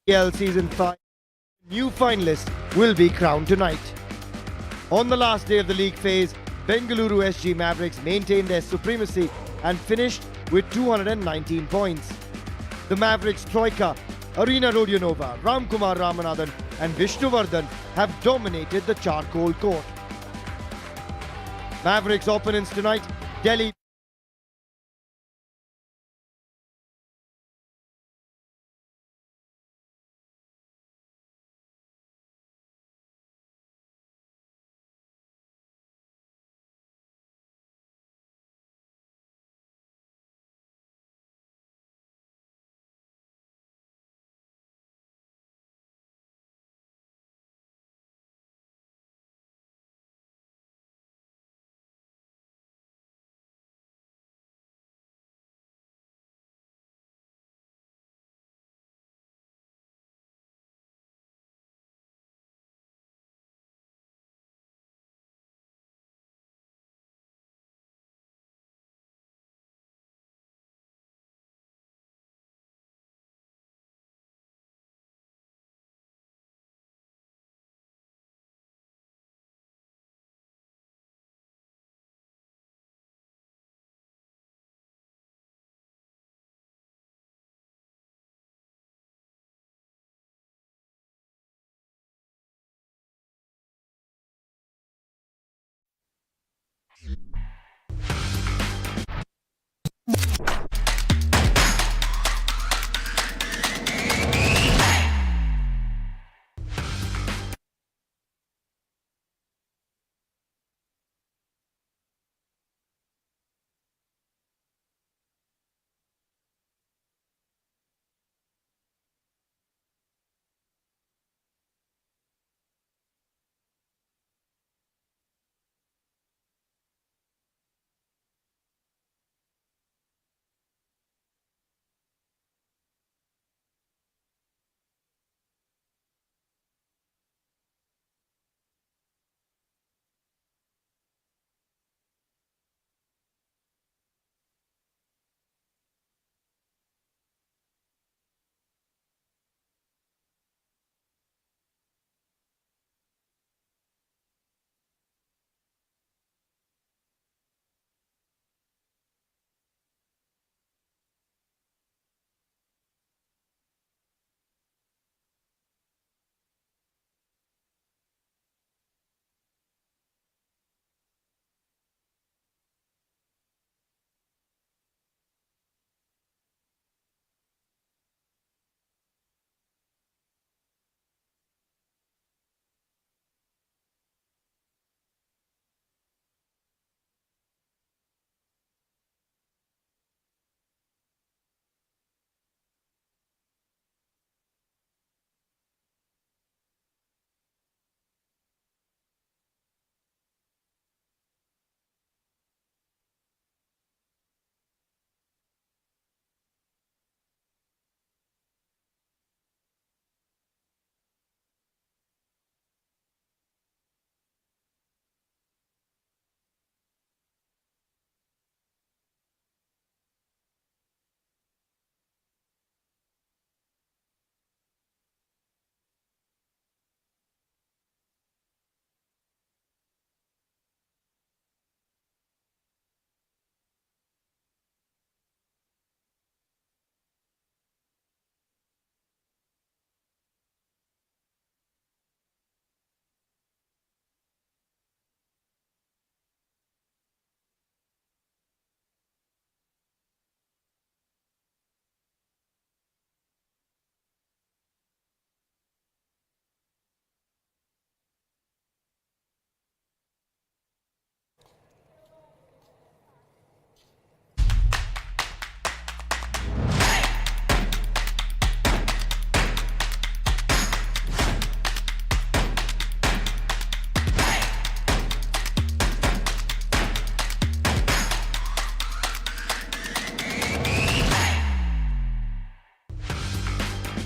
TPL Season 5, new finalists will be crowned tonight. On the last day of the league phase, Bengaluru SG Mavericks maintained their supremacy and finished with 219 points. The Mavericks Troika, Arina Rodionova, Ramkumar Ramanathan and Vishnuvardhan have dominated the charcoal court. Mavericks opponents tonight, Delhi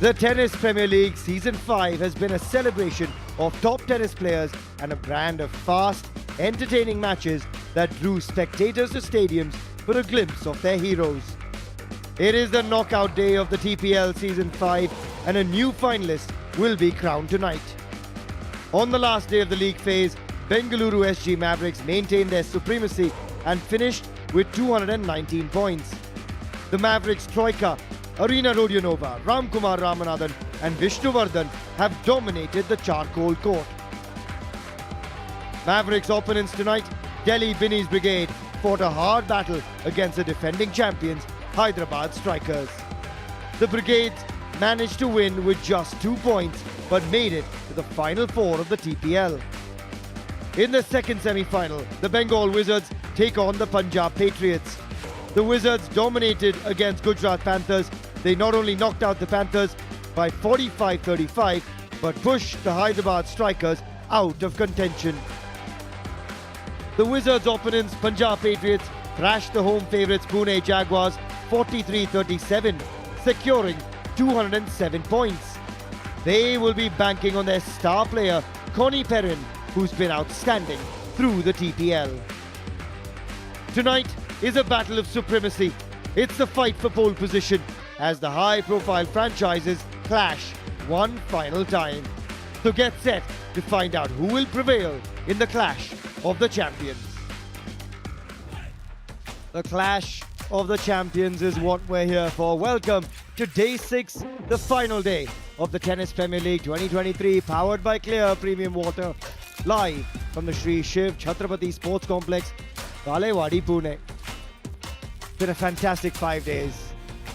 The Tennis Premier League Season 5 has been a celebration of top tennis players and a brand of fast, entertaining matches that drew spectators to stadiums for a glimpse of their heroes. It is the knockout day of the TPL Season 5 and a new finalist will be crowned tonight. On the last day of the league phase, Bengaluru SG Mavericks maintained their supremacy and finished with 219 points. The Mavericks Troika, Arena Rodionova, Ramkumar Ramanathan and Vishnuvardhan have dominated the charcoal court. Mavericks opponents tonight, Delhi Binnies Brigade, fought a hard battle against the defending champions, Hyderabad Strikers. The Brigades managed to win with just 2 points but made it to the final four of the TPL. In the second semi-final, the Bengal Wizards take on the Punjab Patriots. The Wizards dominated against Gujarat Panthers. They not only knocked out the Panthers by 45-35 but pushed the Hyderabad Strikers out of contention. The Wizards' opponents, Punjab Patriots, thrashed the home favourites Pune Jaguars 43-37, securing 207 points. They will be banking on their star player, Connie Perrin, who's been outstanding through the TPL. Tonight is a battle of supremacy. It's the fight for pole position as the high-profile franchises clash one final time. So get set to find out who will prevail in the clash of the champions. The clash of the champions is what we're here for. Welcome to Day 6, the final day of the Tennis Premier League 2023, powered by Clear Premium Water, live from the Sri Shiv Chhatrapati Sports Complex, Balewadi, Pune. It's been a fantastic 5 days,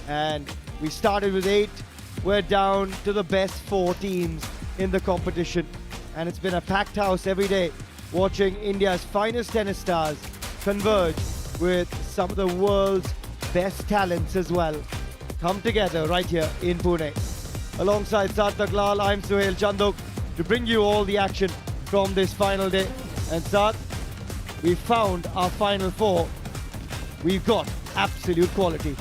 and we started with 8. We're down to the best 4 teams in the competition, and it's been a packed house every day, watching India's finest tennis stars converge with some of the world's best talents as well come together right here in Pune. Alongside Sarthak Lal, I'm Suhail Chandok to bring you all the action from this final day. And Sarth, we found our final four. We've got absolute quality.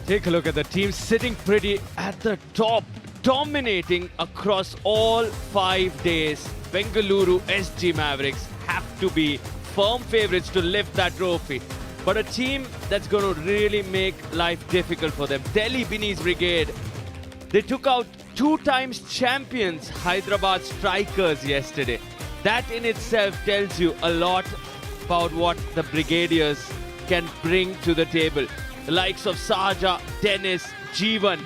Take a look at the team sitting pretty at the top, dominating across all 5 days. Bengaluru SG Mavericks have to be firm favourites to lift that trophy. But a team that's going to really make life difficult for them, Delhi Binnies Brigade. They took out 2 times champions Hyderabad Strikers yesterday. That in itself tells you a lot about what the Brigadiers can bring to the table. The likes of Saja, Dennis, Jeevan,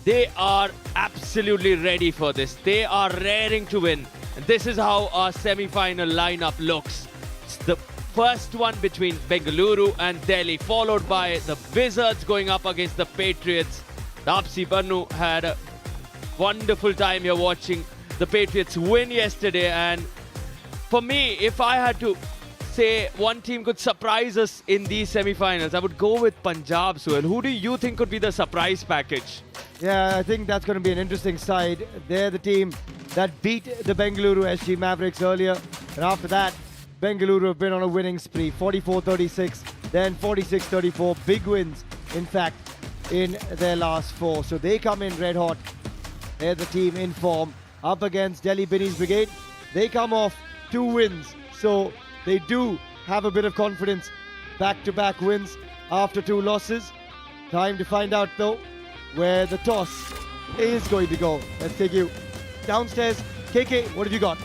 they are absolutely ready for this. They are raring to win. And this is how our semi-final lineup looks. It's the first one between Bengaluru and Delhi, followed by the Wizards going up against the Patriots. Taapsee Pannu had a wonderful time here watching the Patriots win yesterday. And for me, if I had to say one team could surprise us in these semi-finals, I would go with Punjab. Suhail, who do you think could be the surprise package? Yeah, I think that's going to be an interesting side. They're the team that beat the Bengaluru SG Mavericks earlier. And after that, Bengaluru have been on a winning spree. 44-36, then 46-34. Big wins, in fact, in their last 4. So they come in red hot. They're the team in form. Up against Delhi Binnies Brigade. They come off 2 wins. So they do have a bit of confidence. Back-to-back wins after 2 losses. Time to find out, though, where the toss is going to go. Let's take you downstairs. KK, what have you got?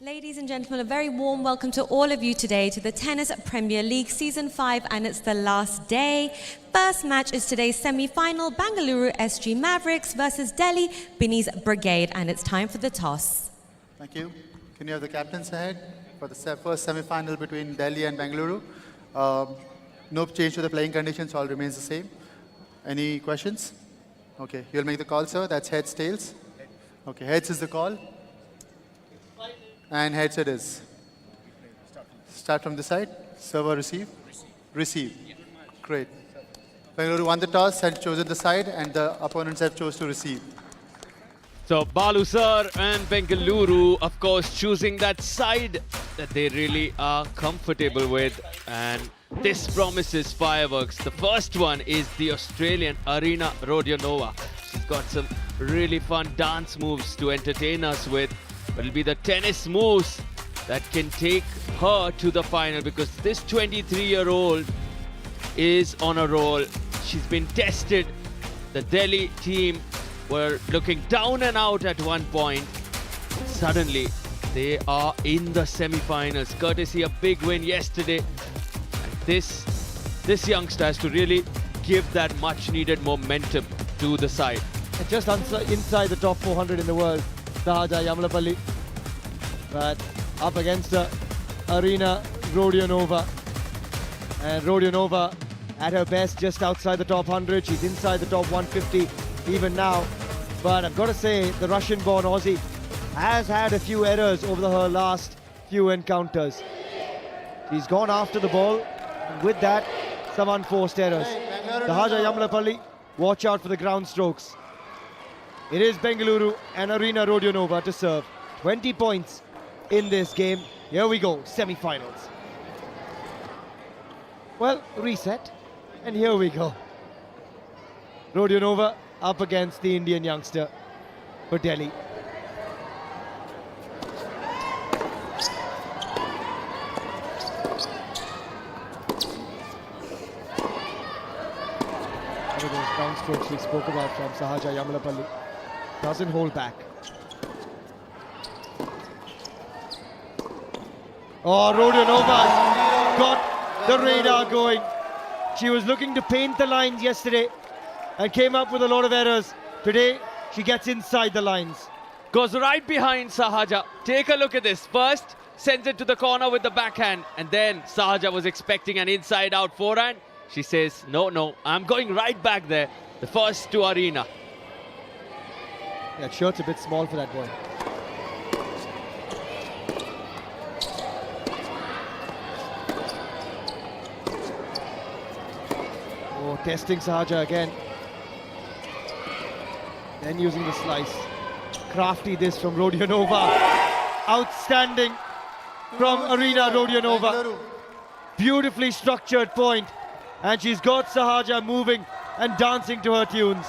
Ladies and gentlemen, a very warm welcome to all of you today to the Tennis Premier League Season 5, and it's the last day. First match is today's semi-final, Bengaluru SG Mavericks versus Delhi Binnies Brigade, and it's time for the toss. Thank you. Can you have the captains ahead for the first semi-final between Delhi and Bengaluru? No change to the playing conditions, all remains the same. Any questions? Okay, you'll make the call, sir. That's heads, tails. Okay, heads is the call. And heads it is. Start from the side. Server, receive? Receive. Great. Bengaluru won the toss and chosen the side, and the opponents have chose to receive. So Balu sir and Bengaluru, of course, choosing that side that they really are comfortable with. And this promises fireworks. The first one is the Australian Arena Rodionova. She's got some really fun dance moves to entertain us with. But it'll be the tennis moves that can take her to the final, because this 23-year-old is on a roll. She's been tested. The Delhi team were looking down and out at one point. Suddenly, they are in the semi-finals, courtesy a big win yesterday. And this youngster has to really give that much-needed momentum to the side. And just inside the top 400 in the world, Sahaja Yamalapalli. But up against her, Arina Rodionova. And Rodionova at her best just outside the top 100. She's inside the top 150 even now. But I've got to say, the Russian-born Aussie has had a few errors over her last few encounters. She's gone after the ball, and with that, some unforced errors. Sahaja Yamalapalli, watch out for the ground strokes. It is Bengaluru and Arina Rodionova to serve. 20 points in this game. Here we go, semi-finals. Well, reset, and here we go. Rodionova up against the Indian youngster for Delhi. One of those ground strokes we spoke about from Sahaja Yamalapalli. Doesn't hold back. Oh, Rodionova got the radar going. She was looking to paint the lines yesterday and came up with a lot of errors. Today, she gets inside the lines. Goes right behind Sahaja. Take a look at this. First, sends it to the corner with the backhand. And then Sahaja was expecting an inside-out forehand. She says, no, I'm going right back there. The first to Arina. Yeah, shirt's a bit small for that boy. Oh, testing Sahaja again. Then using the slice. Crafty this from Rodionova. Outstanding from Arina Rodionova. Beautifully structured point. And she's got Sahaja moving and dancing to her tunes.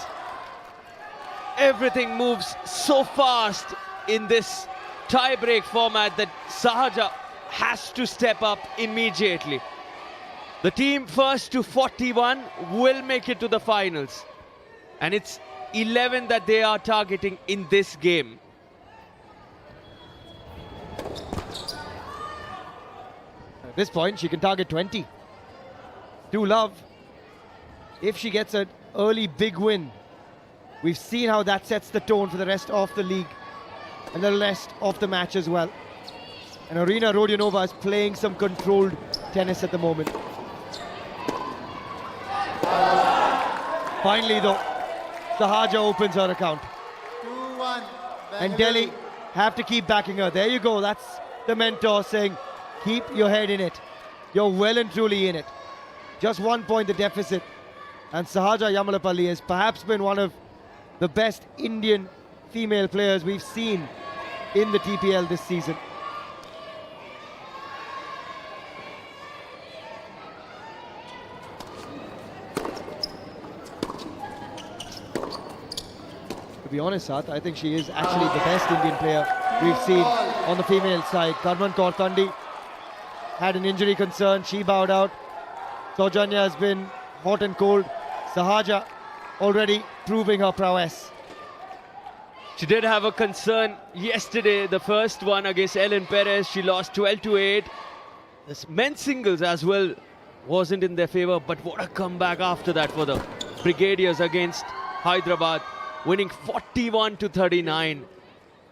Everything moves so fast in this tie-break format that Sahaja has to step up immediately. The team first to 41 will make it to the finals. And it's 11 that they are targeting in this game. At this point, she can target 20. To love, if she gets an early big win, we've seen how that sets the tone for the rest of the league and the rest of the match as well. And Arina Rodionova is playing some controlled tennis at the moment. Finally though, Sahaja opens her account. 2-1. And Delhi have to keep backing her. There you go, that's the mentor saying, keep your head in it. You're well and truly in it. Just 1 point the deficit. And Sahaja Yamalapalli has perhaps been one of the best Indian female players we've seen in the TPL this season. To be honest, Sath, I think she is actually the best Indian player we've seen on the female side. Karman Kaur Thandi had an injury concern. She bowed out. Saujanya has been hot and cold. Sahaja already proving her prowess. She did have a concern yesterday, the first one against Ellen Perez. She lost 12-8. This men's singles as well wasn't in their favor, but what a comeback after that for the Brigadiers against Hyderabad, winning 41-39.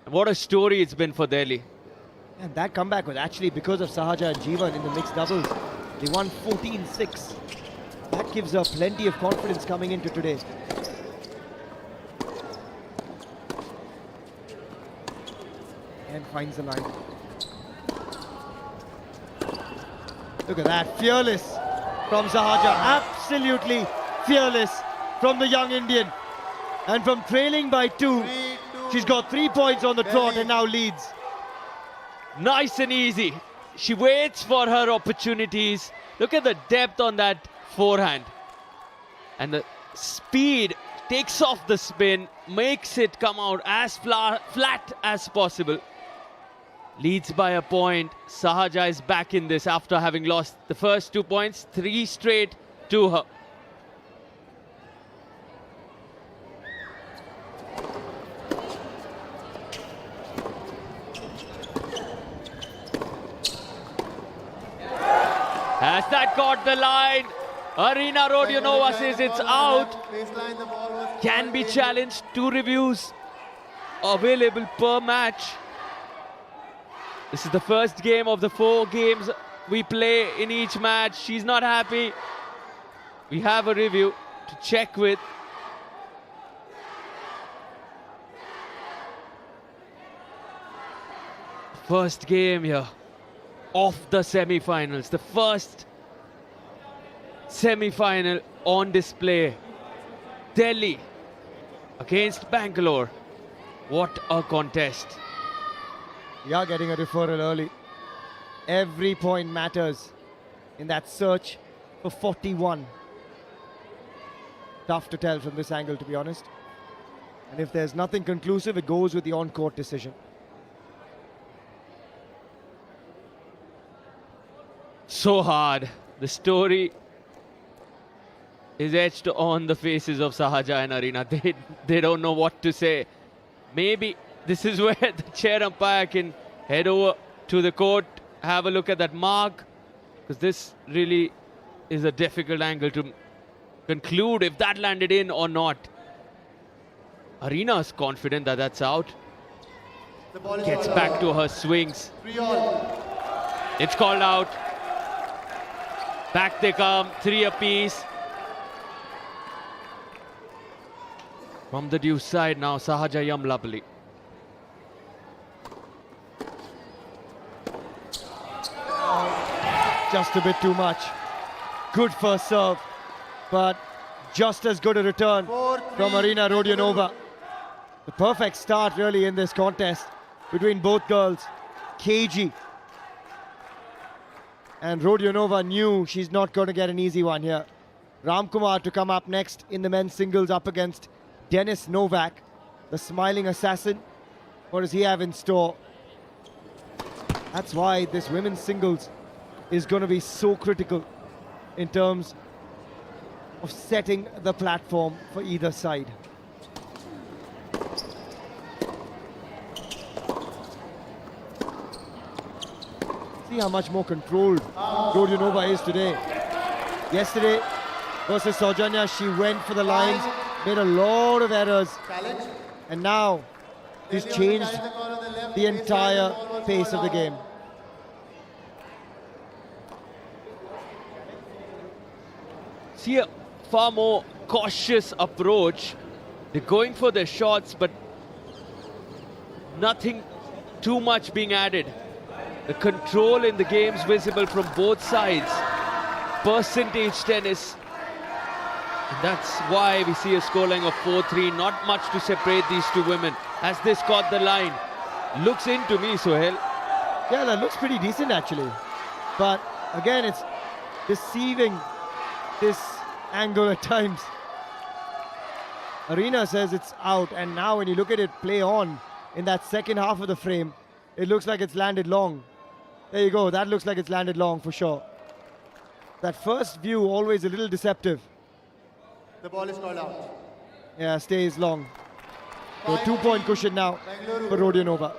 What a story it's been for Delhi. And that comeback was actually because of Sahaja and Jeevan in the mixed doubles. They won 14-6. That gives her plenty of confidence coming into today. And finds the line. Look at that, fearless from Sahaja. Absolutely fearless from the young Indian. And from trailing by 2, she's got 3 points on the trot and now leads. Nice and easy. She waits for her opportunities. Look at the depth on that forehand. And the speed takes off the spin, makes it come out as flat as possible. Leads by a point. Sahaja is back in this after having lost the first 2 points, 3 straight to her. at the line. Arina Rodionova says it's out. Baseline, the ball was Can be challenged. 2 reviews available per match. This is the first game of the 4 games we play in each match. She's not happy. We have a review to check with. First game here of the semi-finals. The first semi-final on display. Delhi against Bangalore. What a contest. We are getting a referral early. Every point matters in that search for 41. Tough to tell from this angle, to be honest. And if there's nothing conclusive, it goes with the on-court decision. So hard. The story is etched on the faces of Sahaja and Arina. They don't know what to say. Maybe this is where the chair umpire can head over to the court, have a look at that mark, because this really is a difficult angle to conclude if that landed in or not. Arina is confident that that's out. the ball is Gets called back out. to her swings. 3-all. It's called out. Back they come, 3 apiece. From the deuce side now, Sahaja Yamlapalli. Just a bit too much. Good first serve, but just as good a return 4-3 from Arina Rodionova. The perfect start really in this contest between both girls. KG and Rodionova knew she's not going to get an easy one here. Ramkumar to come up next in the men's singles up against Denis Novak, the smiling assassin. What does he have in store? That's why this women's singles is going to be so critical in terms of setting the platform for either side. See how much more controlled Rodionova is today. Yesterday versus Saujanya, she went for the lines, made a lot of errors, Challenge. and now she's changed the entire pace of the game. See a far more cautious approach. They're going for their shots, but nothing too much being added. The control in the game is visible from both sides. Percentage tennis. And that's why we see a scoreline of 4-3. Not much to separate these two women. Has this caught the line? Looks into me, Sohail. Yeah, that looks pretty decent actually. But again, it's deceiving, this angle at times. Arina says it's out, and now when you look at it play on in that second half of the frame, it looks like it's landed long. There you go, that looks like it's landed long for sure. That first view always a little deceptive. The ball is called out. Yeah, stays long. So 2-point cushion now for Rodionova.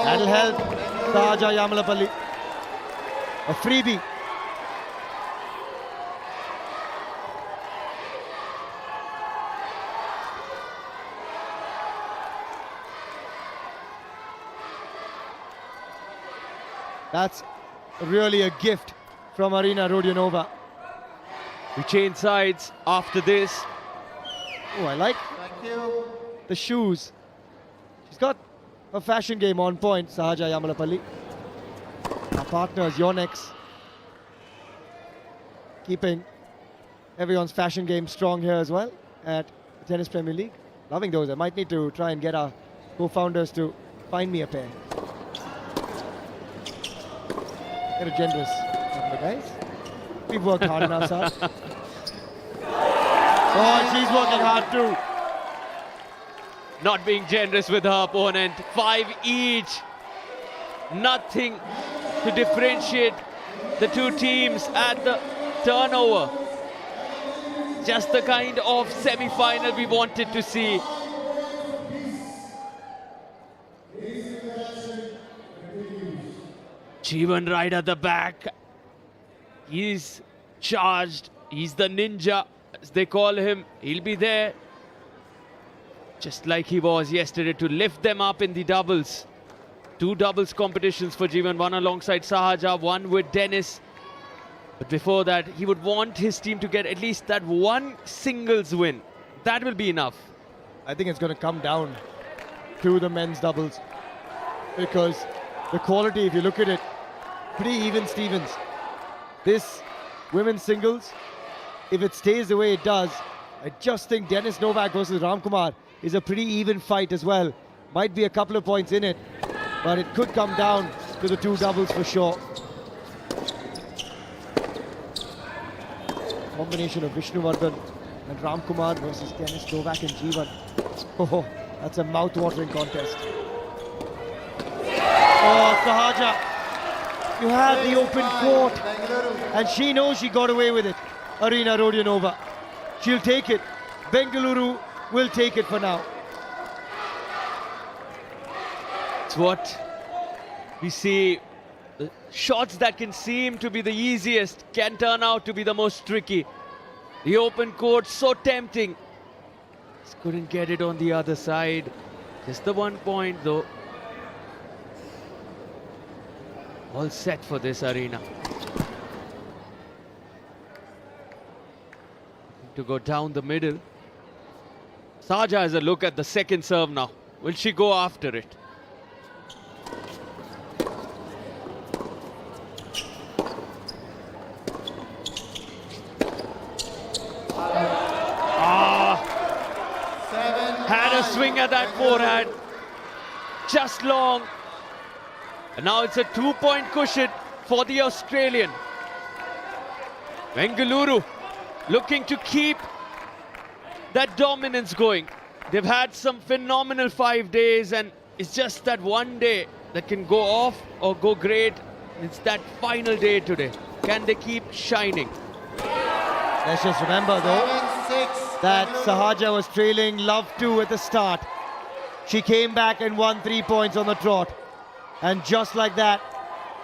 That'll help Sahaja Yamalapalli. A freebie. That's really a gift from Arina Rodionova. We change sides after this. Oh, I like Thank you. the shoes. She's got a fashion game on point, Sahaja Yamalapalli. Our partners, Yonex, keeping everyone's fashion game strong here as well at the Tennis Premier League. Loving those. I might need to try and get our co-founders to find me a pair. They're generous, the guys. We've worked hard on our side. Oh, she's working hard too. Not being generous with her opponent. 5 each. Nothing to differentiate the two teams at the turnover. Just the kind of semi-final we wanted to see. Jeevan right at the back. He's charged. He's the ninja, as they call him. He'll be there, just like he was yesterday, to lift them up in the doubles. 2 doubles competitions for Jeevan, one alongside Sahaja, one with Dennis. But before that, he would want his team to get at least that one singles win. That will be enough. I think it's going to come down to the men's doubles, because the quality, if you look at it, pretty even Stevens. This women's singles, if it stays the way it does, I just think Dennis Novak versus Ramkumar is a pretty even fight as well. Might be a couple of points in it, but it could come down to the 2 doubles for sure. Combination of Vishnuvardhan and Ramkumar versus Dennis Novak and Jeevan. Oh, that's a mouth-watering contest. Oh, Sahaja, you have the open court, and she knows she got away with it. Arina Rodionova, she'll take it. Bengaluru will take it for now. It's what we see. The shots that can seem to be the easiest can turn out to be the most tricky. The open court, so tempting. Just couldn't get it on the other side. Just the 1 point though. All set for this Arena. To go down the middle. Sahaja has a look at the second serve now. Will she go after it? Had a swing at that forehand. Just long. And now it's a 2-point cushion for the Australian. Bengaluru looking to keep that dominance going. They've had some phenomenal 5 days, and it's just that one day that can go off or go great. It's that final day today. Can they keep shining? Let's just remember though that Sahaja was trailing love 2 at the start. She came back and won 3 points on the trot. And just like that,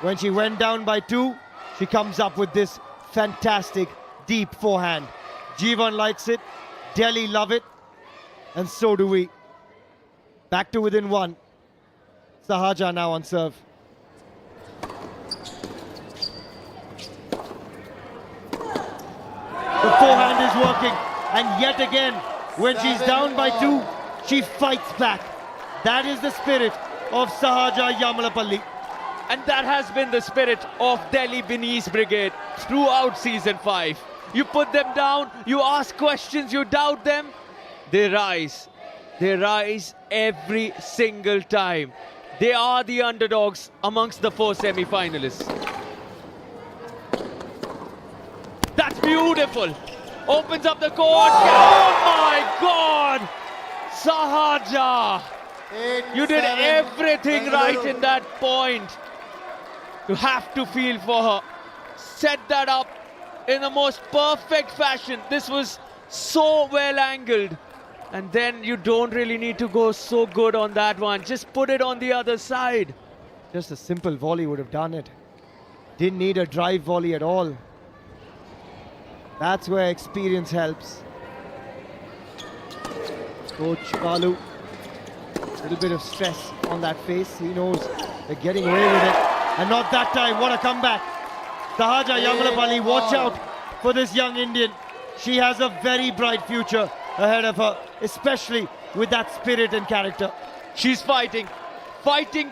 when she went down by 2, she comes up with this fantastic deep forehand. Jeevan likes it, Delhi love it, and so do we. Back to within 1. Sahaja now on serve. The forehand is working, and yet again, when she's down by 2, she fights back. That is the spirit of Sahaja Yamalapalli. And that has been the spirit of Delhi Beneath Brigade throughout season 5. You put them down, you ask questions, you doubt them, they rise. They rise every single time. They are the underdogs amongst the 4 semi-finalists. That's beautiful. Opens up the court. Oh my God! Sahaja! You did everything right in that point. You have to feel for her. Set that up in the most perfect fashion. This was so well angled. And then you don't really need to go so good on that one. Just put it on the other side. Just a simple volley would have done it. Didn't need a drive volley at all. That's where experience helps. Coach Balu, a little bit of stress on that face. He knows they're getting away with it. And not that time, what a comeback. Sahaja Yamalapalli, watch out for this young Indian. She has a very bright future ahead of her, especially with that spirit and character. She's fighting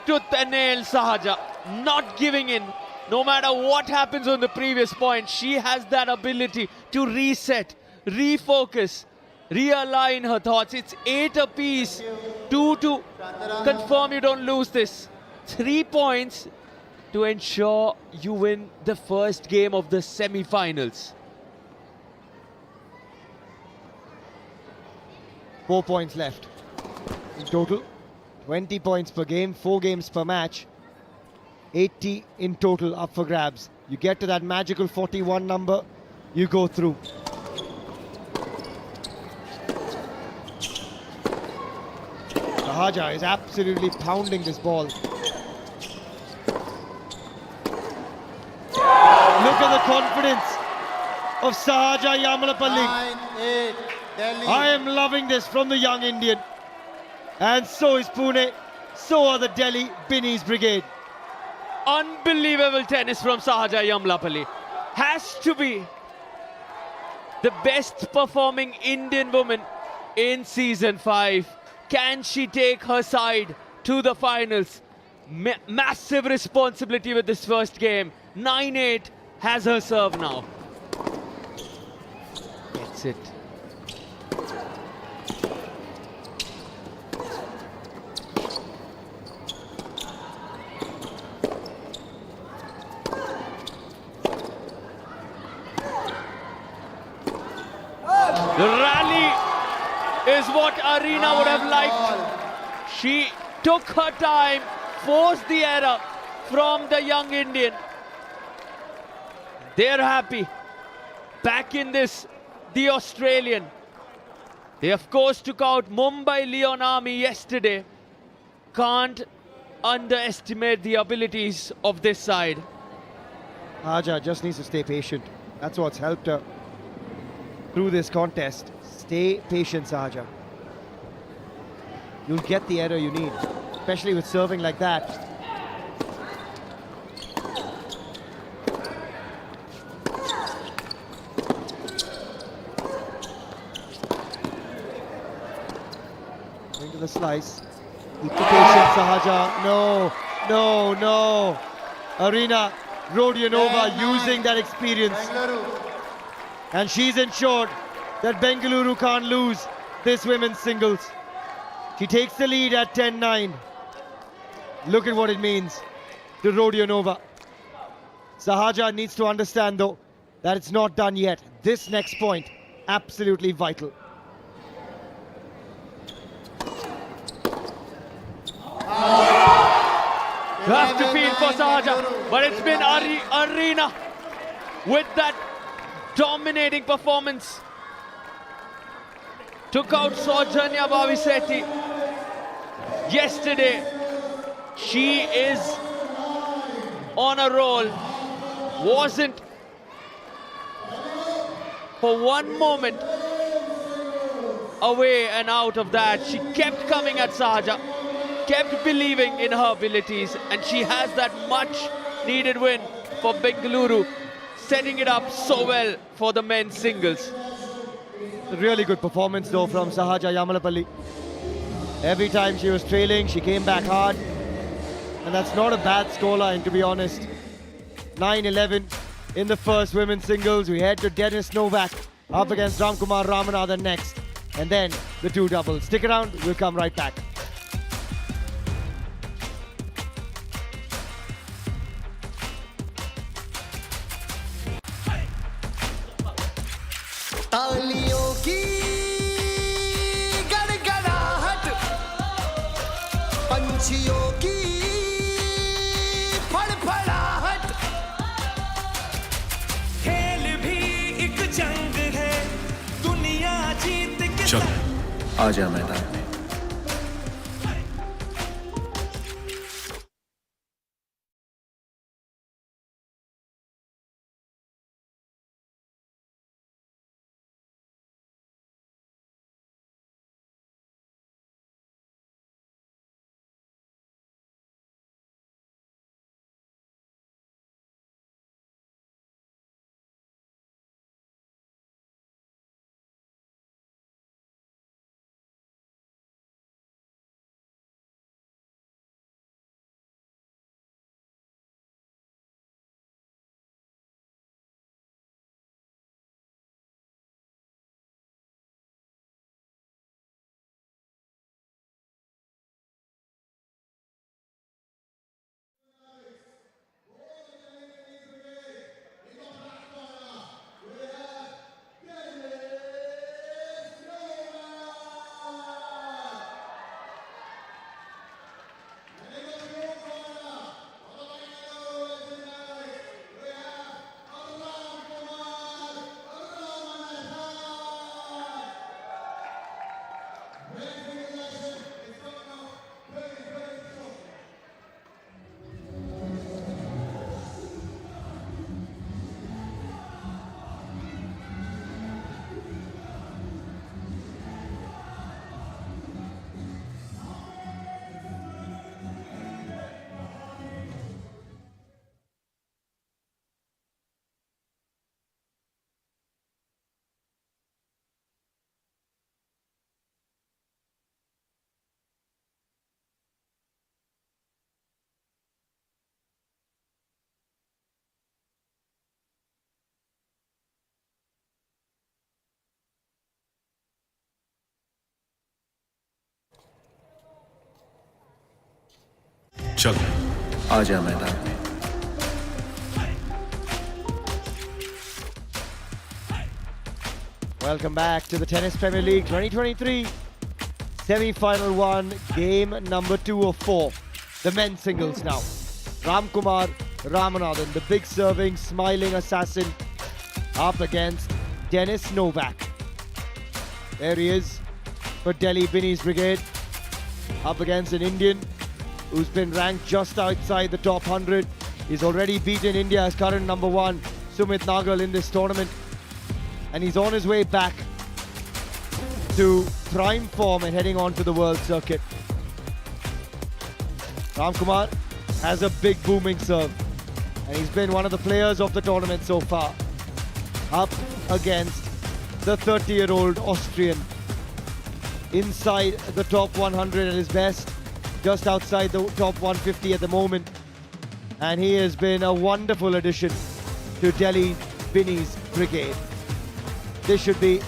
tooth and nail, Sahaja, not giving in. No matter what happens on the previous point, she has that ability to reset, refocus, realign her thoughts. It's 8 apiece, 2 to confirm you don't lose this. 3 points to ensure you win the first game of the semi-finals. 4 points left. In total, 20 points per game, 4 games per match. 80 in total up for grabs. You get to that magical 41 number, you go through. Sahaja is absolutely pounding this ball. Look at the confidence of Sahaja Yamalapalli. 9-8, Delhi. I am loving this from the young Indian. And so is Pune. So are the Delhi Binnies Brigade. Unbelievable tennis from Sahaja Yamlapalli. Has to be the best performing Indian woman in season 5. Can she take her side to the finals? Massive responsibility with this first game. 9-8 has her serve now. Gets it. The rally is what Arena would have liked. She took her time, forced the error from the young Indian. They're happy. Back in this, the Australian. They of course took out Mumbai Leon Army yesterday. Can't underestimate the abilities of this side. Sahaja just needs to stay patient. That's what's helped her through this contest. Stay patient, Sahaja. You'll get the error you need, especially with serving like that. Going to the slice. Keep the patience, Sahaja. No, no, no. Arena Rodionova using that experience. Bengaluru. And she's ensured that Bengaluru can't lose this women's singles. She takes the lead at 10-9. Look at what it means to Rodionova. Sahaja needs to understand though that it's not done yet. This next point, absolutely vital. Have to feel for Sahaja, but it's been Arena with that dominating performance. Took out Saujanya Bhavisetti yesterday. She is on a roll. Wasn't for one moment away and out of that. She kept coming at Sahaja, kept believing in her abilities, and she has that much needed win for Bengaluru, setting it up so well for the men's singles. A really good performance though from Sahaja Yamalapalli. Every time she was trailing, she came back hard. And that's not a bad scoreline, to be honest. 9-11 in the first women's singles. We head to Denis Novak up against Ramkumar Ramanathan next. And then the two doubles. Stick around, we'll come right back. तालियों की गड़गड़ाहट, पंछियों की फड़फड़ाहट, खेल भी एक जंग है, दुनिया जीत के चल आजा मैदान में। चल आ जा मैदान में। Welcome back to the Tennis Premier League 2023 semi-final one, game number 2 of 4. The men's singles now. Ramkumar Ramanathan, the big serving, smiling assassin, up against Denis Novak. There he is for Delhi Binny's brigade, up against an Indian who's been ranked just outside the top 100. He's already beaten India's current number 1, Sumit Nagal, in this tournament. And he's on his way back to prime form and heading on to the world circuit. Ramkumar has a big booming serve, and he's been one of the players of the tournament so far. Up against the 30-year-old Austrian, inside the top 100 at his best, just outside the top 150 at the moment. And he has been a wonderful addition to Delhi Binny's brigade. This should be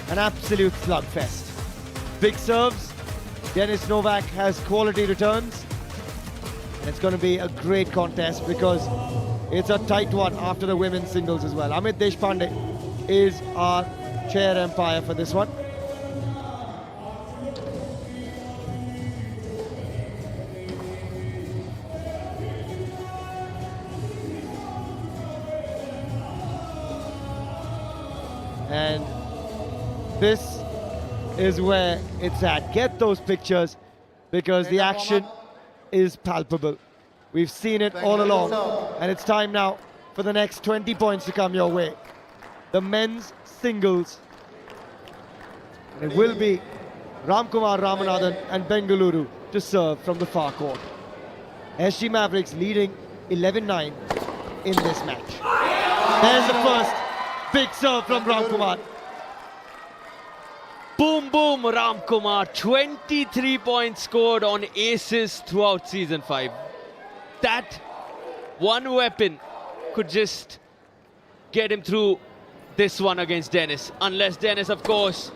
an absolute slugfest. Big serves. Denis Novak has quality returns. And it's going to be a great contest because it's a tight one after the women's singles as well. Amit Deshpande is our chair umpire for this one. And this is where it's at. Get those pictures because the action is palpable. We've seen it all along, and it's time now for the next 20 points to come your way. The men's singles. And it will be Ramkumar Ramanathan and Bengaluru to serve from the far court. SG Mavericks leading 11-9 in this match. There's the first big serve from Ramkumar. Boom, boom, Ramkumar. 23 points scored on aces throughout season 5. That one weapon could just get him through this one against Denis. Unless Denis, of course,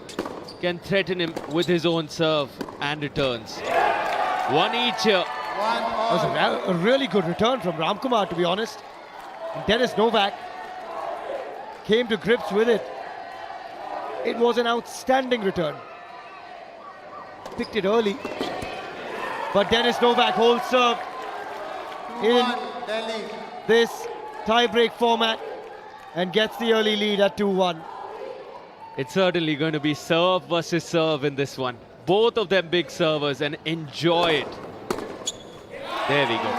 can threaten him with his own serve and returns. One each here. That was a really good return from Ramkumar, to be honest. And Denis Novak came to grips with it. It was an outstanding return. Picked it early. But Denis Novak holds serve in this tie-break format and gets the early lead at 2-1. It's certainly going to be serve versus serve in this one. Both of them big servers, and enjoy it. There we go.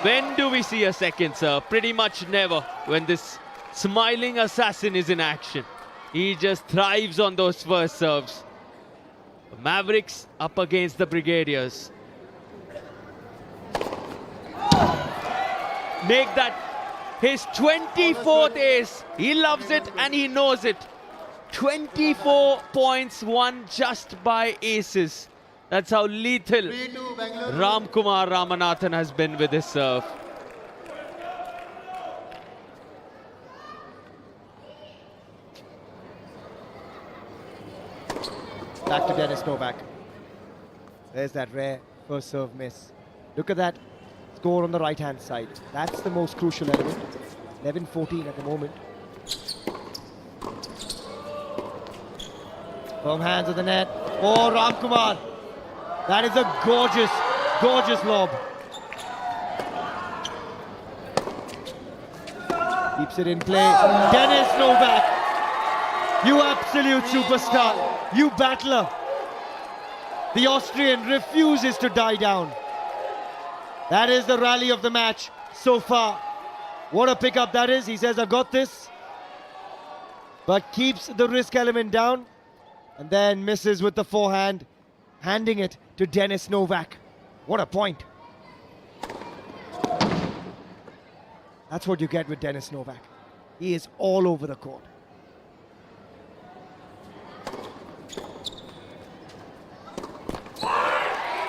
When do we see a second serve? Pretty much never when this smiling assassin is in action. He just thrives on those first serves. The Mavericks up against the Brigadiers. Make that his 24th ace. He loves it and he knows it. 24 points won just by aces. That's how lethal Ramkumar Ramanathan has been with his serve. Back to Denis Novak. There's that rare first serve miss. Look at that score on the right-hand side. That's the most crucial element. 11-14 at the moment. Firm hands of the net. Oh, Ramkumar. That is a gorgeous, gorgeous lob. Keeps it in play. Denis Novak. You absolute superstar. You battler. The Austrian refuses to die down. That is the rally of the match so far. What a pickup that is. He says, I've got this. But keeps the risk element down. And then misses with the forehand, handing it to Denis Novak. What a point. That's what you get with Denis Novak. He is all over the court.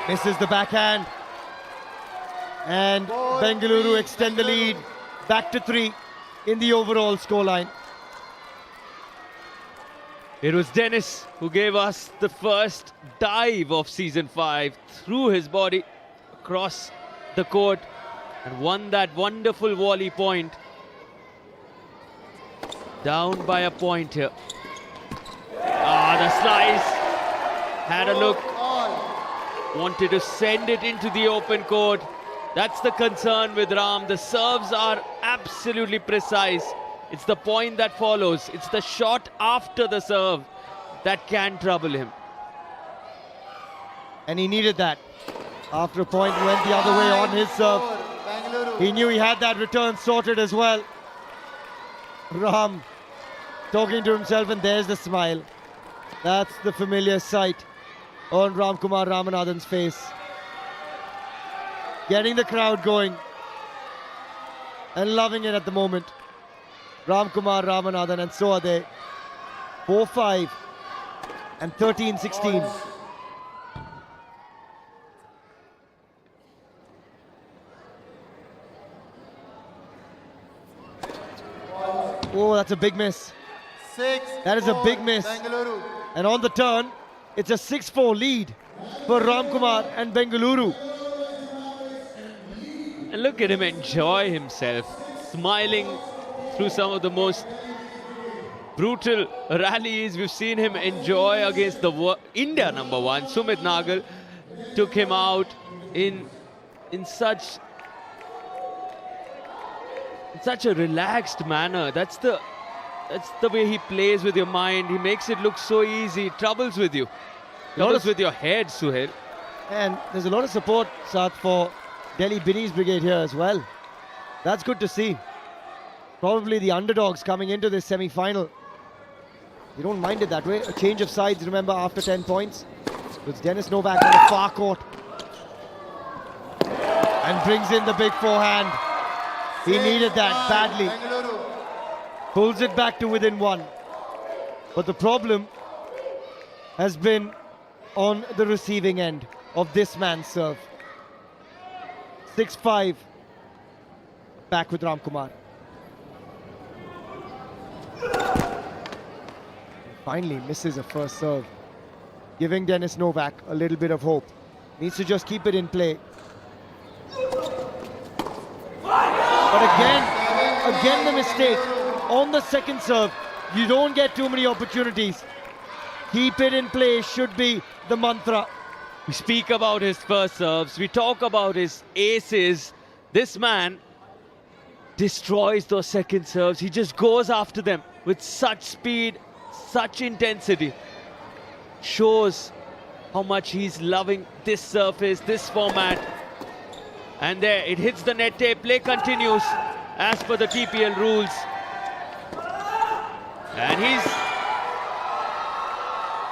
Misses the backhand. And Bengaluru extend the lead back to 3 in the overall scoreline. It was Denis who gave us the first dive of season 5 through his body across the court and won that wonderful volley point. Down by a point here. The slice. Had a look. Wanted to send it into the open court. That's the concern with Ram. The serves are absolutely precise. It's the point that follows. It's the shot after the serve that can trouble him. And he needed that. After a point went the other way on his serve. Bengaluru. He knew he had that return sorted as well. Ram talking to himself, and there's the smile. That's the familiar sight on Ramkumar Ramanathan's face. Getting the crowd going and loving it at the moment. Ramkumar Ramanathan, and so are they. 4-5 and 13-16. Oh, that's a big miss. 6. That is a big miss. Bengaluru. And on the turn, it's a 6-4 lead for Ramkumar and Bengaluru. And look at him enjoy himself, smiling through some of the most brutal rallies we've seen him enjoy against the India number one. Sumit Nagal took him out in such a relaxed manner. That's the way he plays with your mind. He makes it look so easy. Troubles with you. Troubles with your head, Suhail. And there's a lot of support, Sat, for Delhi Binnies Brigade here as well. That's good to see. Probably the underdogs coming into this semi-final. You don't mind it that way. A change of sides, remember, after 10 points. It's Dennis Novak on the far court. And brings in the big forehand. He needed that badly. Bengaluru. Pulls it back to within one. But the problem has been on the receiving end of this man's serve. 6-5. Back with Ramkumar. Finally misses a first serve, giving Dennis Novak a little bit of hope. Needs to just keep it in play. But again the mistake on the second serve. You don't get too many opportunities. Keep it in play should be the mantra. We speak about his first serves. We talk about his aces. This man destroys those second serves. He just goes after them with such speed, such intensity. Shows how much he's loving this surface, this format. And there, it hits the net tape. Play continues as per the TPL rules. And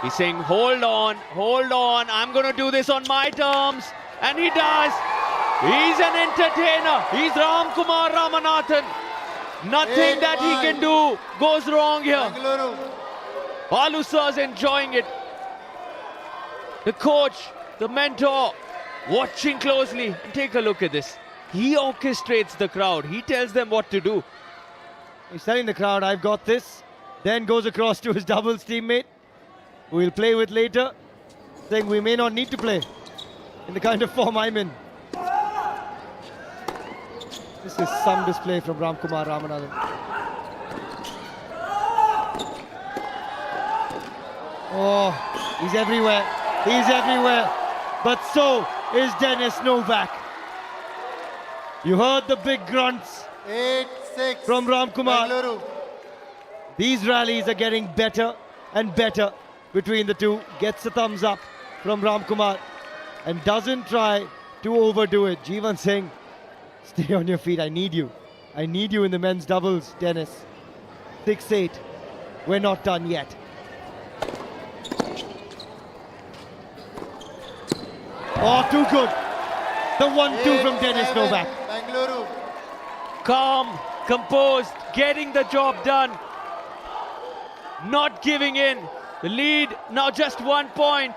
he's saying, hold on, I'm going to do this on my terms. And he does. He's an entertainer. He's Ramkumar Ramanathan. Nothing that he can do goes wrong here. Bengaluru. Balu sir's enjoying it. The coach, the mentor, watching closely. And take a look at this. He orchestrates the crowd. He tells them what to do. He's telling the crowd, I've got this. Then goes across to his doubles teammate, who he'll play with later, saying we may not need to play in the kind of form I'm in. This is some display from Ramkumar Ramanathan. Oh, he's everywhere. He's everywhere. But so is Dennis Novak. You heard the big grunts 8-6. from Ramkumar. Bengaluru. These rallies are getting better and better between the two. Gets a thumbs up from Ramkumar and doesn't try to overdo it. Jeevan Singh, stay on your feet. I need you. I need you in the men's doubles, Dennis. 6-8. We're not done yet. Oh, too good. The 1-2 from Dennis 8-7. Novak. Bengaluru. Calm, composed, getting the job done. Not giving in. The lead now just 1 point.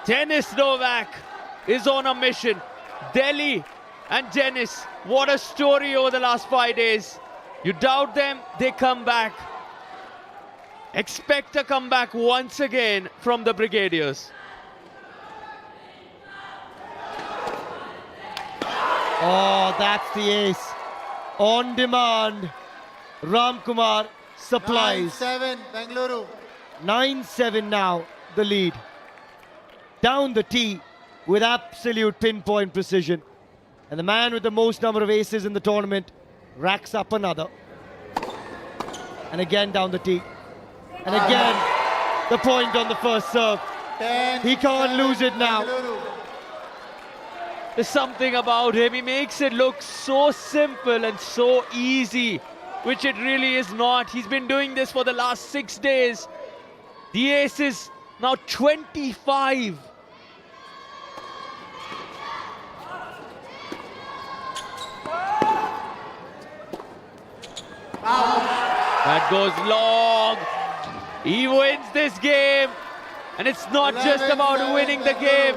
Dennis Novak is on a mission. Delhi and Dennis, what a story over the last 5 days. You doubt them, they come back. Expect a comeback once again from the Brigadiers. Oh, that's the ace. On demand, Ramkumar supplies. 9-7, Bengaluru. 9-7 now, the lead. Down the tee with absolute pinpoint precision. And the man with the most number of aces in the tournament racks up another. And again down the tee. And again, the point on the first serve. 10, He can't lose it now. Bengaluru. There's something about him. He makes it look so simple and so easy, which it really is not. He's been doing this for the last 6 days. The ace is now 25. That goes long. He wins this game. And it's not just 11, about winning the game.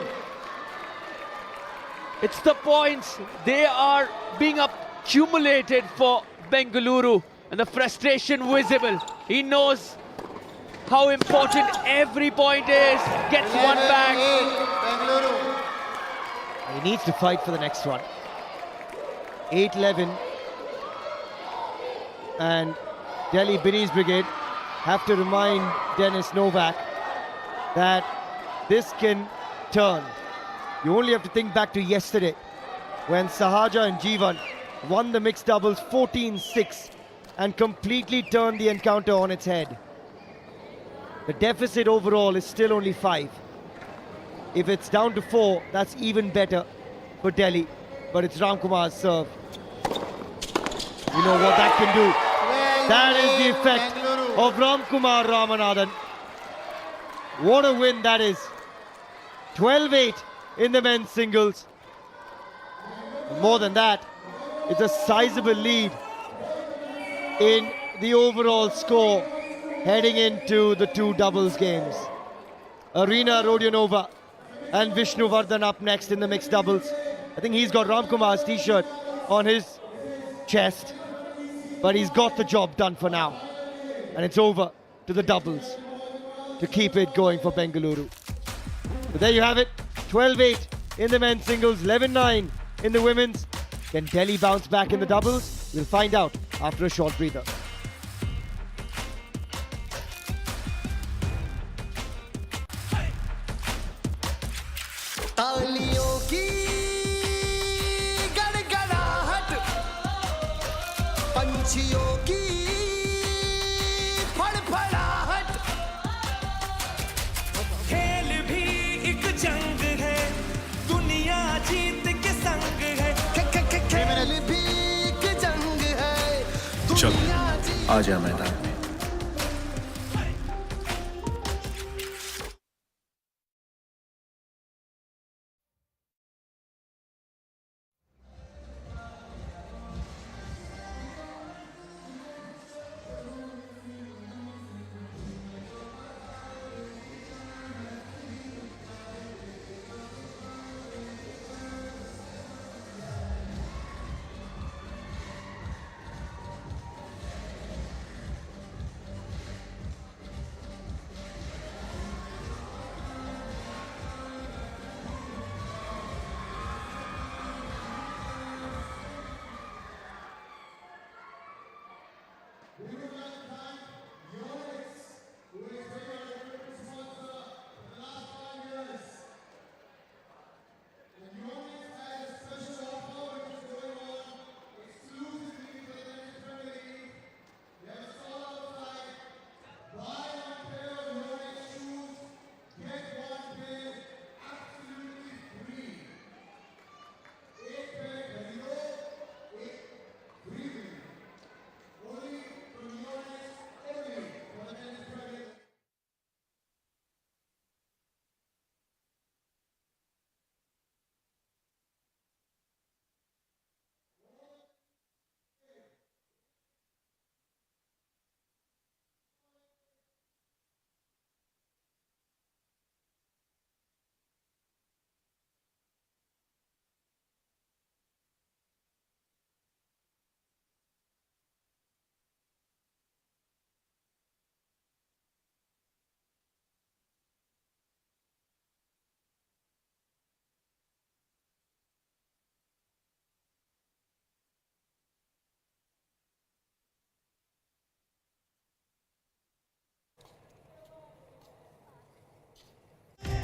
It's the points. They are being accumulated for Bengaluru. And the frustration visible. He knows how important every point is. Gets one 11, back. 8, Bengaluru. He needs to fight for the next one. 8-11. And Delhi Binny's Brigade have to remind Dennis Novak that this can turn. You only have to think back to yesterday when Sahaja and Jeevan won the mixed doubles 14-6 and completely turned the encounter on its head. The deficit overall is still only 5. If it's down to 4, that's even better for Delhi. But it's Ramkumar's serve. You know what that can do. That is the effect of Ramkumar Ramanathan. What a win that is. 12-8 in the men's singles. More than that, it's a sizable lead in the overall score heading into the 2 doubles games. Arina Rodionova and Vishnu Vardhan up next in the mixed doubles. I think he's got Ramkumar's t-shirt on his chest, but he's got the job done for now. And it's over to the doubles to keep it going for Bengaluru. So there you have it, 12-8 in the men's singles, 11-9 in the women's. Can Delhi bounce back in the doubles? We'll find out after a short breather. तालियों की गड़गड़ाहट, पंछियों की फड़फड़ाहट। खेल भी एक जंग है, दुनिया जीत के संग है। खेल भी एक जंग है, चल दुनिया जीत आ जा मैदान में।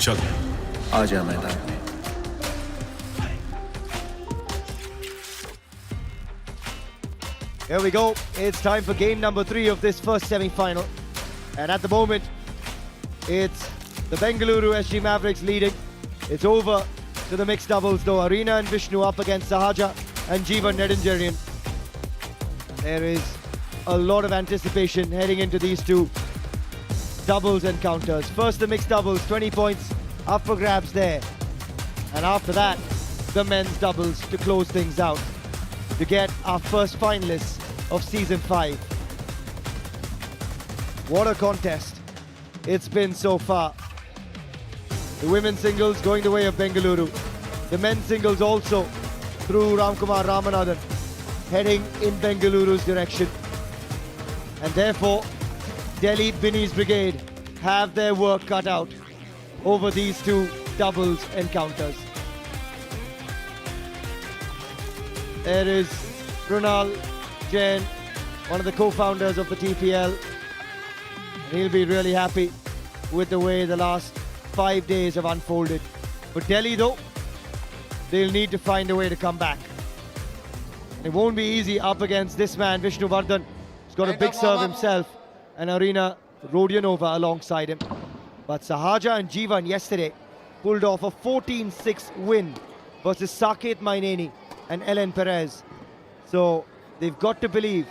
चल आ जा मैदान में। Here we go. It's time for game number 3 of this first semi-final. And at the moment, it's the Bengaluru SG Mavericks leading. It's over to the mixed doubles though. Arena and Vishnu up against Sahaja and Jeevan Nedunjarian. There is a lot of anticipation heading into these two doubles encounters. First the mixed doubles, 20 points up for grabs there. And after that, the men's doubles to close things out, to get our first finalists of season 5. What a contest it's been so far. The women's singles going the way of Bengaluru. The men's singles also through Ramkumar Ramanathan heading in Bengaluru's direction. And therefore, Delhi Binny's brigade have their work cut out over these two doubles encounters. There is Runal Jain, one of the co-founders of the TPL. And he'll be really happy with the way the last 5 days have unfolded. For Delhi though, they'll need to find a way to come back. It won't be easy up against this man, Vishnu Vardhan. He's got a big serve himself, and Arina Rodionova alongside him. But Sahaja and Jeevan yesterday pulled off a 14-6 win versus Saket Maineni and Ellen Perez. So they've got to believe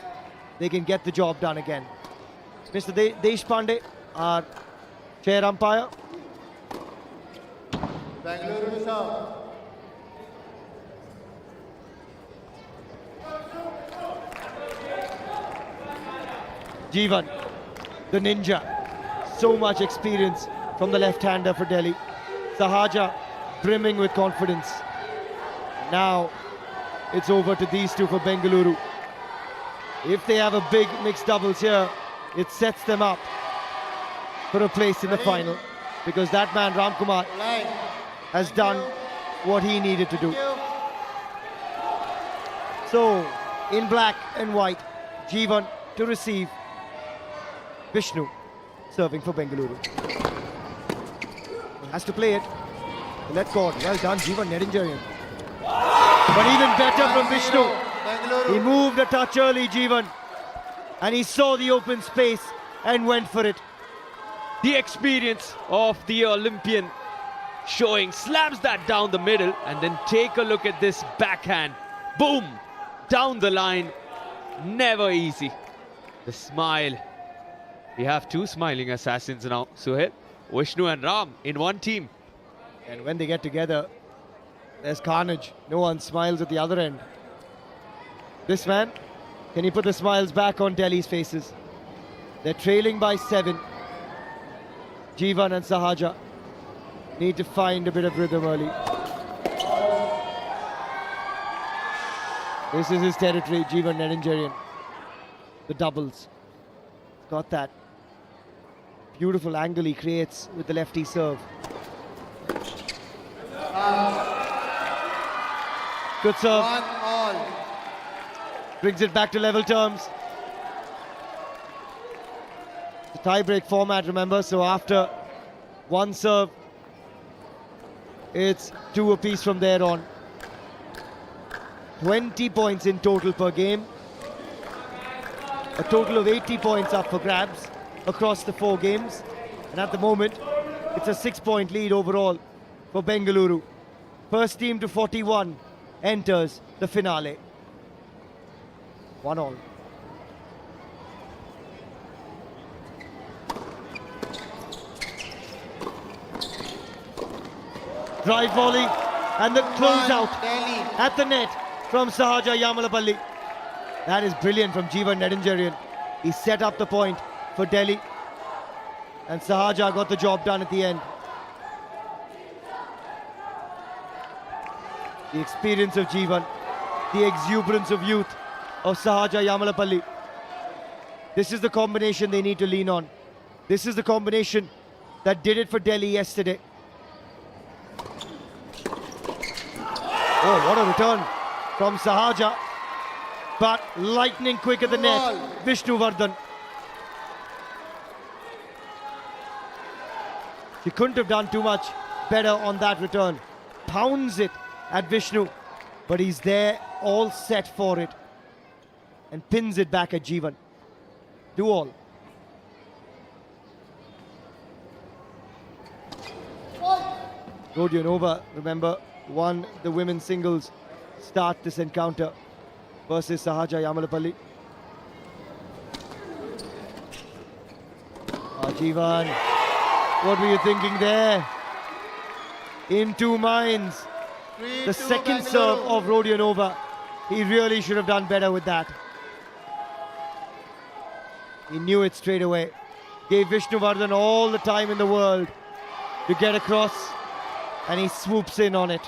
they can get the job done again. Mr. Deshpande, our chair umpire. Bengaluru serve. Jeevan, the ninja. So much experience from the left-hander for Delhi. Sahaja brimming with confidence. Now it's over to these two for Bengaluru. If they have a big mixed doubles here, it sets them up for a place in the final, because that man Ramkumar has done what he needed to do. So in black and white, Jeevan to receive. Vishnu serving for Bengaluru. He has to play it. Let court. Well done, Jeevan Nedunjarian. But even better from Vishnu. He moved a touch early, Jeevan, and he saw the open space and went for it. The experience of the Olympian showing, slams that down the middle, and then take a look at this backhand. Boom! Down the line. Never easy. The smile. We have two smiling assassins now, Suhail. Vishnu and Ram in one team. And when they get together, there's carnage. No one smiles at the other end. This man, can he put the smiles back on Delhi's faces? They're trailing by 7. Jeevan and Sahaja need to find a bit of rhythm early. This is his territory, Jeevan Nedunjarian. The doubles. Got that beautiful angle he creates with the lefty serve. Good serve. 1-all. Brings it back to level terms. The tie-break format, remember, so after one serve, it's 2 apiece from there on. 20 points in total per game. A total of 80 points up for grabs across the 4 games. And at the moment, it's a 6-point lead overall for Bengaluru. First team to 41 enters the finale. 1-all. Drive volley and the closeout at the net from Sahaja Yamalapalli. That is brilliant from Jeevan Nedunjarian. He set up the point for Delhi, and Sahaja got the job done at the end. The experience of Jeevan, the exuberance of youth of Sahaja Yamalapalli. This is the combination they need to lean on. This is the combination that did it for Delhi yesterday. Oh, what a return from Sahaja. But lightning quick at the net, Vishnu Vardhan. She couldn't have done too much better on that return. Pounds it at Vishnu, but he's there all set for it and pins it back at Jeevan. 2-all. Rodionova, remember, won the women's singles start this encounter versus Sahaja Yamalapalli. Jeevan, what were you thinking there? In two minds. The second serve of Rodionova, he really should have done better with that. He knew it straight away. Gave Vishnuvardhan all the time in the world to get across, and he swoops in on it.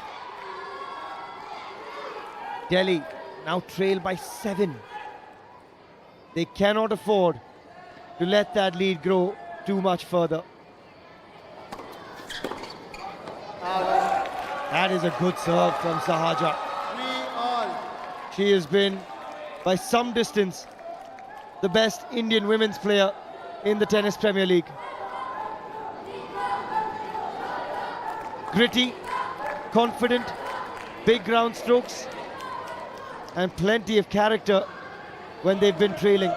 Delhi now trail by 7. They cannot afford to let that lead grow too much further. That is a good serve from Sahaja. 3-all. She has been, by some distance, the best Indian women's player in the Tennis Premier League. Gritty, confident, big ground strokes, and plenty of character when they've been trailing.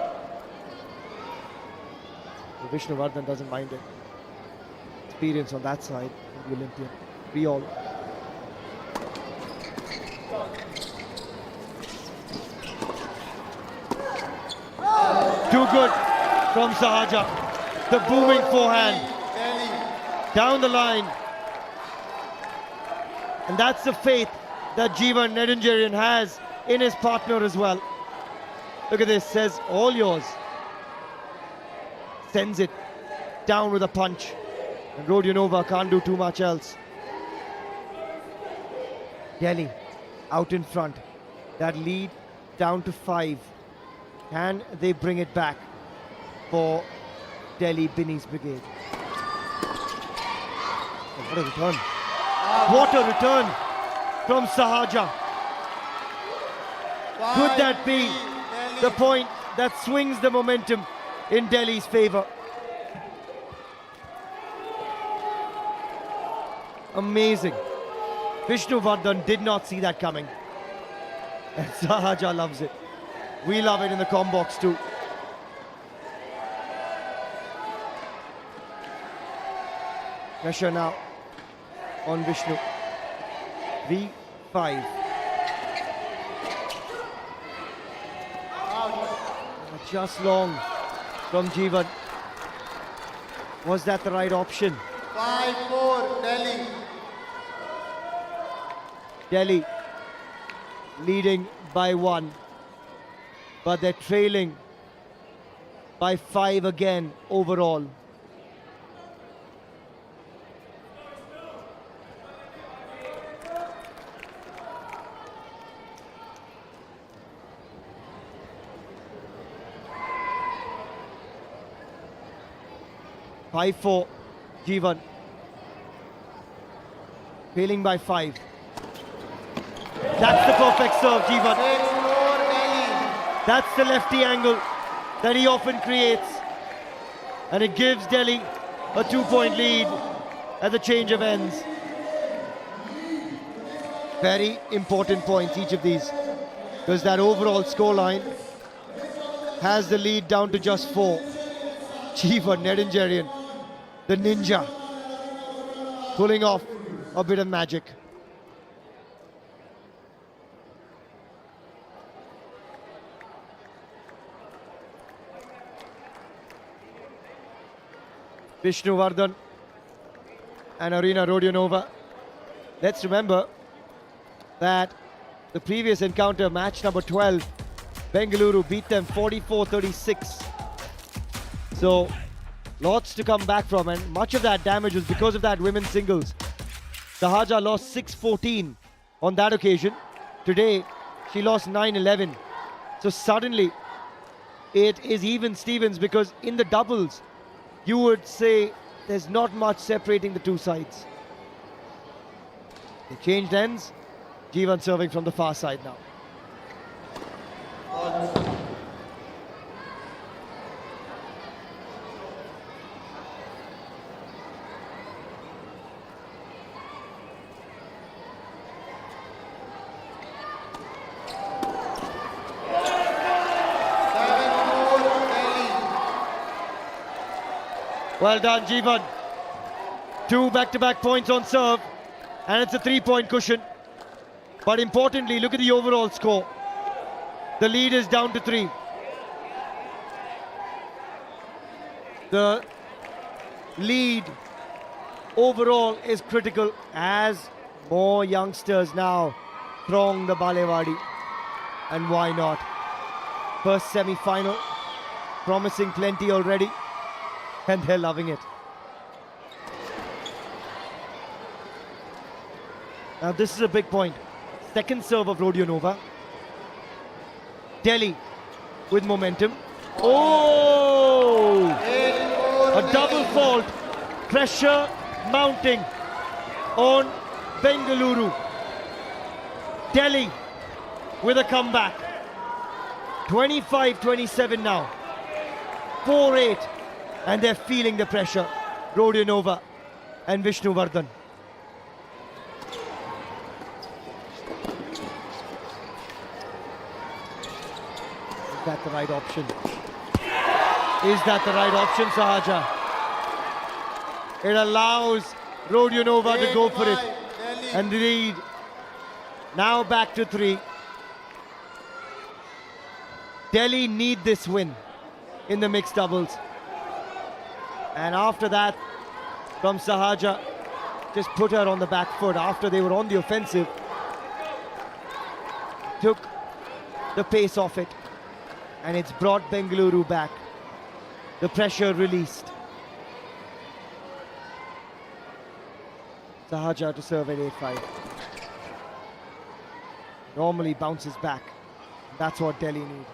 Vishnuvardhan doesn't mind it. Experience on that side in the Olympian. 3-all. Too good from Sahaja. The booming forehand. Down the line. And that's the faith that Jeevan Nedunjarian has in his partner as well. Look at this, says all yours. Sends it down with a punch. And Rodionova can't do too much else. Delhi out in front. That lead down to 5. Can they bring it back for Delhi Binny's brigade? Oh, what a return. What a return from Sahaja. Could that be the point that swings the momentum in Delhi's favour? Amazing. Vishnuvardhan did not see that coming. And Sahaja loves it. We love it in the Combox too. Pressure now on Vishnu. V5. Just long from Jeevan. Was that the right option? 5-4, Delhi. Delhi leading by 1. But they're trailing by 5 again overall. Five four, Jeevan. Trailing by 5. That's the perfect serve, Jeevan. 6-4, Delhi. That's the lefty angle that he often creates. And it gives Delhi a 2-point lead at the change of ends. Very important points, each of these. Because that overall scoreline has the lead down to just 4. Jeevan Nedunjarian, the ninja, pulling off a bit of magic. Vishnuvardhan and Arina Rodionova. Let's remember that the previous encounter, match number 12, Bengaluru beat them 44-36. So lots to come back from, and much of that damage was because of that women's singles. Sahaja lost 6-14 on that occasion. Today, she lost 9-11. So suddenly, it is even Stevens, because in the doubles, you would say there's not much separating the two sides. They changed ends. Jeevan serving from the far side now. Well done, Jeevan. 2 back-to-back points on serve, and it's a 3-point cushion. But importantly, look at the overall score. The lead is down to 3. The lead overall is critical as more youngsters now throng the Balewadi. And why not? First semi-final, promising plenty already, and they're loving it. Now this is a big point. Second serve of Rodionova. Delhi with momentum. Oh! A double fault. Pressure mounting on Bengaluru. Delhi with a comeback. 25-27 now. 4-8. And they're feeling the pressure. Rodionova and Vishnuvardhan. Is that the right option? Is that the right option, Sahaja? It allows Rodionova to go for it. And the lead now back to 3. Delhi need this win in the mixed doubles. And after that, from Sahaja, just put her on the back foot after they were on the offensive. Took the pace off it. And it's brought Bengaluru back. The pressure released. Sahaja to serve at 8-5. Normally bounces back. That's what Delhi need.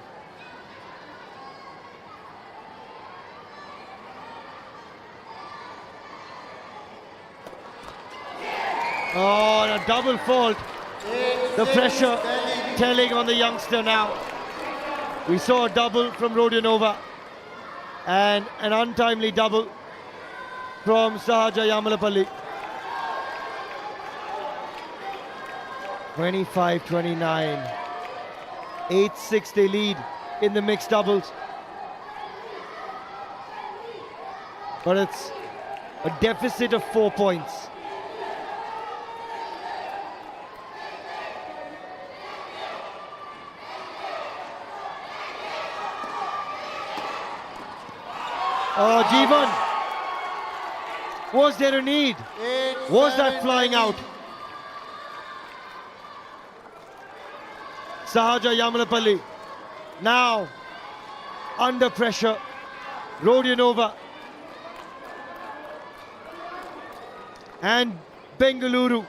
Oh, and a double fault. The pressure telling on the youngster now. We saw a double from Rodionova and an untimely double from Sahaja Yamalapalli. 25-29. 8-6 they lead in the mixed doubles. But it's a deficit of 4 points. Oh, Jeevan. Was there a need? Was that flying out? Sahaja Yamalapalli now under pressure. Rodionova and Bengaluru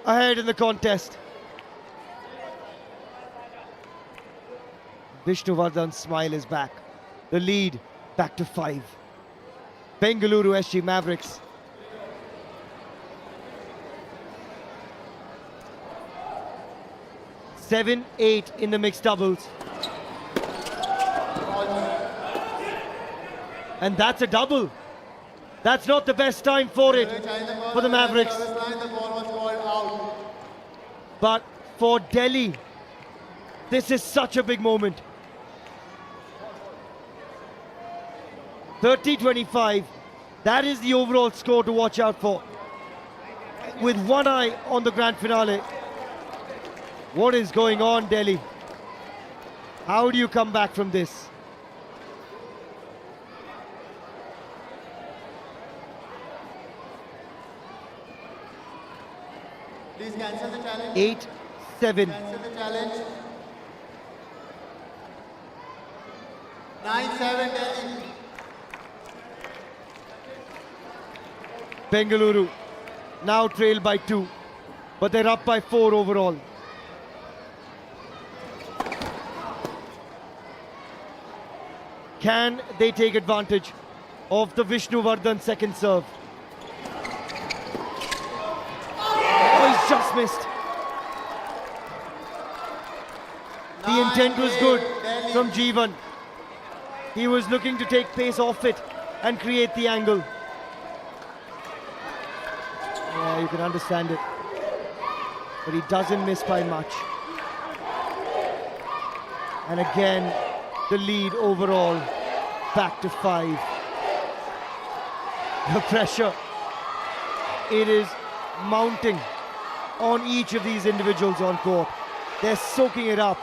ahead in the contest. Vishnuvardhan's smile is back. The lead back to 5. Bengaluru SG Mavericks. Seven, 8 in the mixed doubles. And that's a double. That's not the best time for it for the Mavericks. But for Delhi, this is such a big moment. 30-25, that is the overall score to watch out for. With one eye on the grand finale. What is going on, Delhi? How do you come back from this? Please cancel the challenge. 8-7. Cancel the challenge. 9-7 Delhi. Bengaluru now trail by 2, but they're up by 4 overall. Can they take advantage of the Vishnuvardhan second serve? Oh, he's just missed. The intent was good from Jeevan. He was looking to take pace off it and create the angle. Yeah, you can understand it. But he doesn't miss by much. And again, the lead overall back to 5. The pressure, it is mounting on each of these individuals on court. They're soaking it up.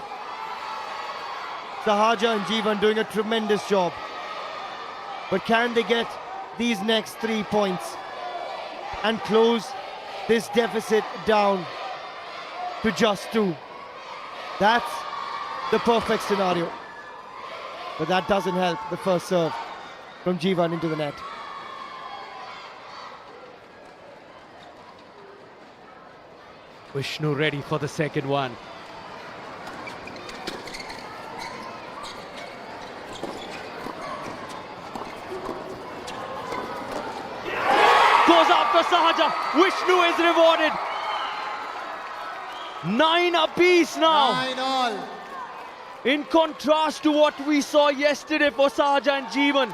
Sahaja and Jeevan doing a tremendous job. But can they get these next 3 points and close this deficit down to just 2? That's the perfect scenario. But that doesn't help the first serve from Jeevan into the net. Vishnu ready for the second one. Goes after Sahaja. Vishnu is rewarded. 9 apiece now. 9 all. In contrast to what we saw yesterday for Sahaja and Jeevan.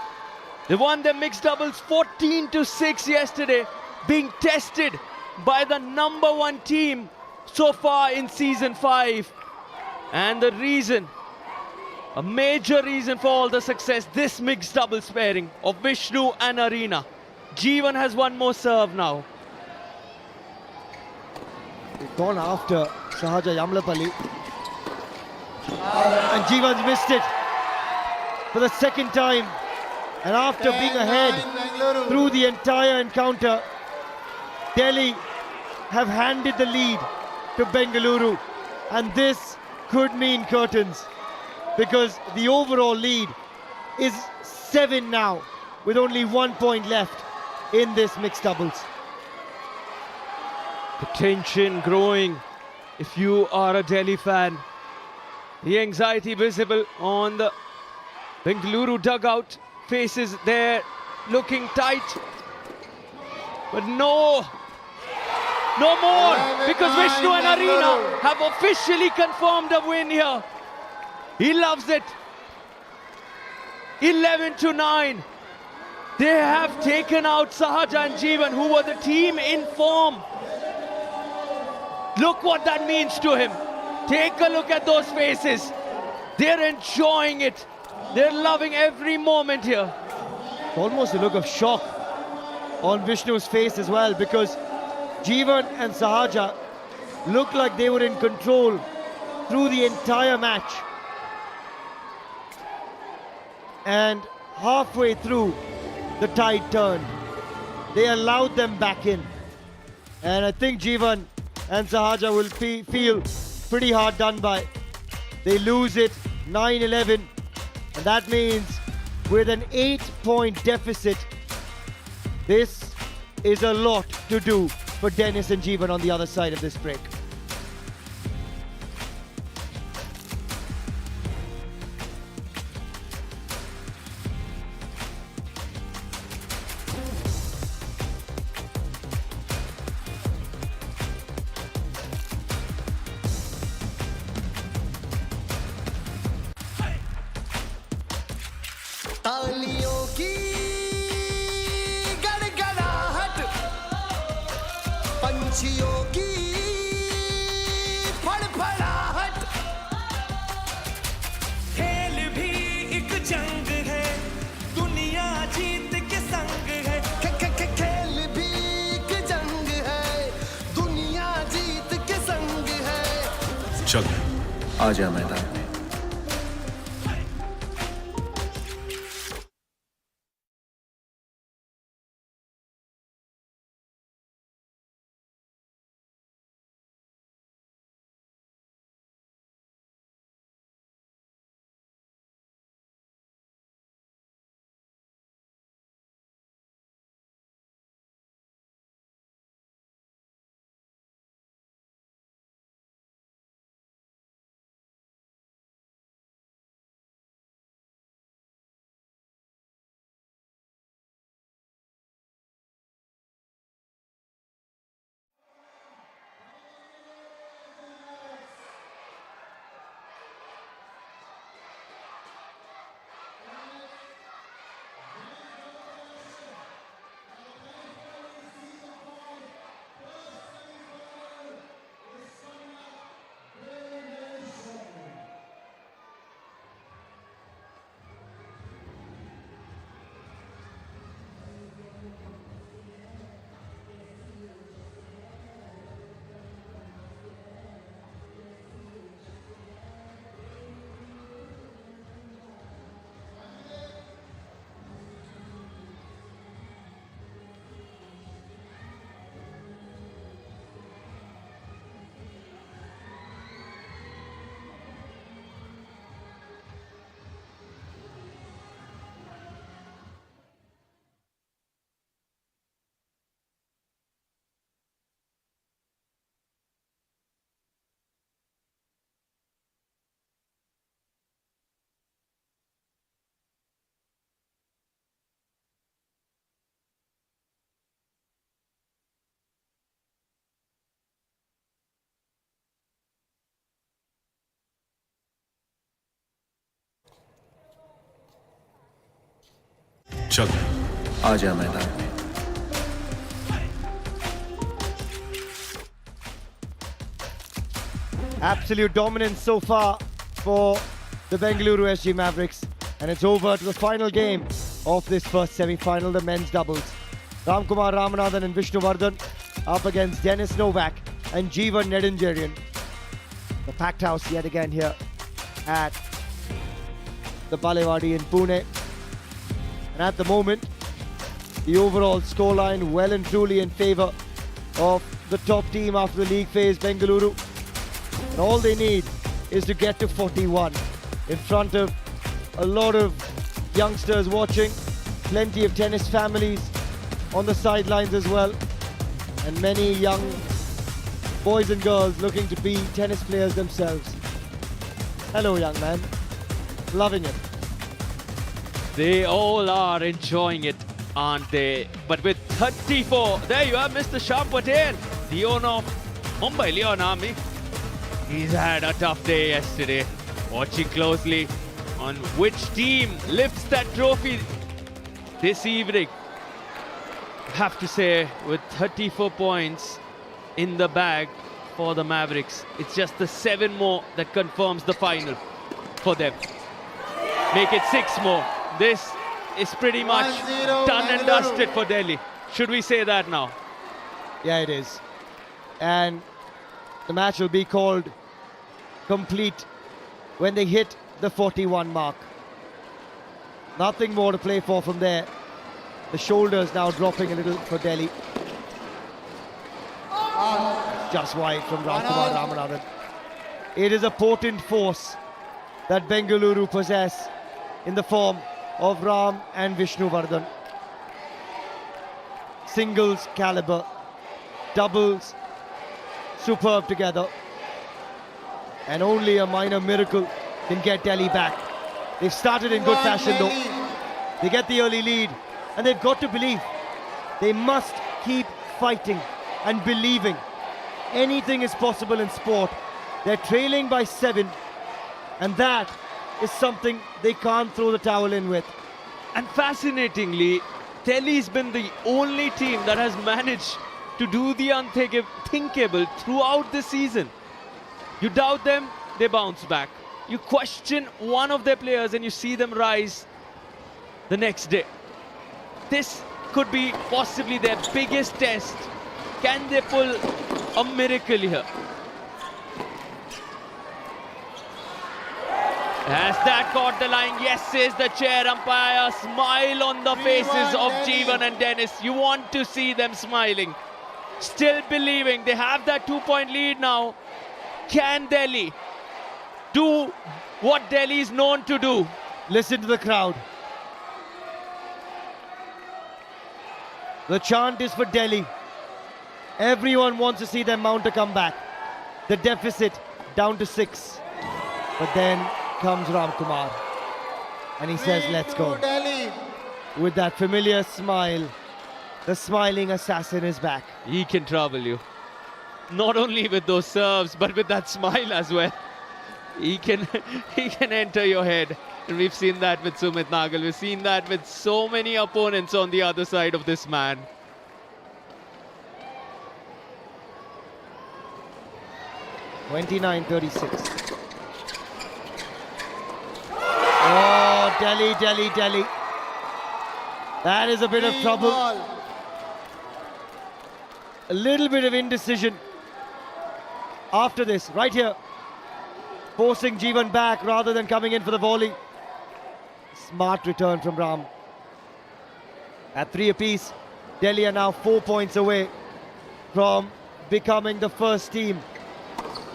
They won their mixed doubles 14-6 yesterday, being tested by the #1 team so far in season 5. And the reason, a major reason for all the success, this mixed doubles pairing of Vishnu and Arena. Jeevan has one more serve now. They've gone after Sahaja Yamlapalli. And Jeevan's missed it for the second time. And after being 10-9 ahead Bengaluru. through the entire encounter, Delhi have handed the lead to Bengaluru. And this could mean curtains, because the overall lead is 7 now, with only 1 point left in this mixed doubles. The tension growing if you are a Delhi fan. The anxiety visible on the Bengaluru dugout. Faces there looking tight. But no more, because Vishnu and Arena have officially confirmed a win here. He loves it. 11-9. They have taken out Sahaja and Jeevan, who were the team in form. Look what that means to him. Take a look at those faces. They're enjoying it. They're loving every moment here. Almost a look of shock on Vishnu's face as well, because Jeevan and Sahaja looked like they were in control through the entire match. And halfway through, the tide turned. They allowed them back in. And I think Jeevan and Sahaja will feel pretty hard done by. They lose it 9-11, and that means with an 8-point deficit, this is a lot to do for Dennis and Jeevan on the other side of this break. तालियों की गड़गड़ाहट, पंछियों की फड़फड़ाहट। खेल भी एक जंग है, दुनिया जीत के संग है। खेल भी एक जंग है, दुनिया जीत के संग है। चल आ जा मैदान में। चल आ जा मैदान में। Absolute dominance so far for the Bengaluru SG Mavericks. And it's over to the final game of this first semi-final, the men's doubles. Ramkumar Ramanathan and Vishnuvardhan up against Dennis Novak and Jeevan Nedunjarian. The packed house yet again here at the Balewadi in Pune. And at the moment, the overall scoreline well and truly in favour of the top team after the league phase, Bengaluru. And all they need is to get to 41 in front of a lot of youngsters watching, plenty of tennis families on the sidelines as well, and many young boys and girls looking to be tennis players themselves. Hello, young man. Loving it. They all are enjoying it, aren't they? But with 34, there you are, Mr. Shyam Patel, the owner of Mumbai Leon Army. He's had a tough day yesterday. Watching closely on which team lifts that trophy this evening. Have to say, with 34 points in the bag for the Mavericks, it's just the 7 more that confirms the final for them. Make it 6 more. This is pretty much 1-0 done and Bengaluru. dusted for Delhi. Should we say that now? Yeah, it is. And the match will be called complete when they hit the 41 mark. Nothing more to play for from there. The shoulders now dropping a little for Delhi. Just wide from Ramkumar Ramanathan. It is a potent force that Bengaluru possess in the form of Ram and Vishnuvardhan. Singles caliber, doubles superb together. And only a minor miracle can get Delhi back. They've started in good fashion though. They get the early lead and they've got to believe. They must keep fighting and believing. Anything is possible in sport. They're trailing by 7 and that is something they can't throw the towel in with. And fascinatingly, Delhi's been the only team that has managed to do the unthinkable throughout the season. You doubt them, they bounce back. You question one of their players and you see them rise the next day. This could be possibly their biggest test. Can they pull a miracle here? Has that caught the line? Yes, says the chair umpire. Smile on the faces of Jeevan and Dennis. You want to see them smiling. Still believing. They have that 2-point lead now. Can Delhi do what Delhi is known to do? Listen to the crowd. The chant is for Delhi. Everyone wants to see them mount a comeback. The deficit down to 6. But then comes Ramkumar. And he says, let's go. Delhi. With that familiar smile, the smiling assassin is back. He can trouble you. Not only with those serves, but with that smile as well. He can enter your head. And we've seen that with Sumit Nagal. We've seen that with so many opponents on the other side of this man. (29-36). Oh, Delhi, Delhi, Delhi. That is a bit of trouble. A little bit of indecision after this, right here. Forcing Jeevan back rather than coming in for the volley. Smart return from Ram. At 3 apiece, Delhi are now 4 points away from becoming the first team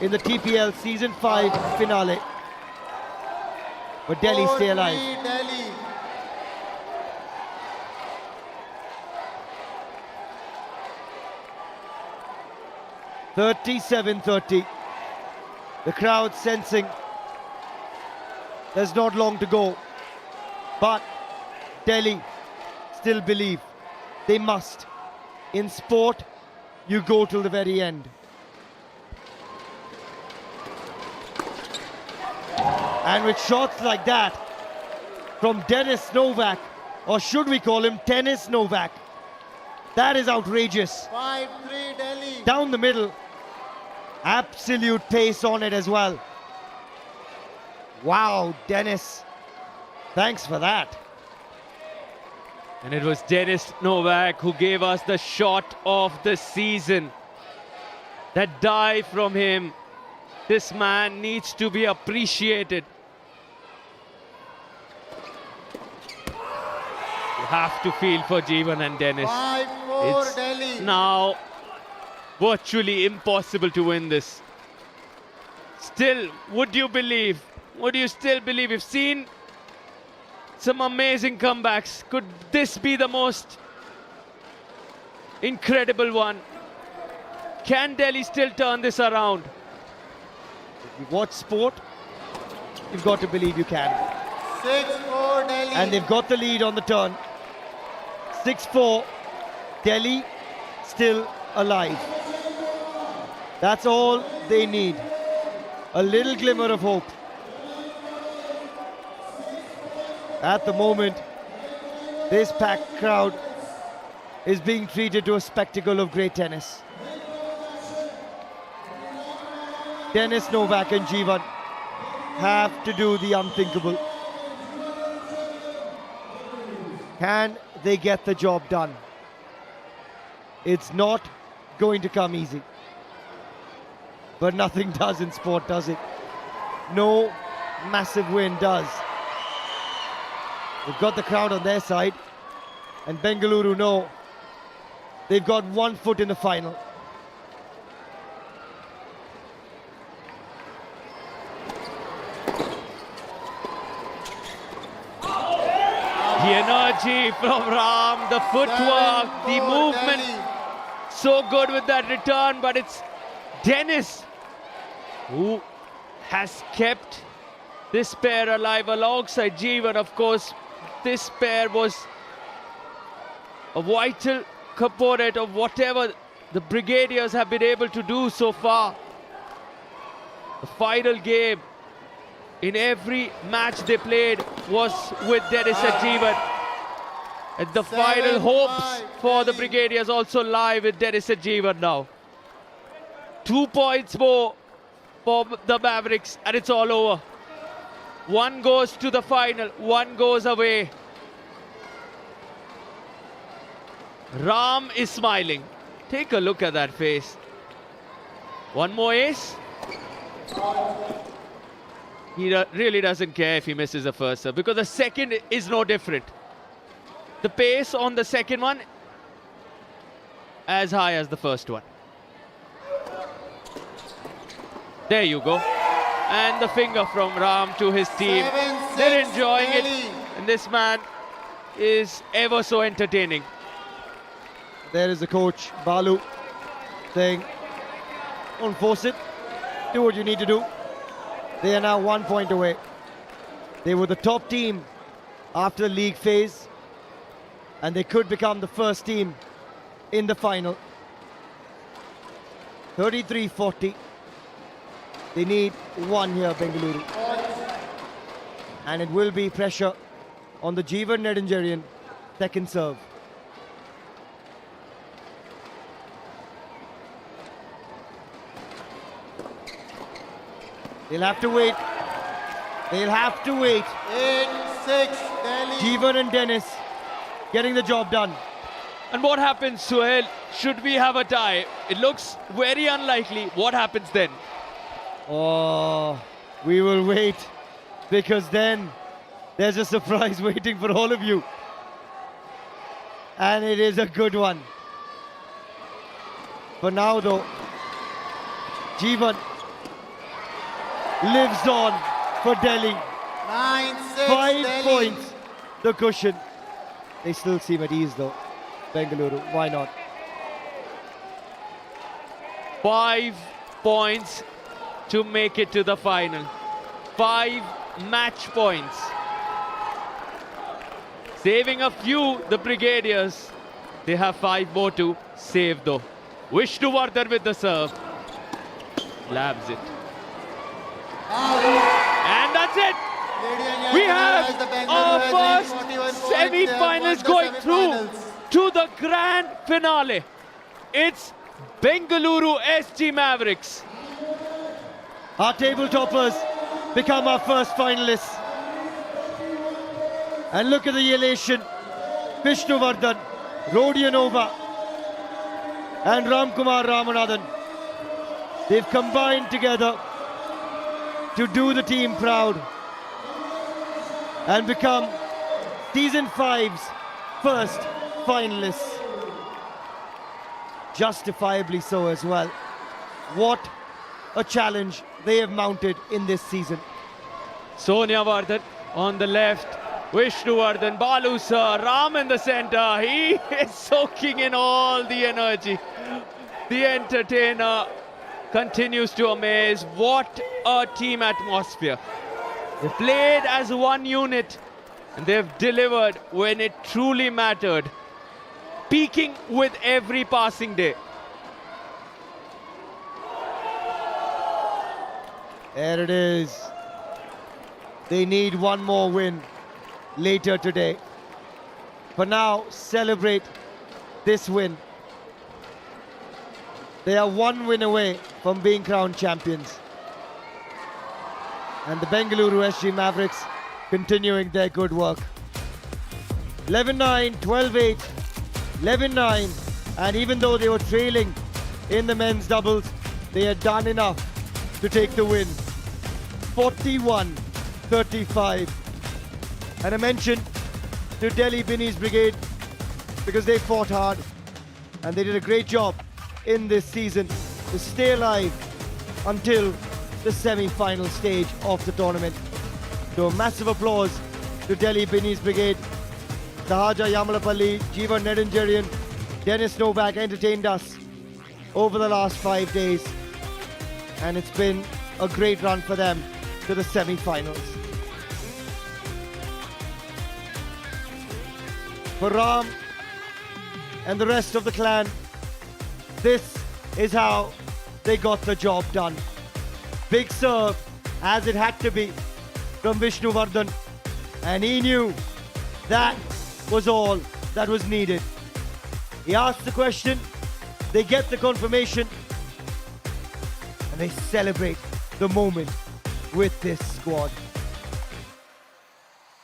in the TPL Season 5 finale. But Delhi stay alive. Delhi. (37-30). The crowd sensing there's not long to go. But Delhi still believe they must. In sport, you go till the very end. And with shots like that from Dennis Novak Or should we call him Tennis Novak? That is outrageous. 5-3 Delhi. Down the middle. Absolute pace on it as well. Wow, Dennis. Thanks for that. And it was Denis Novak who gave us the shot of the season. That dive from him. This man needs to be appreciated. You have to feel for Jeevan and Dennis. 5-4 It's Delhi. now virtually impossible to win this. Still, would you believe? Would you still believe? We've seen some amazing comebacks. Could this be the most incredible one? Can Delhi still turn this around? If you watch sport, you've got to believe you can. 6-4 Delhi. And they've got the lead on the turn. 6-4. Delhi still alive. That's all they need. A little glimmer of hope. At the moment, this packed crowd is being treated to a spectacle of great tennis. Denis Novak and Jeevan have to do the unthinkable. Can they get the job done? It's not going to come easy. But nothing does in sport, does it? No massive win does. They've got the crowd on their side, and Bengaluru know they've got 1 foot in the final. The energy from Ram, the footwork, the 7-4 movement. Delhi. So good with that return, but it's Dennis who has kept this pair alive alongside Jeevan. Of course, this pair was a vital component of whatever the Brigadiers have been able to do so far. The final game in every match they played was with Dennis and Jeevan. And the final 7-5 hopes for the Delhi. Brigadiers also lie with Dennis and Jeevan now. 2 points more for the Mavericks and it's all over. One goes to the final, one goes away. Ram is smiling. Take a look at that face. One more ace. He really doesn't care if he misses the first serve because the second is no different. The pace on the second one as high as the first one. There you go. And the finger from Ram to his team. 7-6 They're enjoying it. Delhi. And this man is ever so entertaining. There is the coach, Balu, saying, don't force it. Do what you need to do. They are now 1 point away. They were the top team after the league phase, and they could become the first team in the final. 33-40. They need one here, Bengaluru. And it will be pressure on the Jeevan Nedunjarian second serve. They'll have to wait. They'll have to wait. 8-6 Delhi. Jeevan and Dennis getting the job done. And what happens, Suhail? Should we have a tie? It looks very unlikely. What happens then? Oh, we will wait, because then there's a surprise waiting for all of you. And it is a good one. For now though, Jeevan lives on for Delhi. 9-6 5 Delhi. points, the cushion. They still seem at ease though, Bengaluru, why not? 5 points to make it to the final. 5 match points. Saving a few, the Brigadiers. They have 5 more to save though. Vishnuvardhan with the serve. Labs it. And that's it. Ladies and We gentlemen, have as the Bengaluru our has first reached 41 points, semi-finals they have won going the through semi-finals. to the grand finale. It's Bengaluru SG Mavericks. Our table toppers become our first finalists. And look at the elation. Vishnuvardhan, Rodianova, and Ramkumar Ramanathan. They've combined together to do the team proud and become Season 5's first finalists. Justifiably so as well. What a challenge they have mounted in this season. Sonia Vardhan on the left, Vishnu Vardhan, Balu sir, Ram in the center. He is soaking in all the energy. The entertainer continues to amaze. What a team atmosphere. They played as one unit and they've delivered when it truly mattered, peaking with every passing day. There it is. They need one more win later today. For now, celebrate this win. They are one win away from being crowned champions. And the Bengaluru SG Mavericks continuing their good work. 11-9, 12-8, 11-9, and even though they were trailing in the men's doubles, they had done enough to take the win. 41-35. And a mention to Delhi Binnies Brigade because they fought hard and they did a great job in this season to stay alive until the semi-final stage of the tournament. So massive applause to Delhi Binnies Brigade. Sahaja Yamalapalli, Jeevan Nedanjarian, Dennis Novak entertained us over the last 5 days. And it's been a great run for them to the semi-finals. For Ram and the rest of the clan, this is how they got the job done. Big serve, as it had to be, from Vishnu Vardhan, and he knew that was all that was needed. He asked the question, they get the confirmation, and they celebrate the moment with this squad.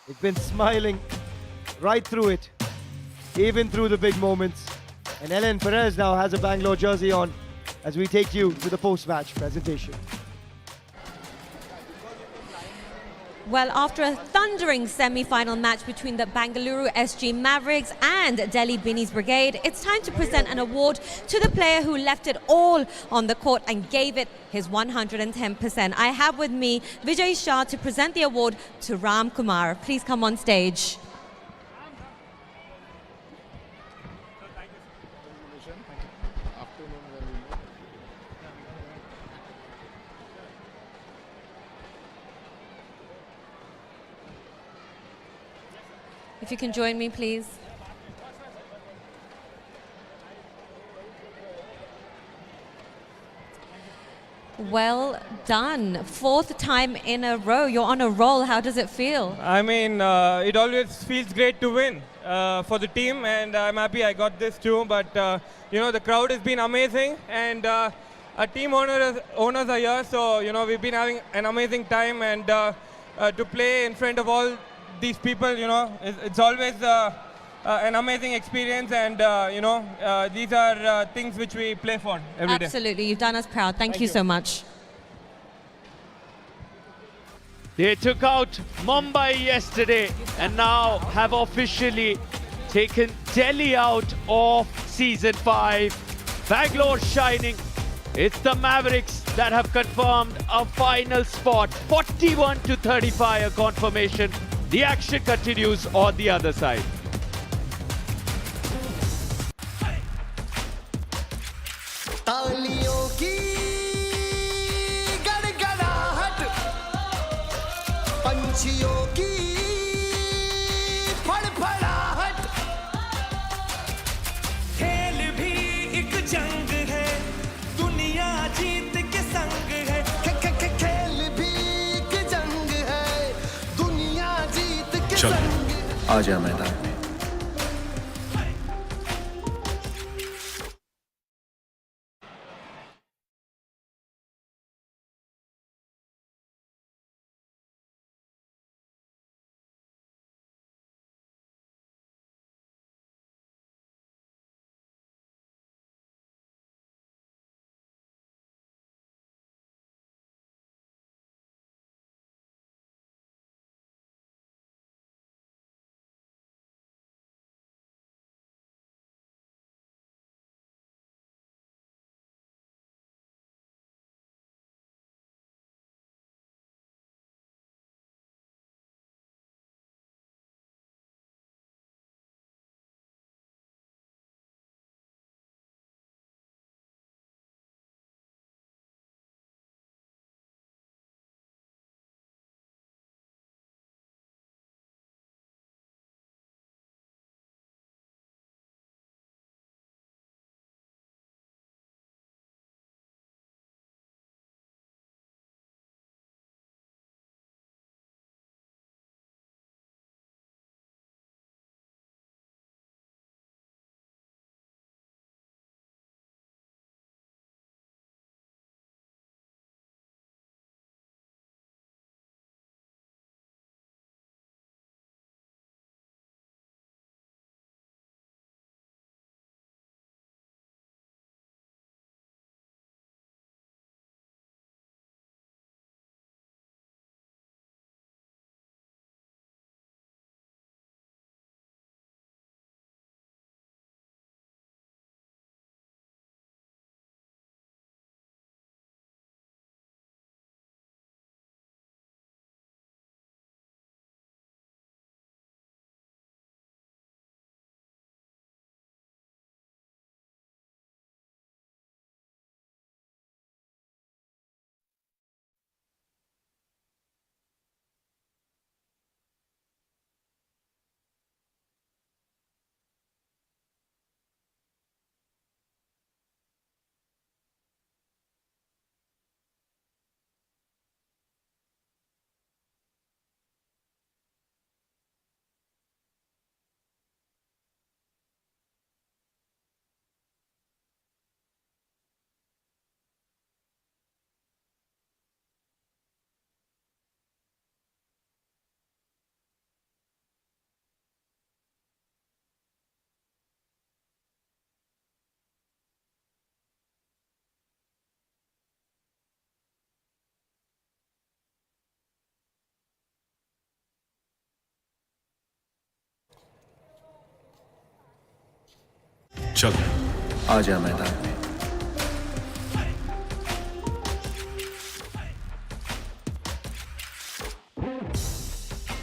They've been smiling right through it, even through the big moments. And Ellen Perez now has a Bangalore jersey on as we take you to the post-match presentation. Well, after a thundering semi-final match between the Bengaluru SG Mavericks and Delhi Binnies Brigade, it's time to present an award to the player who left it all on the court and gave it his 110%. I have with me Vijay Shah to present the award to Ram Kumar. Please come on stage. If you can join me, please. Well done. Fourth time in a row. You're on a roll. How does it feel? I mean, it always feels great to win for the team, and I'm happy I got this too. But you know, the crowd has been amazing, and our team owners are here, so you know we've been having an amazing time, and to play in front of all these people, you know, it's always an amazing experience, and you know, these are things which we play for every day. Absolutely. You've done us proud. Thank you so much. They took out Mumbai yesterday and now have officially taken Delhi out of Season 5. Bangalore shining. It's the Mavericks that have confirmed a final spot. 41-35 a confirmation. The action continues on the other side. तालियों की गड़गड़ाहट, पंछियों की फड़फड़ाहट, खेल भी एक जंग है, दुनिया जीत के संग है। खेल भी एक जंग है, चल आजा मैदान में चल आजा मैदान में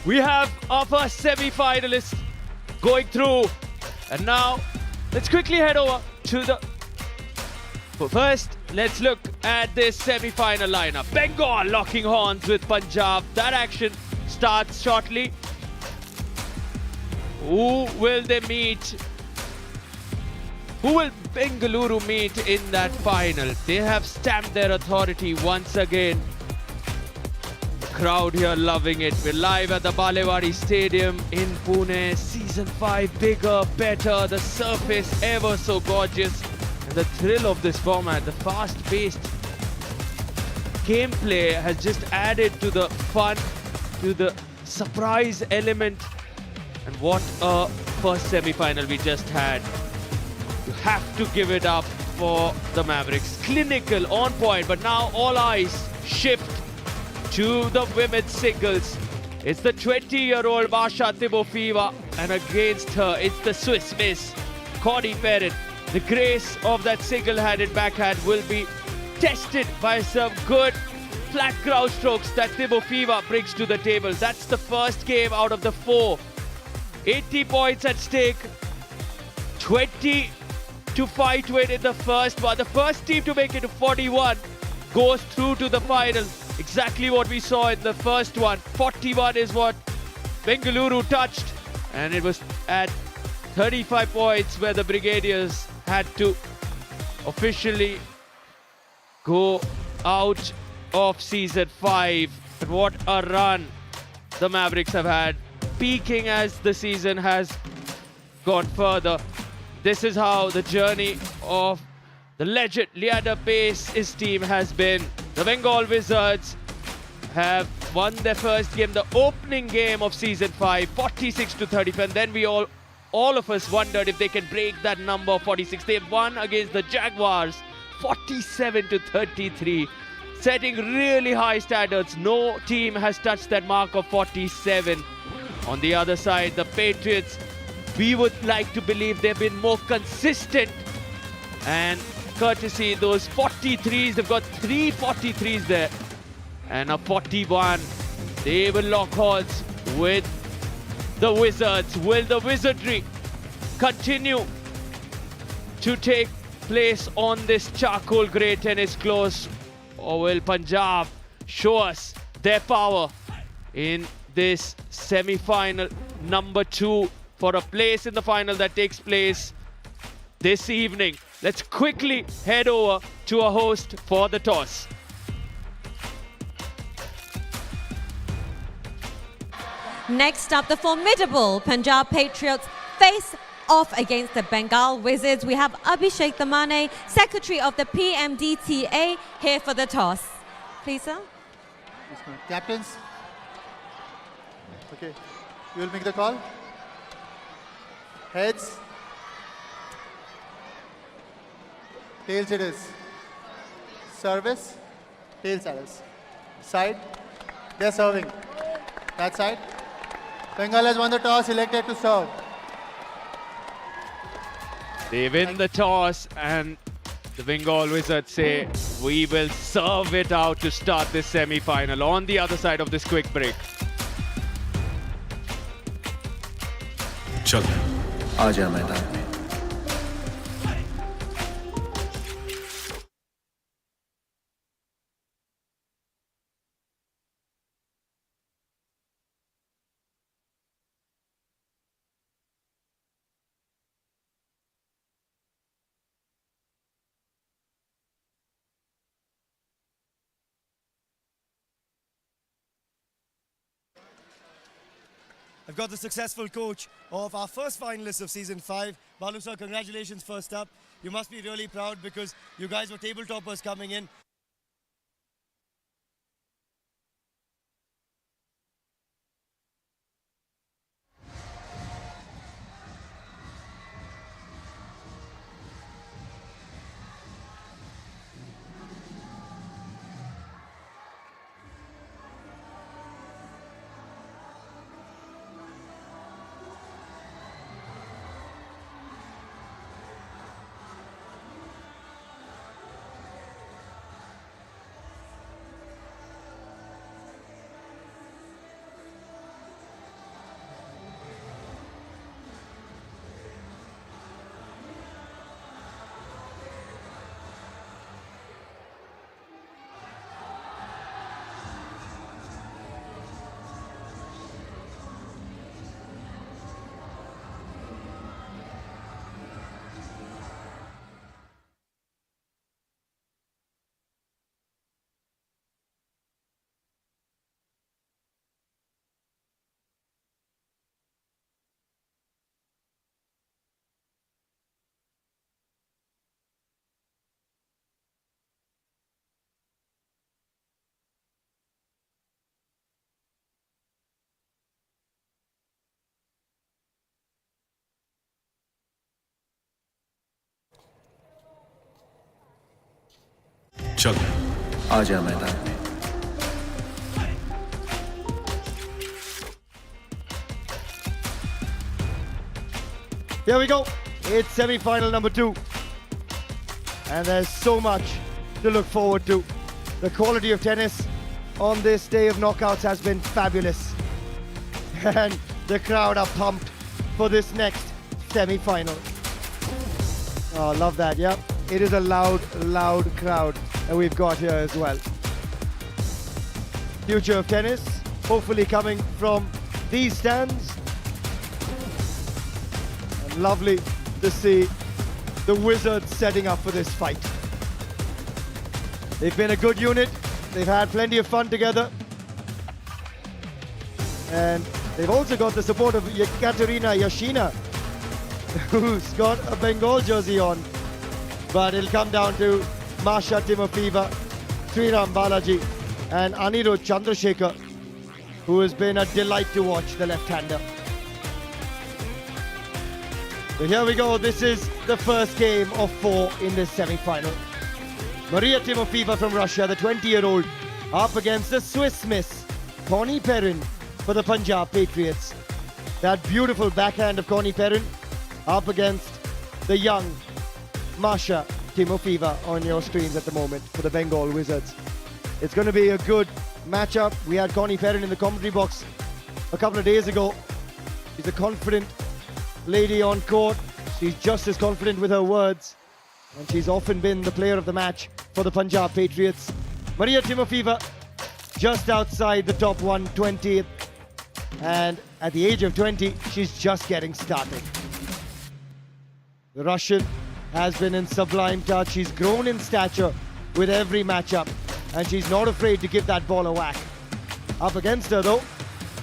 We have our first semi-finalist going through, and now let's quickly head over to the. But first, let's look at this semi-final lineup. Bengal locking horns with Punjab. That action starts shortly. Who will they meet? Who will Bengaluru meet in that final? They have stamped their authority once again. Crowd here loving it. We're live at the Balewadi Stadium in Pune. Season 5, bigger, better, the surface ever so gorgeous. And the thrill of this format, the fast-paced gameplay has just added to the fun, to the surprise element. And what a first semi-final we just had. You have to give it up for the Mavericks. Clinical, on point, but now all eyes shift to the women's singles. It's the 20-year-old Masha Timofieva, and against her, it's the Swiss miss, Connie Perrin. The grace of that single-handed backhand will be tested by some good flat ground strokes that Timofieva brings to the table. That's the first game out of the 4. 80 points at stake, 20 to fight with in the first one. The first team to make it to 41 goes through to the final. Exactly what we saw in the first one. 41 is what Bengaluru touched, and it was at 35 points where the Brigadiers had to officially go out of season 5. But what a run the Mavericks have had. peaking as the season has gone further. This is how the journey of the legend Liada Pace's team has been. The Bengal Wizards have won their first game, the opening game of season 5, 46-35, and then we all of us wondered if they can break that number of 46. They've won against the Jaguars 47-33, setting really high standards. No team has touched that mark of 47. On the other side, the Patriots, we would like to believe they've been more consistent, and courtesy those 43s, they've got 3 43s there and a 41. They will lock horns with the Wizards. Will the wizardry continue to take place on this charcoal grey tennis course, or will Punjab show us their power in this semi-final number 2 for a place in the final that takes place this evening? Let's quickly head over to our host for the toss. Next up, the formidable Punjab Patriots face off against the Bengal Wizards. We have Abhishek Damane, Secretary of the PMDTA, here for the toss. Please, sir. Captains? Okay. You will make the call? Heads? Tails it is. Service? Tails it is. Side? They're serving. That side? Bengal has won the toss, elected to serve. They win the toss, and the Bengal Wizards say, we will serve it out to start this semi-final on the other side of this quick break. चल आ जा मैदान में. I've got the successful coach of our first finalists of season 5. Balu sir, congratulations first up. You must be really proud because you guys were table toppers coming in. चल आ जा मैदान में. Here we go. It's semi-final number 2. And there's so much to look forward to. The quality of tennis on this day of knockouts has been fabulous. And the crowd are pumped for this next semi-final. Oh, love that, yeah. It is a loud, loud crowd that we've got here as well. Future of tennis, hopefully coming from these stands. And lovely to see the Wizards setting up for this fight. They've been a good unit. They've had plenty of fun together. And They've also got the support of Katerina Yashina, who's got a Bengal jersey on. But it'll come down to Masha Timofeeva, Sriram Balaji, and Anirudh Chandrasekhar, who has been a delight to watch, the left-hander. So here we go. This is the first game of 4 in this semi-final. Maria Timofeeva from Russia, the 20-year-old, up against the Swiss miss, Connie Perrin for the Punjab Patriots. That beautiful backhand of Connie Perrin up against the young Masha Timofeeva on your screens at the moment for the Bengal Wizards. It's going to be a good matchup. We had Connie Perrin in the commentary box a couple of days ago. She's a confident lady on court. She's just as confident with her words, and she's often been the player of the match for the Punjab Patriots. Maria Timofeeva just outside the top 120, and at the age of 20, she's just getting started. The Russian has been in sublime touch. She's grown in stature with every matchup, and she's not afraid to give that ball a whack. Up against her, though,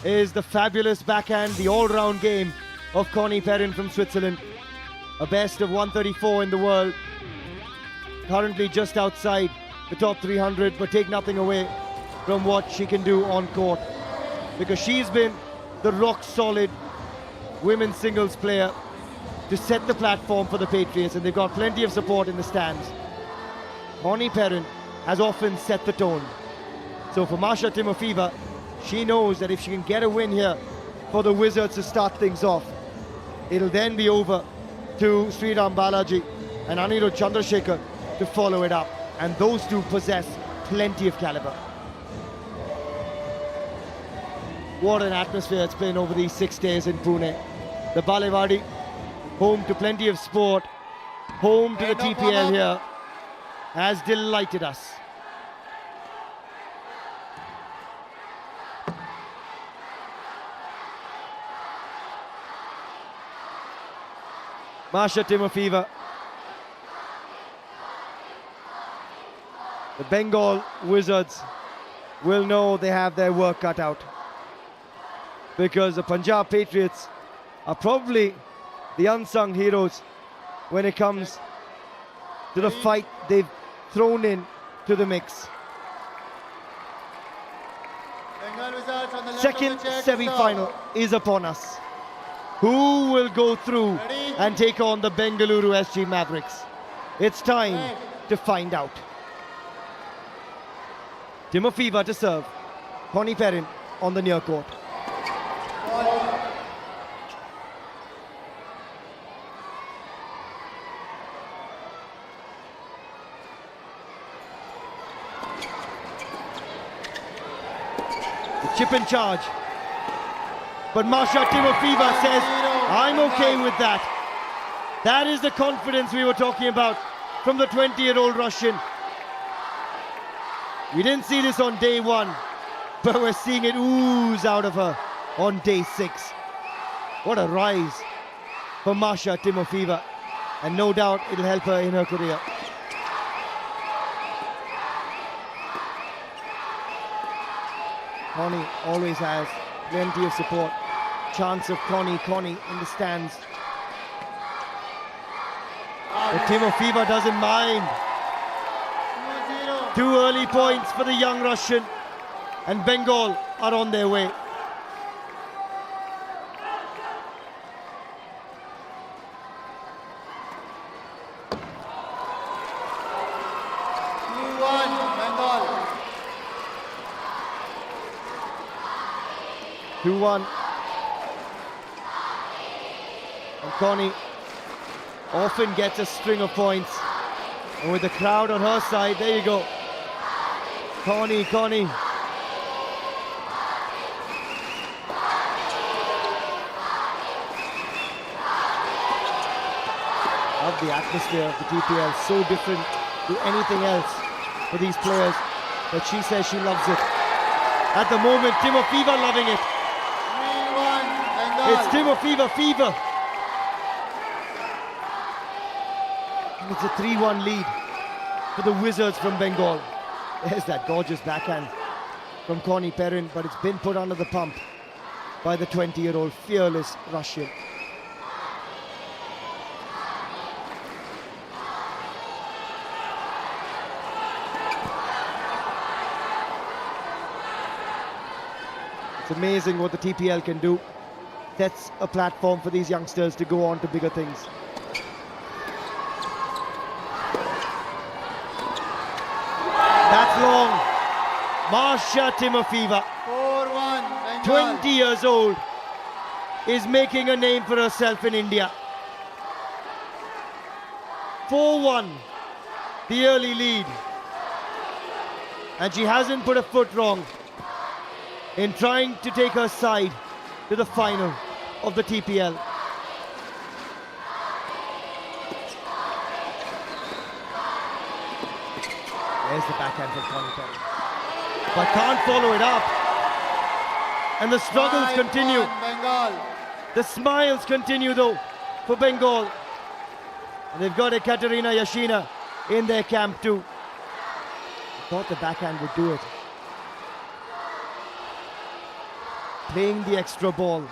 is the fabulous backhand, the all-round game of Connie Perrin from Switzerland. A best of 134 in the world. Currently just outside the top 300, but take nothing away from what she can do on court, because she's been the rock-solid women's singles player to set the platform for the Patriots, and they've got plenty of support in the stands. Connie Perrin has often set the tone. So for Masha Timofeeva, she knows that if she can get a win here for the Wizards to start things off, it'll then be over to Sriram Balaji and Anirudh Chandrasekhar to follow it up. And those two possess plenty of caliber. What an atmosphere it's been over these 6 days in Pune. The Balewadi, home to plenty of sport, home to the TPL here, has delighted us. Masha Timofeeva. The Bengal Wizards will know they have their work cut out, because the Punjab Patriots are probably the unsung heroes when it comes to the fight they've thrown in to the mix. Bengal Wizards on the left Second of the chair to semi-final serve. is upon us. Who will go through and take on the Bengaluru SG Mavericks? It's time to find out. Timofeeva to serve. Connie Perrin on the near court. The chip in charge. But Masha Timofeeva says, I'm okay with that. That is the confidence we were talking about from the 20-year-old Russian. We didn't see this on day 1, but we're seeing it ooze out of her on day 6. What a rise for Masha Timofeeva, and no doubt it'll help her in her career. Connie always has plenty of support. Chance of Connie in the stands. But Timofeeva doesn't mind. 2 early points for the young Russian, and Bengal are on their way. Bengal. 2-1. And Connie often gets a string of points. And with the crowd on her side, there you go. Connie. Love the atmosphere of the TPL, so different to anything else for these players, but she says she loves it. At the moment, Timofeeva loving it. 3-1 Bengal. It's Timofeeva fever. And it's a 3-1 lead for the Wizards from Bengal. There's that gorgeous backhand from Connie Perrin, but it's been put under the pump by the 20-year-old fearless Russian. It's amazing what the TPL can do. Sets a platform for these youngsters to go on to bigger things. That's long. Marsha Timofeeva, 4-1, 20 years old, is making a name for herself in India. 4-1, the early lead. And she hasn't put a foot wrong in trying to take her side to the final of the TPL. There's the backhand from Connie Perrin. But can't follow it up. And the struggles 5-1, continue. Bengal. The smiles continue though for Bengal. And they've got Ekaterina Yashina in their camp too. I thought the backhand would do it. Playing the extra ball.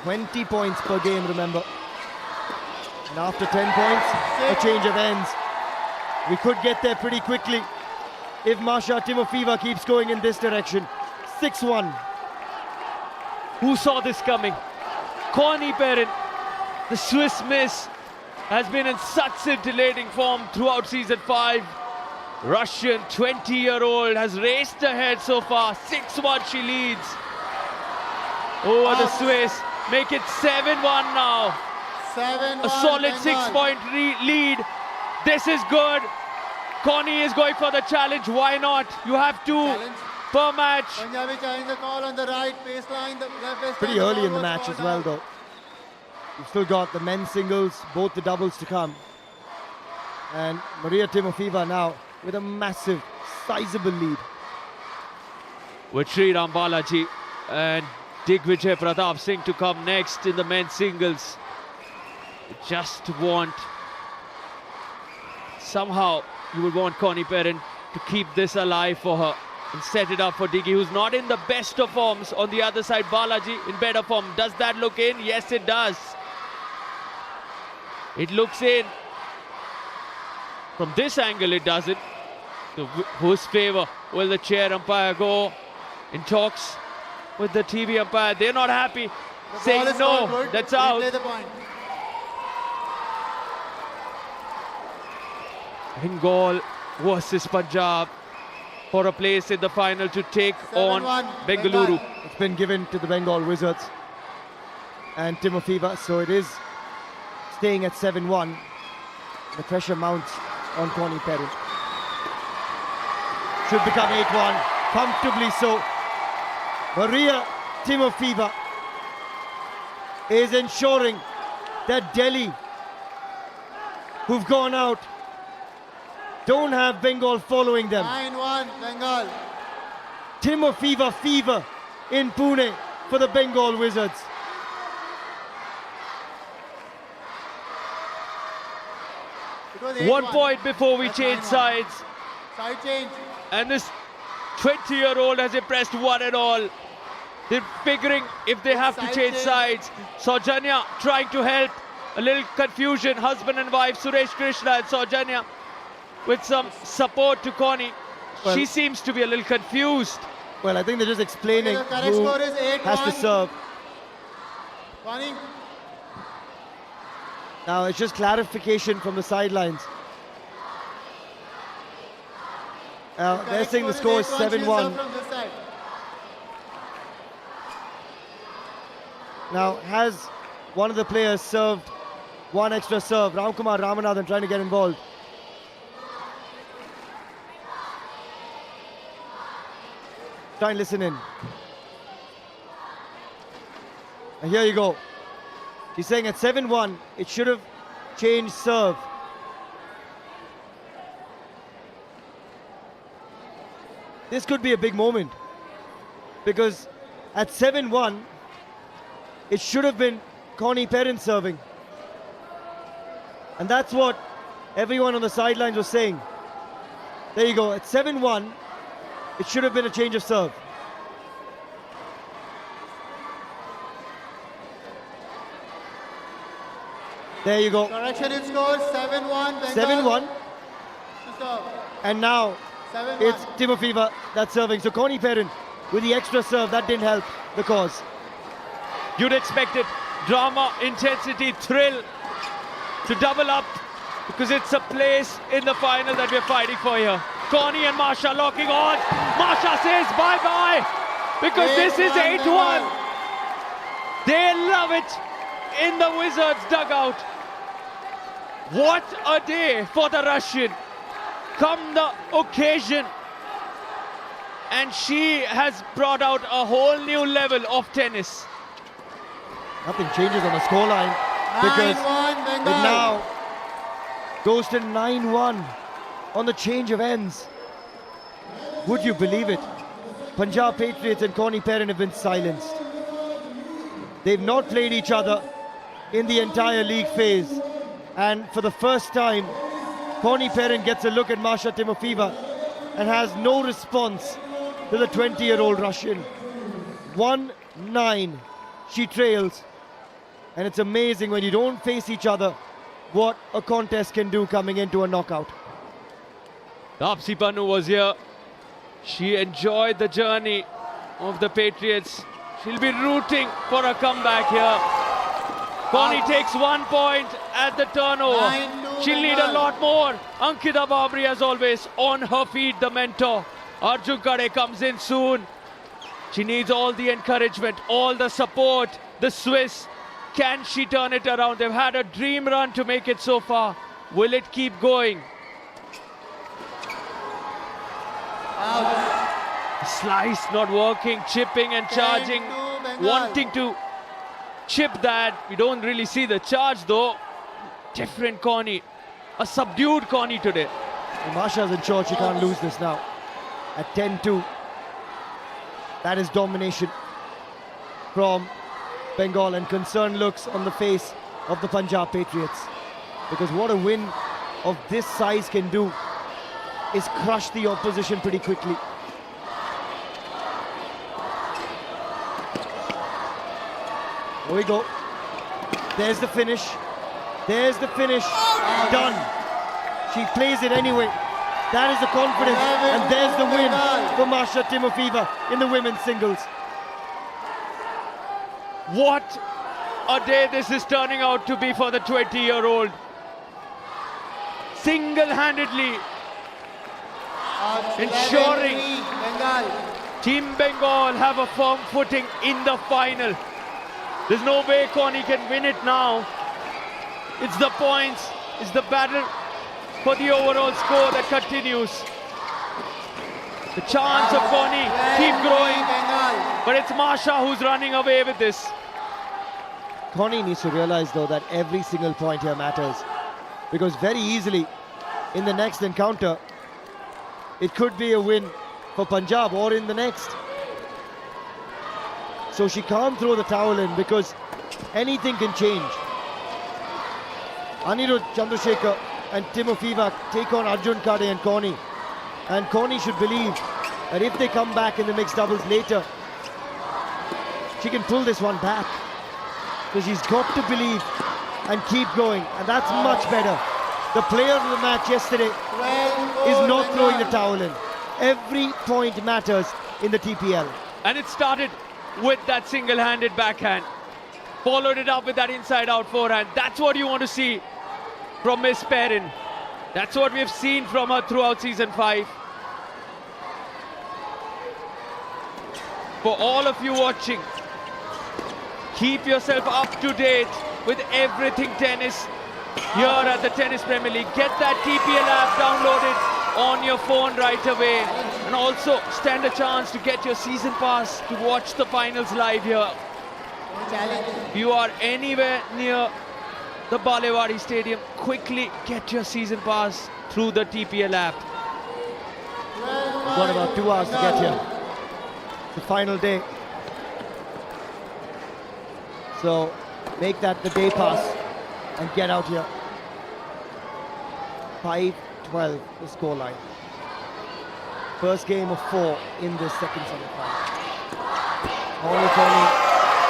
$20 points per game, remember. And after 10 points, a change of ends. We could get there pretty quickly if Marsha Timofeeva keeps going in this direction. 6-1. Who saw this coming? Connie Perrin, the Swiss miss, has been in such scintillating form throughout season 5. Russian 20-year-old has raced ahead so far. 6-1 she leads over the Swiss. Make it 7-1 now. 7-1, A solid Bengal. 6-point lead. This is good. Connie is going for the challenge. Why not? You have 2 Challenge. per match. Punjabi challenge the call on the right baseline, the left baseline. Pretty the early ball in the was match called as well out. though. You've still got the men's singles, both the doubles to come. And Maria Timofeeva now with a massive, sizable lead. With Sriram Balaji and Digvijay Pratap Singh to come next in the men's singles. Just want, somehow you would want Connie Perrin to keep this alive for her and set it up for Diggy, who's not in the best of forms. On the other side, Balaji in better form. Does that look in? Yes, it does. It looks in. From this angle, it doesn't. So whose favor will the chair umpire go? In talks with the TV umpire, they're not happy, The saying ball is no, called good. that's Replay out. the point. Bengal versus Punjab for a place in the final to take 7-1, on Bengaluru. Bengal. It's been given to the Bengal Wizards and Timofeeva, so it is staying at 7-1. The pressure mounts on Connie Perrin. Should become 8-1, comfortably so. Maria Timofeeva is ensuring that Delhi, who've gone out, don't have Bengal following them. 9-1, Bengal. Timofeeva fever in Pune for the Bengal Wizards. It was 1 8-1. point before we That's change 9-1. sides. Side change. And this 20-year-old has impressed one and all. They're figuring if they have to Side change change. sides. Saujanya trying to help. A little confusion. Husband and wife, Suresh Krishna and Saujanya, with some support to Connie. Well- She seems to be a little confused. Well, I think they're just explaining Okay, the correct who score is 8-1. has to serve. Connie. Now it's just clarification from the sidelines. They're Correct saying the score is 8-1. She'll 7-1. serve from this side. Now, has one of the players served one extra serve? Ramkumar Ramanathan trying to get involved. Try and listen in. And here you go. She's saying at 7-1, it should have changed serve. This could be a big moment because at 7-1, it should have been Connie Perrin serving. And that's what everyone on the sidelines was saying. There you go. At 7-1, it should have been a change of serve. There you go. Correction in score, 7-1. 7-1. And now 7-1. it's Timofeeva that's serving. So Connie Perrin with the extra serve, that didn't help the cause. You'd expect it. Drama, intensity, thrill to double up because it's a place in the final that we're fighting for here. Connie and Masha locking on. Masha says bye-bye because this is 8-1. They love it in the Wizards dugout. What a day for the Russian. Come the occasion. And she has brought out a whole new level of tennis. Nothing changes on the scoreline because 9-1 it Bengal. now goes to 9-1 on the change of ends. Would you believe it? Punjab Patriots and Connie Perrin have been silenced. They've not played each other in the entire league phase. And for the first time, Connie Perrin gets a look at Masha Timofeeva and has no response to the 20-year-old Russian. 1-9, she trails. And it's amazing when you don't face each other what a contest can do coming into a knockout. Taapsee Pannu was here. She enjoyed the journey of the Patriots. She'll be rooting for a comeback here. Connie takes 1 point at the turnover. 9-2 She'll need a Bengal. lot more. Ankita Babri, as always, on her feet, the mentor. Arjun Kade comes in soon. She needs all the encouragement, all the support. The Swiss, can she turn it around? They've had a dream run to make it so far. Will it keep going? Slice not working, chipping and charging, 10-2 Bengal. wanting to chip that. We don't really see the charge though. Different Connie, a subdued Connie today. Masha's ensured she can't lose this now. At 10-2, that is domination from Bengal, and concerned looks on the face of the Punjab Patriots. Because what a win of this size can do is crush the opposition pretty quickly. Here we go. There's the finish. There's the finish. Done. She plays it anyway. That is the confidence. And there's the win for Masha Timofeeva in the women's singles. What a day this is turning out to be for the 20-year-old. Single-handedly ensuring Bengal. Team Bengal have a firm footing in the final. There's no way Connie can win it now. It's the points, it's the battle for the overall score that continues. The chance of Connie keep growing, Bengal. but it's Masha who's running away with this. Connie needs to realize though that every single point here matters, because very easily in the next encounter it could be a win for Punjab or in the next. So she can't throw the towel in because anything can change. Anirudh Chandrasekhar and Timofeeva take on Arjun Kade and Connie. And Connie should believe that if they come back in the mixed doubles later, she can pull this one back. So she's got to believe and keep going, and that's much better. The player of the match yesterday is not throwing the towel in. Every point matters in the TPL. And it started with that single-handed backhand. Followed it up with that inside-out forehand. That's what you want to see from Miss Perrin. That's what we've seen from her throughout season 5. For all of you watching, keep yourself up to date with everything tennis here at the Tennis Premier League. Get that TPL app downloaded on your phone right away, and also stand a chance to get your season pass to watch the finals live here. If you are anywhere near the Balewadi Stadium, quickly get your season pass through the TPL app. We've got about 2 hours to get here. The final day. So make that the day pass and get out here. 5-12 the scoreline. First game of 4 in this second semi-final. Connie,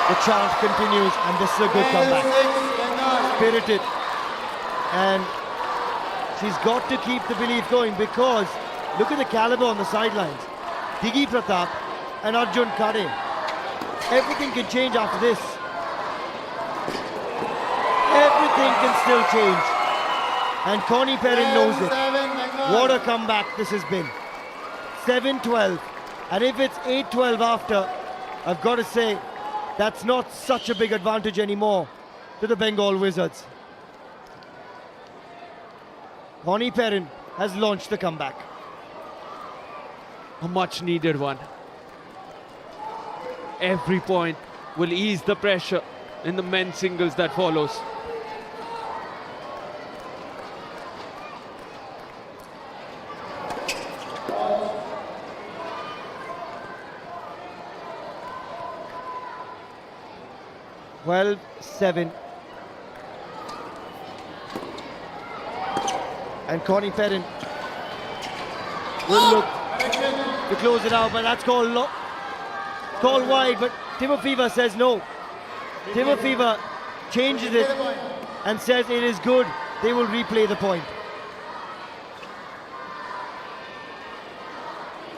the chant continues, and this is a good comeback. Spirited. And she's got to keep the belief going, because look at the caliber on the sidelines. Diggy Pratap and Arjun Khade. Everything can change after this. Everything can still change. And Connie Perrin knows it. What a comeback this has been. 7-12. And if it's 8-12 after, I've got to say, that's not such a big advantage anymore to the Bengal Wizards. Connie Perrin has launched the comeback. A much needed one. Every point will ease the pressure in the men's singles that follows. 12-7. And Connie Perrin will look to close it out, but that's called wide. But Timofeeva says no. Timofeeva changes it and says it is good. They will replay the point.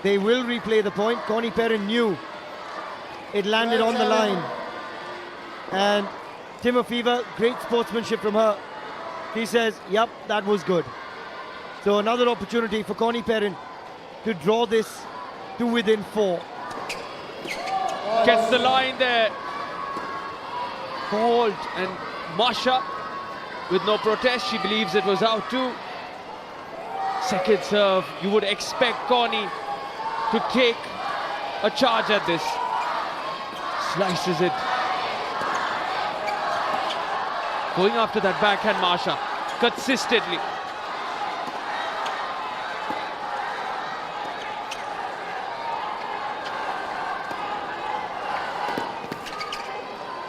They will replay the point. Connie Perrin knew it landed on the line. And Timofeeva, great sportsmanship from her. She says, yep, that was good. So another opportunity for Connie Perrin to draw this to within 4. Gets the line there. Called, and Masha with no protest, she believes it was out too. Second serve, you would expect Connie to take a charge at this. Slices it. Going after that backhand, Masha, consistently.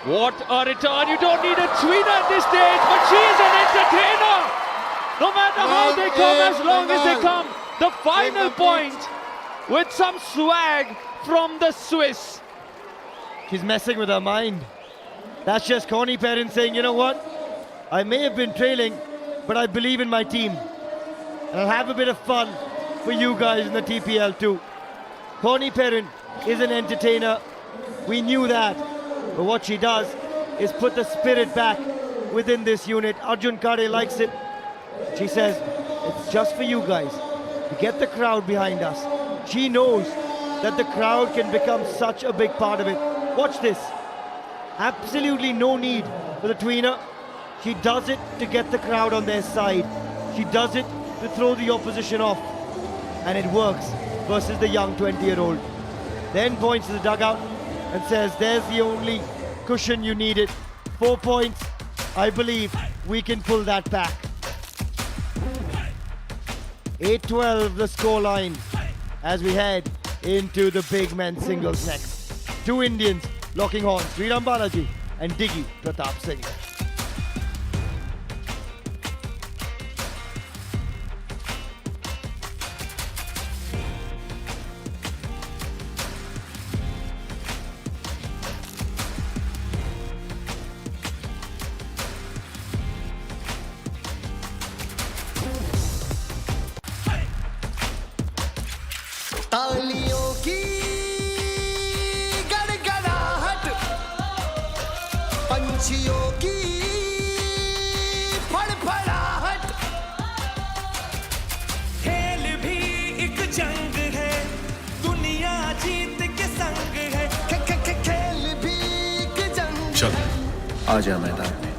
What a return. You don't need a tweener at this stage, but she is an entertainer. No matter how they come, as long as they come. The final point with some swag from the Swiss. She's messing with her mind. That's just Connie Perrin saying, you know what? I may have been trailing, but I believe in my team. And I'll have a bit of fun for you guys in the TPL too. Connie Perrin is an entertainer. We knew that. But what she does is put the spirit back within this unit. Arjun Khade likes it. She says, it's just for you guys to get the crowd behind us. She knows that the crowd can become such a big part of it. Watch this. Absolutely no need for the tweener. She does it to get the crowd on their side. She does it to throw the opposition off. And it works versus the young 20-year-old. Then points to the dugout and says, there's the only cushion you needed. 4 points. I believe we can pull that back. 8-12 the scoreline as we head into the big men's singles next. 2 Indians locking horns, Sriram Balaji and Diggy Pratap Singh. तालियों की गड़गड़ाहट, पंछियों की फड़फड़ाहट। खेल भी एक जंग है, दुनिया जीत के संग है। खेल भी एक जंग चल आजा मैदान में।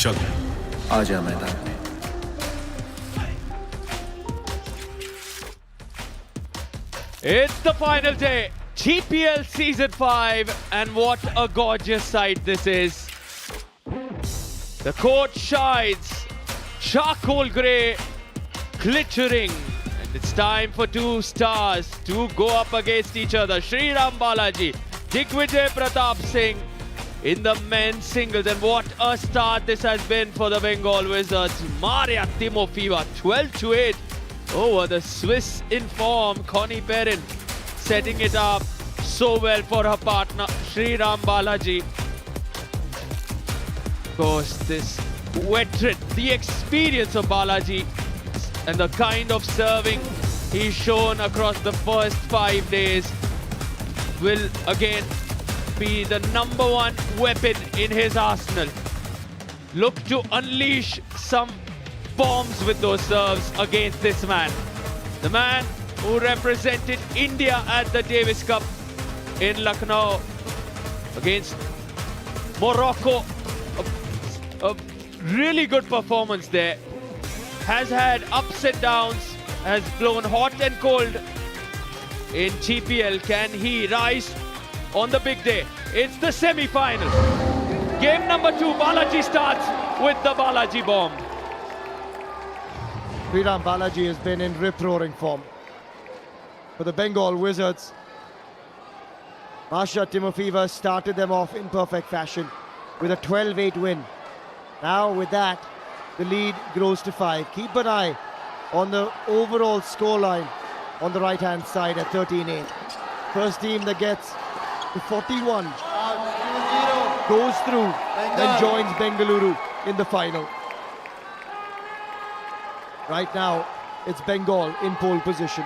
चलो आ जा मैदान में। It's the final day, GPL Season 5, and what a gorgeous sight this is. The court shines, charcoal grey, glittering, and it's time for two stars to go up against each other. Sriram Balaji, Digvijay Pratap Singh in the men's singles, and what a start this has been for the Bengal Wizards. Maria Timofeva, 12-8 over the Swiss in form, Connie Perrin, setting it up so well for her partner, Sriram Balaji. Of course, this veteran, the experience of Balaji and the kind of serving he's shown across the first 5 days will again be the #1 weapon in his arsenal. Look to unleash some bombs with those serves against this man. The man who represented India at the Davis Cup in Lucknow against Morocco. A really good performance there. Has had ups and downs, has blown hot and cold in GPL. Can he rise on the big day? It's the semi-final. Game number 2, Balaji starts with the Balaji bomb. Sriram Balaji has been in rip-roaring form. For the Bengal Wizards, Masha Timofeva started them off in perfect fashion with a 12-8 win. Now with that, the lead grows to 5. Keep an eye on the overall scoreline on the right-hand side at 13-8. First team that gets to 41 goes through, then joins Bengaluru in the final. Right now, it's Bengal in pole position.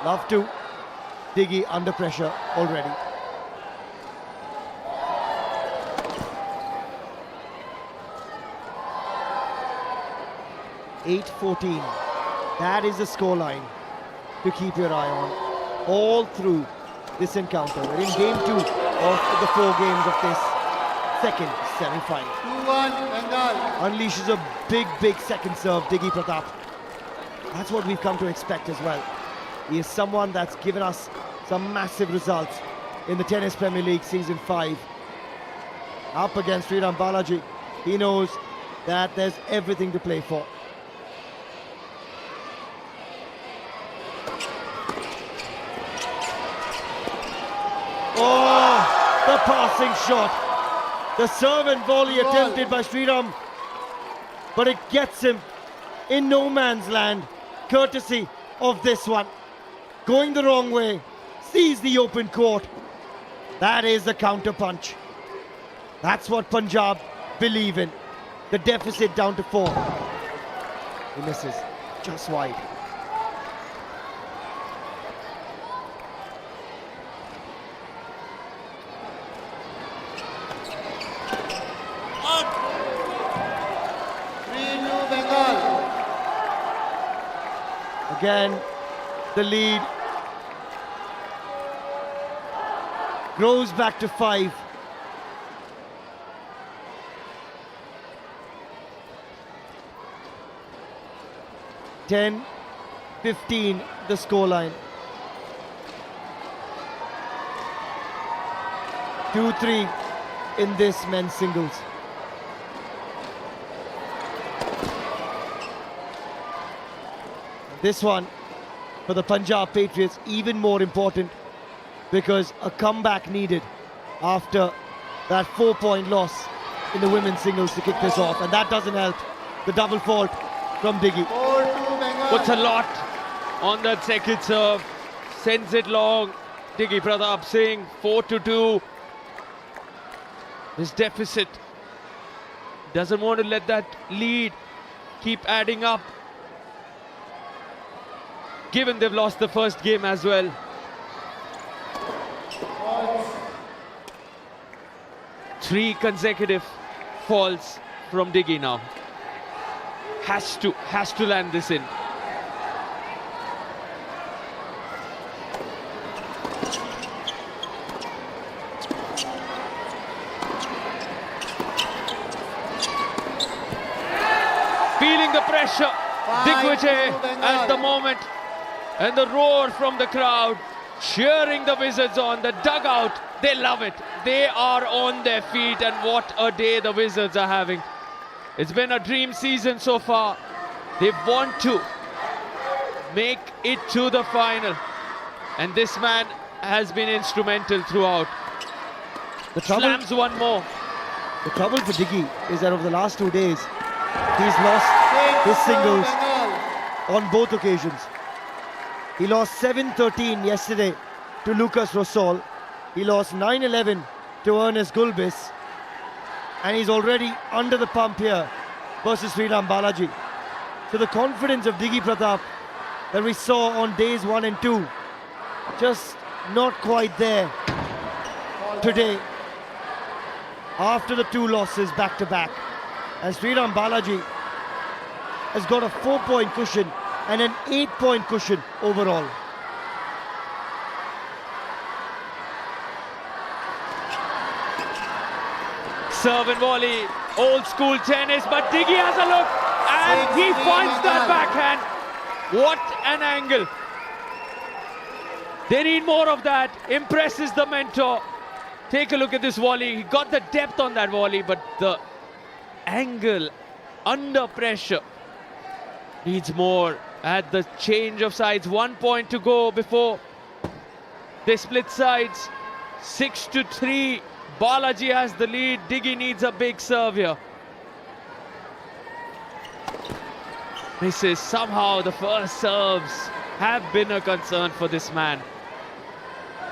Love to. Diggy under pressure already. (8-14). That is the scoreline to keep your eye on all through this encounter. We're in game 2 of the 4 games of this second semi-final. 2-1 Bengal. Unleashes a big second serve, Diggy Pratap. That's what we've come to expect as well. He is someone that's given us some massive results in the Tennis Premier League Season 5. Up against Sriram Balaji, he knows that there's everything to play for. Oh, the passing shot. The serve and volley attempted by Sriram, but it gets him in no man's land, courtesy of this one. Going the wrong way, sees the open court. That is the counter punch. That's what Punjab believe in. The deficit down to 4. He misses, just wide. Again, the lead grows back to 5. (10-15) the scoreline. 2-3 in this men's singles. This one, for the Punjab Patriots, even more important because a comeback needed after that 4-point loss in the women's singles to kick this off. And that doesn't help. The double fault from Diggy. 4-2 Bengal. Puts a lot on that second serve. Sends it long. Diggy Pratap Singh, 4-2. This deficit. Doesn't want to let that lead keep adding up, given they've lost the first game as well. Three consecutive falls from Diggy now. Has to land this in. pressure. Digvijay at the moment. And the roar from the crowd, cheering the Wizards on. The dugout, they love it. They are on their feet, and what a day the Wizards are having. It's been a dream season so far. They want to make it to the final. And this man has been instrumental throughout. The trouble, Slams one more. the trouble for Diggy is that over the last 2 days, he's lost his singles on both occasions. He lost 7-13 yesterday to Lucas Rosol. He lost 9-11 to Ernest Gulbis. And he's already under the pump here versus Sriram Balaji. So the confidence of Diggy Pratap that we saw on days 1 and 2, just not quite there today after the 2 losses back to back. And Sriram Balaji has got a 4-point cushion and an 8-point cushion overall. Serve and volley, old school tennis, but Diggy has a look and he finds that backhand. What an angle. They need more of that. Impresses the mentor. Take a look at this volley. He got the depth on that volley, but the angle under pressure needs more. At the change of sides, 1 point to go before they split sides. 6-3. Balaji has the lead. Diggy needs a big serve here. Misses. Somehow the first serves have been a concern for this man.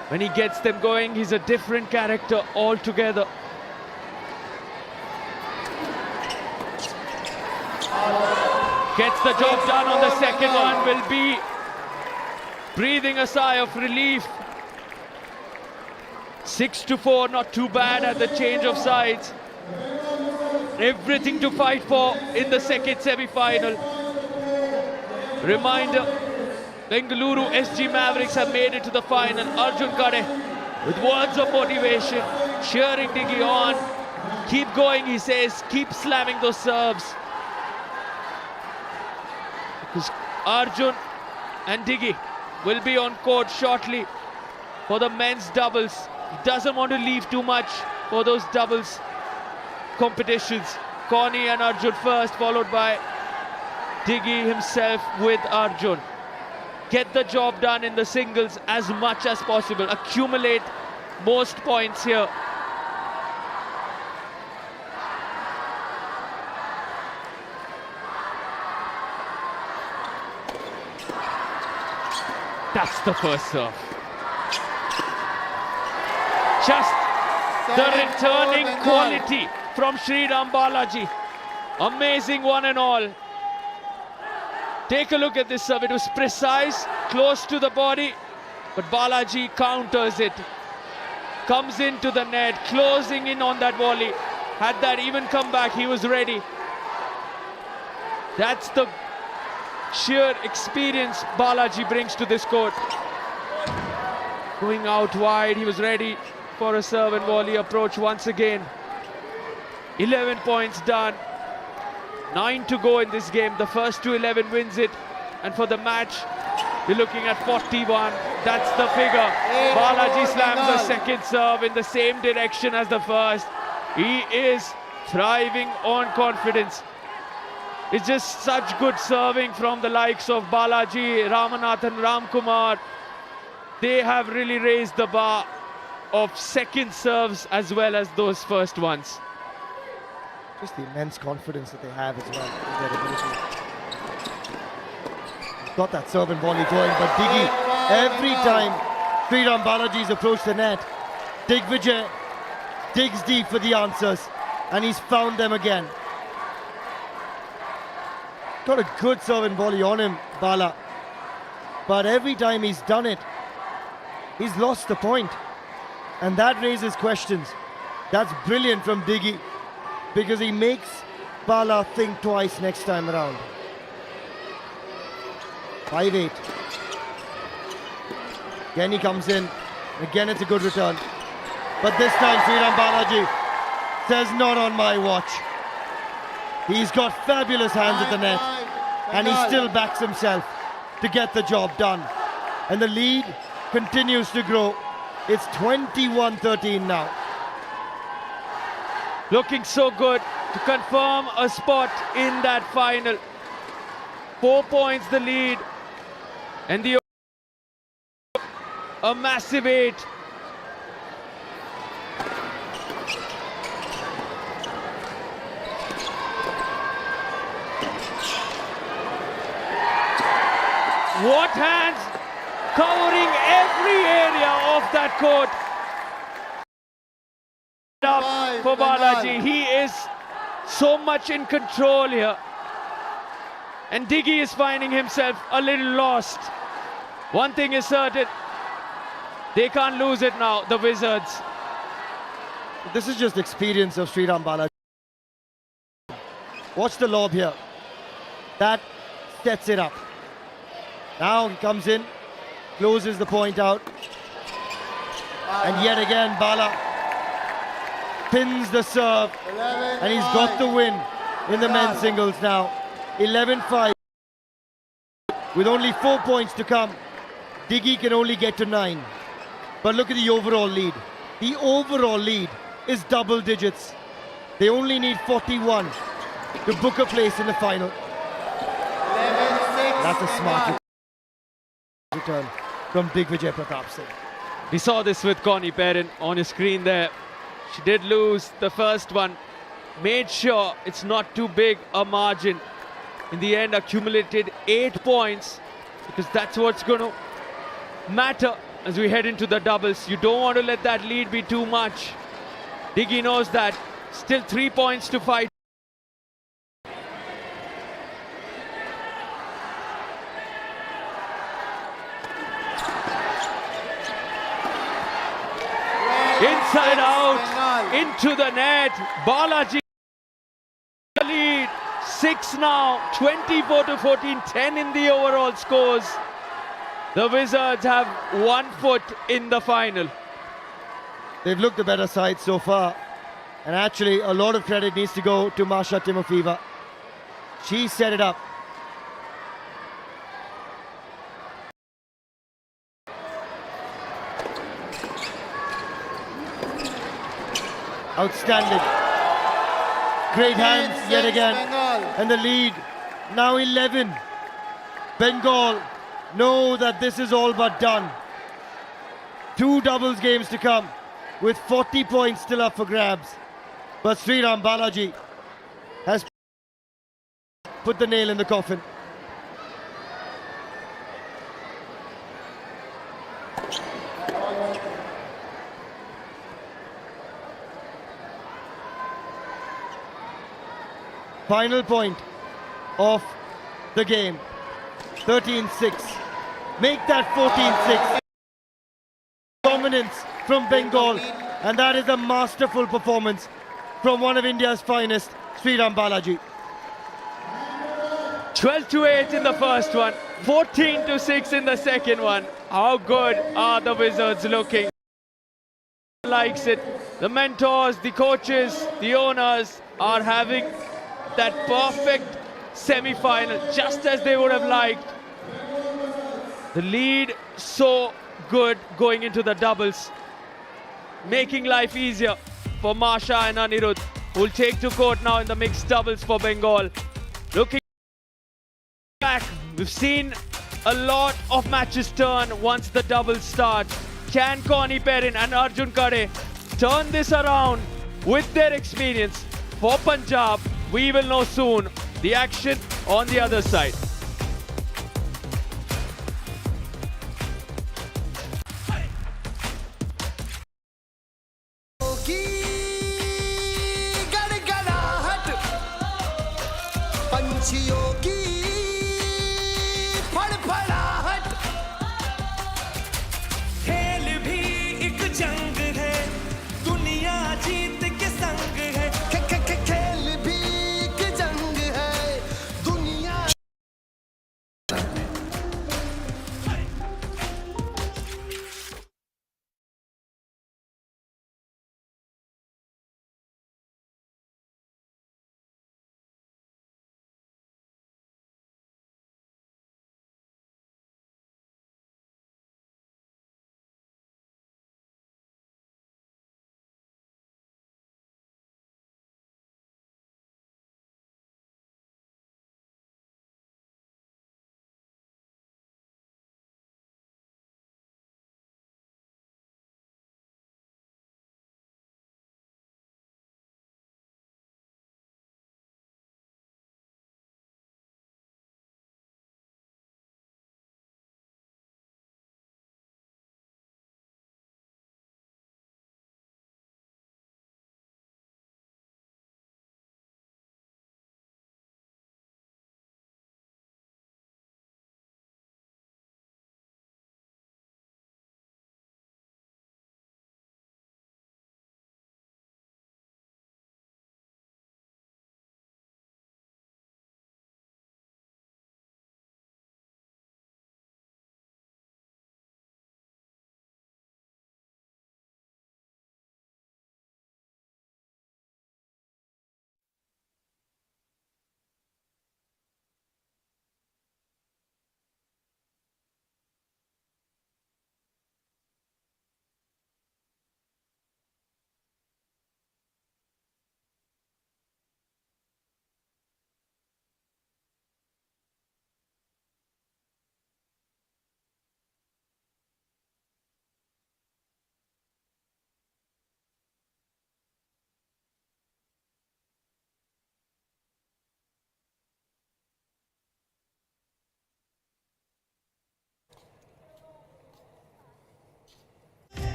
When he gets them going, he's a different character altogether. Gets the job done on the second one, will be breathing a sigh of relief. 6-4, not too bad at the change of sides. Everything to fight for in the second semi-final. Reminder, Bengaluru SG Mavericks have made it to the final. Arjun Kade with words of motivation, cheering Diggy on. Keep going, he says, keep slamming those serves. Because Arjun and Diggy will be on court shortly for the men's doubles. He doesn't want to leave too much for those doubles competitions. Connie and Arjun first, followed by Diggy himself with Arjun. Get the job done in the singles as much as possible. Accumulate most points here. That's the first serve. Just the returning quality from Sriram Balaji. Amazing one and all. Take a look at this serve. It was precise, close to the body, but Balaji counters it. Comes into the net, closing in on that volley. Had that even come back, he was ready. That's the sheer experience Balaji brings to this court. Going out wide, he was ready for a serve and volley approach once again. 11 points done. 9 to go in this game. The first to 11 wins it. And for the match, you're looking at 41. That's the figure. Balaji slams the second serve in the same direction as the first. He is thriving on confidence. It's just such good serving from the likes of Balaji, Ramanathan, Ramkumar. They have really raised the bar of second serves as well as those first ones. Just the immense confidence that they have as well in their ability. He's got that serve and volley going, but Diggy, every time Sriram Balaji's approached the net, Digvijay digs deep for the answers, and he's found them again. Got a good serve and volley on him, Bala. But every time he's done it, he's lost the point. And that raises questions. That's brilliant from Diggy, because he makes Bala think twice next time around. 5-8. Again he comes in. Again it's a good return. But this time Sriram Balaji says, not on my watch. He's got fabulous hands at the net. and he still backs himself to get the job done. And the lead continues to grow. It's 21-13 now. Looking so good to confirm a spot in that final. 4 points the lead. And a massive 8. What hands covering every area of that court. Up for Balaji. He is so much in control here. And Diggy is finding himself a little lost. One thing is certain, they can't lose it now, the Wizards. This is just experience of Sriram Balaji. Watch the lob here. That sets it up. Now he comes in, closes the point out. And yet again, Bala pins the serve. And he's got the win in the men's singles now. 11-5. With only 4 points to come, Diggy can only get to 9. But look at the overall lead. The overall lead is double digits. They only need 41 to book a place in the final. That's a smart return from Digvijay Pratap Singh. We saw this with Connie Perrin on his screen there. She did lose the first one. Made sure it's not too big a margin. In the end, accumulated 8 points, because that's what's going to matter as we head into the doubles. You don't want to let that lead be too much. Diggy knows that. Still 3 points to fight. Inside out, into the net. Balaji lead. 6 now, 24-14, 10 in the overall scores. The Wizards have 1 foot in the final. They've looked the better side so far. And actually, a lot of credit needs to go to Masha Timofeeva. She set it up. Outstanding. Great hands yet again. And the lead now 11. Bengal know that this is all but done. 2 doubles games to come with 40 points still up for grabs. But Sriram Balaji has put the nail in the coffin. Final point of the game. 13-6. Make that 14-6. Dominance from Bengal. And that is a masterful performance from one of India's finest, Sriram Balaji. 12-8 in the first one, 14-6 in the second one. How good are the Wizards looking? Likes it. The mentors, the coaches, the owners are having that perfect semi-final, just as they would have liked. The lead so good going into the doubles, making life easier for Masha and Anirudh, who will take to court now in the mixed doubles for Bengal. Looking back, we've seen a lot of matches turn once the doubles start. Can Connie Perrin and Arjun Kade turn this around with their experience for Punjab? We will know soon. The action on the other side. की गड़गड़ाहट पंछियों की फड़फड़ाहट खेल भी एक जंग है, दुनिया जीत के संग है। खेल भी एक जंग है दुनिया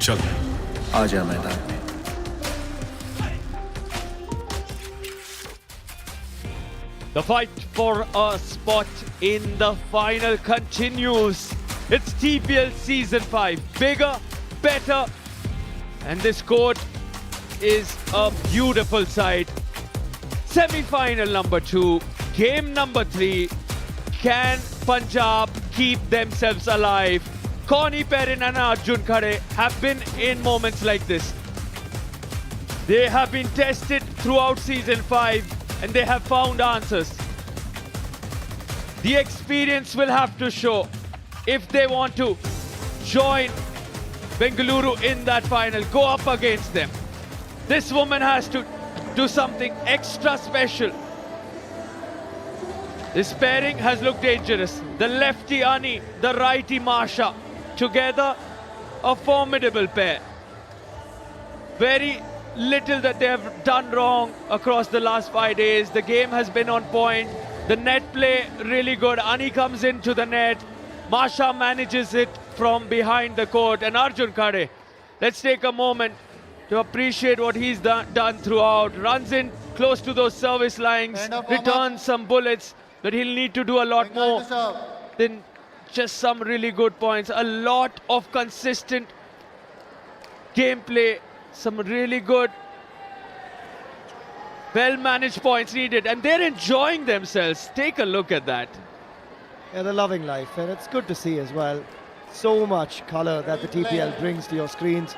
चल आजा मैदान में। The fight for a spot in the final continues. It's TPL Season 5. Bigger, better, and this court is a beautiful sight. Semi-final number 2, game number 3. Can Punjab keep themselves alive? Connie Perrin and Arjun Khare have been in moments like this. They have been tested throughout Season 5 and they have found answers. The experience will have to show if they want to join Bengaluru in that final, go up against them. This woman has to do something extra special. This pairing has looked dangerous. The lefty Ani, the righty Masha, together a formidable pair. Very little that they have done wrong across the last 5 days. The game has been on point. The net play really good. Ani comes into the net. Masha manages it from behind the court. And Arjun Khare, let's take a moment to appreciate what he's done throughout. Runs in close to those service lines, returns some bullets, but he'll need to do a lot more than just some really good points. A lot of consistent gameplay, some really good, well-managed points needed, and they're enjoying themselves. Take a look at that. Yeah, they're loving life, and it's good to see as well. So much colour that the TPL brings to your screens.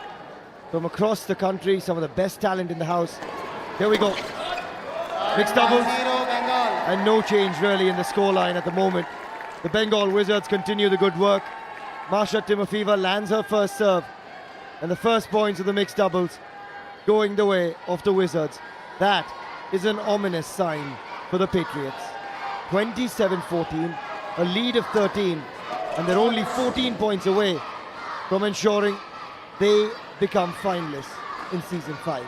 From across the country, some of the best talent in the house. Here we go. Mixed doubles. And no change really in the scoreline at the moment. The Bengal Wizards continue the good work. Masha Timofeeva lands her first serve. And the first points of the mixed doubles going the way of the Wizards. That is an ominous sign for the Patriots. 27-14, a lead of 13, and they're only 14 points away from ensuring they become finalists in Season 5.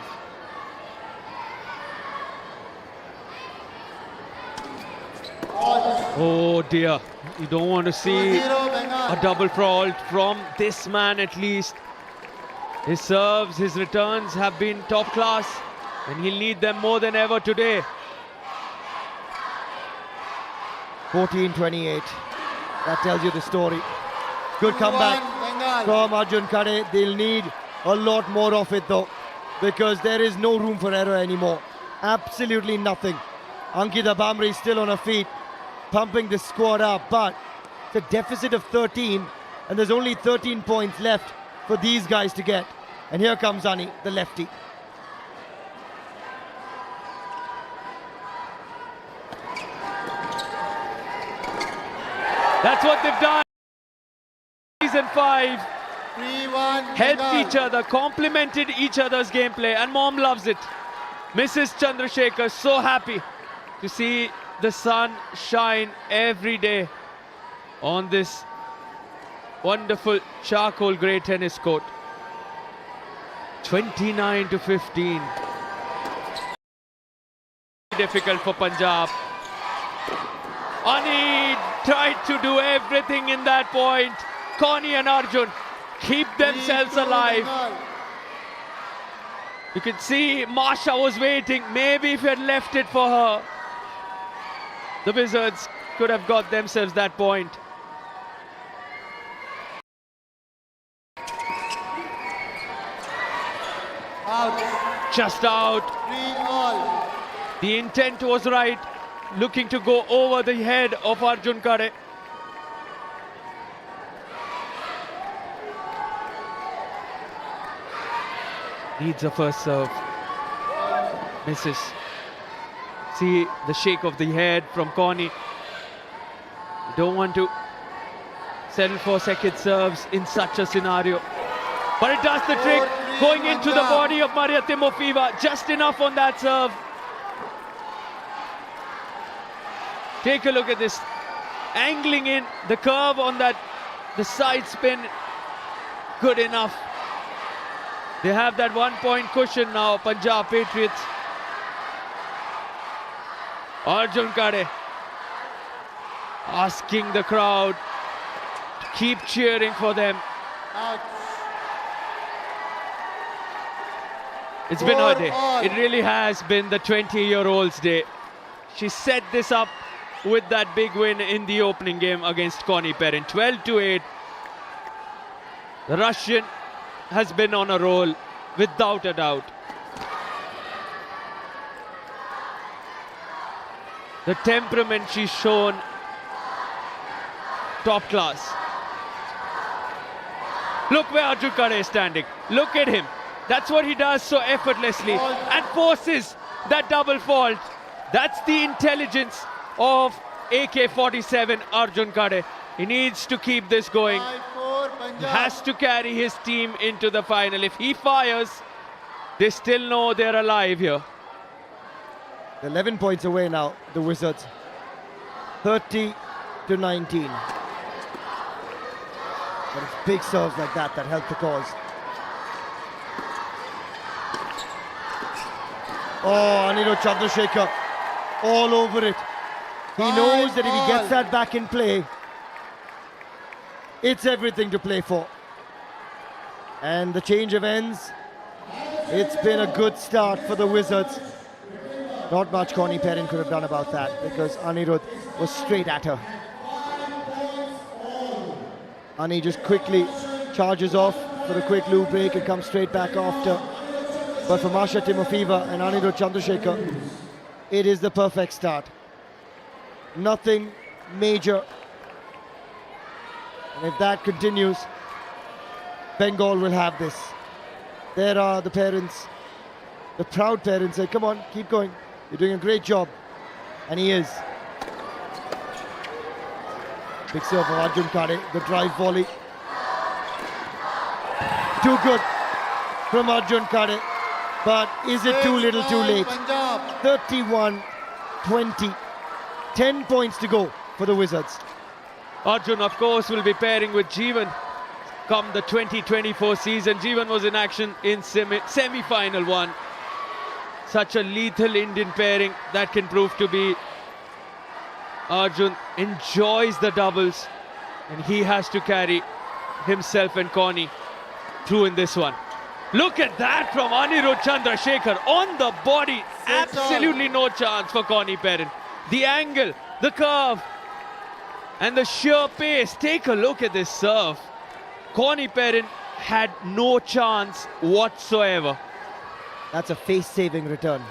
Oh dear, you don't want to see a double fault from this man at least. His serves, his returns have been top class, and he'll need them more than ever today. 14-28, that tells you the story. Good comeback from Arjun Khare. They'll need a lot more of it though, because there is no room for error anymore. Absolutely nothing. Ankita Bhamre still on her feet, pumping the squad up, but it's a deficit of 13, and there's only 13 points left for these guys to get. And here comes Ani, the lefty. That's what they've done. Season 5. 3-1. Helped each other, complemented each other's gameplay, and Mom loves it. Mrs. Chandrasekhar so happy to see the sun shine every day on this wonderful charcoal grey tennis court. 29-15. Difficult for Punjab. Ani tried to do everything in that point. Connie and Arjun keep themselves alive. You can see Masha was waiting. Maybe if he had left it for her, the Wizards could have got themselves that point. Out. Just out. 3-all. The intent was right. Looking to go over the head of Arjun Khare. Needs a first serve. Misses. See the shake of the head from Connie. Don't want to settle for second serves in such a scenario. But it does the trick. Going into the body of Maria Timofeeva. Just enough on that serve. Take a look at this. Angling in. The curve on that. The side spin. Good enough. They have that 1 point cushion now, Punjab Patriots. Arjun Khare asking the crowd to keep cheering for them. Out. It's been her day. all. It really has been the 20-year-old's day. She set this up with that big win in the opening game against Connie Perrin. 12-8. The Russian has been on a roll without a doubt. The temperament she's shown, top class. Look where Arjun Khare is standing. Look at him. That's what he does so effortlessly and forces that double fault. That's the intelligence of AK-47 Arjun Khare. He needs to keep this going. 5-4 Punjab. He has to carry his team into the final. If he fires, they still know they're alive here. 11 points away now, the Wizards. 30-19. But it's big serves like that that help the cause. Oh, Anirudh Chandrasekhar all over it. He knows that if he gets that back in play, it's everything to play for. And the change of ends, it's been a good start for the Wizards. Not much Connie Perrin could have done about that because Anirudh was straight at her. Ani just quickly charges off for a quick loop break and comes straight back after. But for Masha Timofeeva and Anirudh Chandrasekhar, it is the perfect start. Nothing major. And if that continues, Bengal will have this. There are the parents, the proud parents say, come on, keep going. You're doing a great job. And he is. Big serve of Arjun Khare, the drive volley. Too good from Arjun Khare. But is it too little too late? Punjab. 31-20. 10 points to go for the Wizards. Arjun, of course, will be pairing with Jeevan come the 2024 season. Jeevan was in action in semi-final one. Such a lethal Indian pairing that can prove to be. Arjun enjoys the doubles and he has to carry himself and Connie through in this one. Look at that from Anirudh Chandrasekhar on the body. Absolutely no chance for Connie Perrin. The angle, the curve, and the sheer pace. Take a look at this serve. Connie Perrin had no chance whatsoever. That's a face-saving return.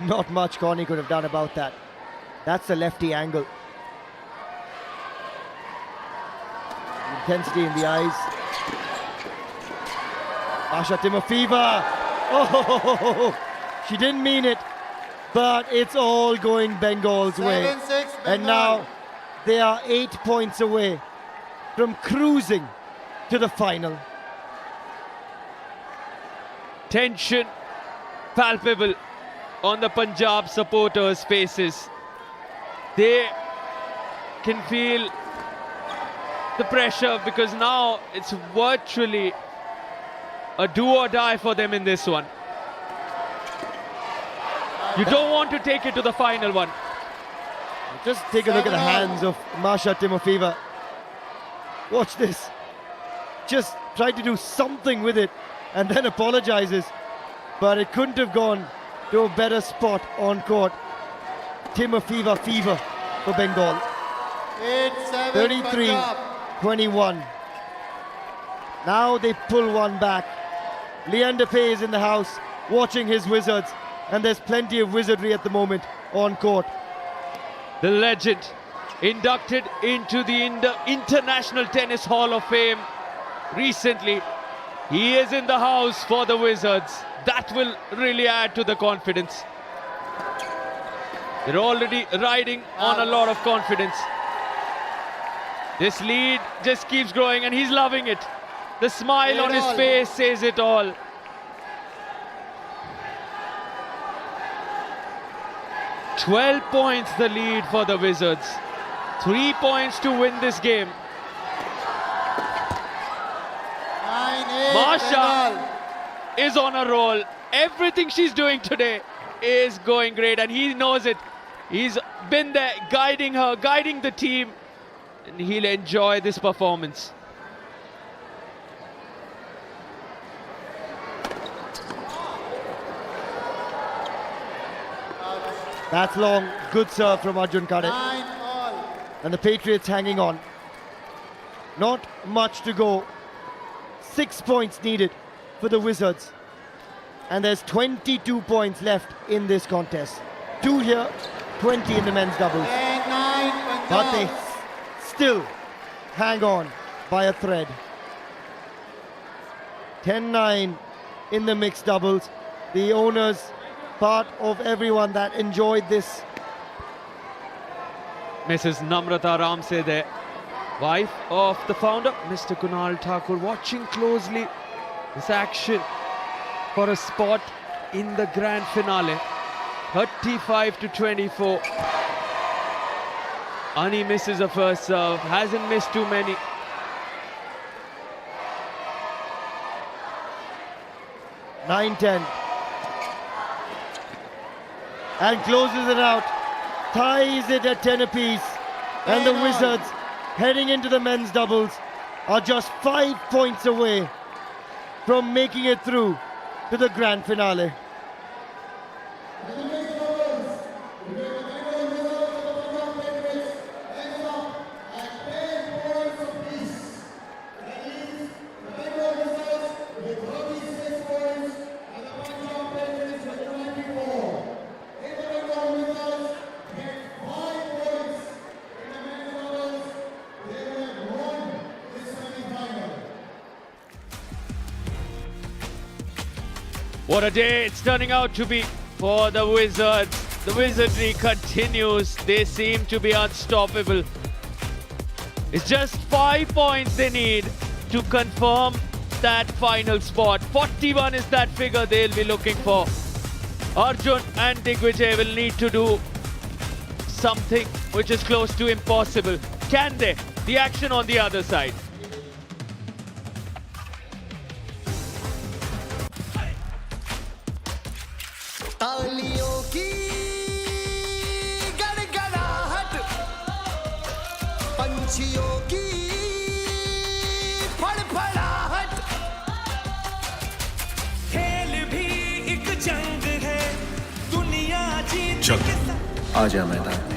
Not much Connie could have done about that. That's the lefty angle. Intensity in the eyes. Masha Timofeeva. Oh, she didn't mean it, but it's all going Bengal's way. 7-6 Bengal. And now they are 8 points away from cruising to the final. Tension palpable on the Punjab supporters' faces. They can feel the pressure because now it's virtually a do or die for them in this one. You don't want to take it to the final one. Just take a look at the hands of Masha Timofeeva. Watch this. Just tried to do something with it and then apologizes. But it couldn't have gone to a better spot on court. Timofeeva fever for Bengal. 8-7 Punjab. 33-21. Now they pull one back. Leander Paye is in the house watching his Wizards, and there's plenty of wizardry at the moment on court. The legend inducted into the International Tennis Hall of Fame recently. He is in the house for the Wizards. That will really add to the confidence. They're already riding on a lot of confidence. This lead just keeps growing and he's loving it. The smile on his face says it all. "12 points the lead for the Wizards. 3 points to win this game. 9-8 Masha Bengal. is on a roll. Everything she's doing today is going great and he knows it. He's been there guiding her, guiding the team, and he'll enjoy this performance. That's long. Good serve from Arjun Kade. 9-all. And the Patriots hanging on. Not much to go. 6 points needed for the Wizards. And there's 22 points left in this contest. 2 here, 20 in the men's doubles. 10-9. But they still hang on by a thread. 10-9 in the mixed doubles. The owners, part of everyone that enjoyed this. Mrs. Namrata Ramse there, wife of the founder, Mr. Kunal Thakur, watching closely this action for a spot in the grand finale. 35-24. Ani misses a first serve, hasn't missed too many. Nine, 10. And closes it out. Ties it at 10 apiece. And the Wizards, heading into the men's doubles, are just 5 points away from making it through to the grand finale. What a day it's turning out to be for the Wizards. The wizardry continues. They seem to be unstoppable. It's just 5 points they need to confirm that final spot. 41 is that figure they'll be looking for. Arjun and Digvijay will need to do something which is close to impossible. Can they? The action on the other side. तालियों की गड़गड़ाहट, पंछियों की फड़फड़ाहट। खेल भी एक जंग है, दुनिया जीत चल के साथ। आ जा मैदान में।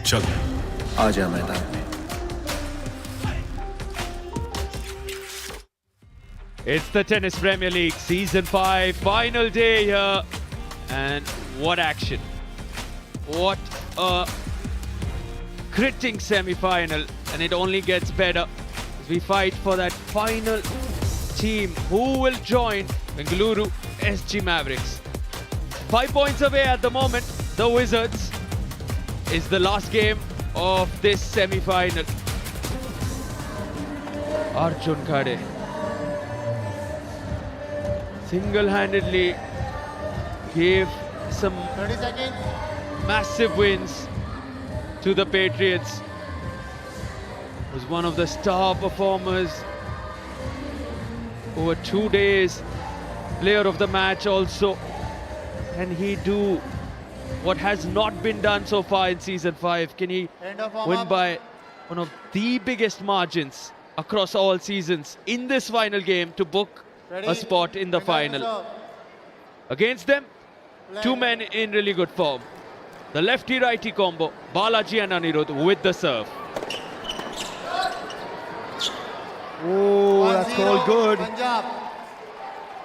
चल आ जा मैदान में। It's the Tennis Premier League Season 5 final day here, and what action. What a gritting semi-final, and it only gets better as we fight for that final team who will join Bengaluru SG Mavericks. 5 points away at the moment. The Wizards is the last game of this semi-final. Arjun Khade single-handedly gave some 30 seconds. massive wins to the Patriots. Was one of the star performers over 2 days. Player of the match also. Can he do what has not been done so far in season 5? Can he End of win warm-up. by one of the biggest margins across all seasons in this final game to book Ready? a spot in the End of final? serve. Against them, two men in really good form. The lefty-righty combo, Balaji and Anirudh with the serve. Oh, that's 1-0 called good. Punjab.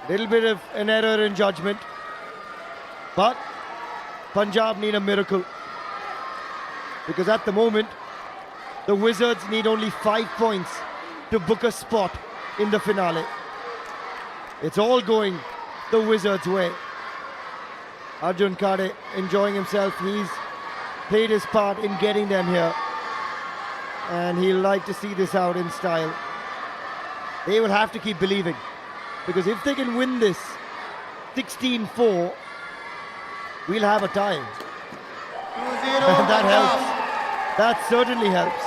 Little bit of an error in judgment. But Punjab need a miracle. Because at the moment, the Wizards need only 5 points to book a spot in the finale. It's all going the Wizards' way. Arjun Khade enjoying himself. He's played his part in getting them here. And he'll like to see this out in style. They will have to keep believing. Because if they can win this 16-4, we'll have a tie. 2-0 And that Punjab. helps. That certainly helps.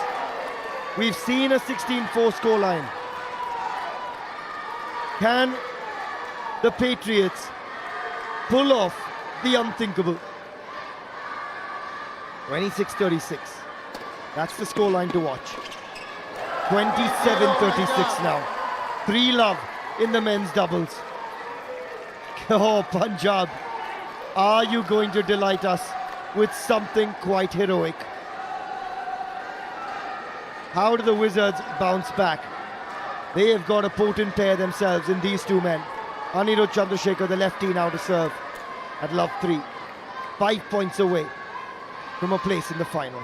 We've seen a 16-4 scoreline. Can the Patriots pull off the unthinkable? 26-36. That's the scoreline to watch. 27-36 now. 3 love in the men's doubles. Oh, Punjab, are you going to delight us with something quite heroic? How do the Wizards bounce back? They have got a potent pair themselves in these two men. Anirudh Chandrasekhar, the lefty, now to serve at love 3. 5 points away from a place in the final.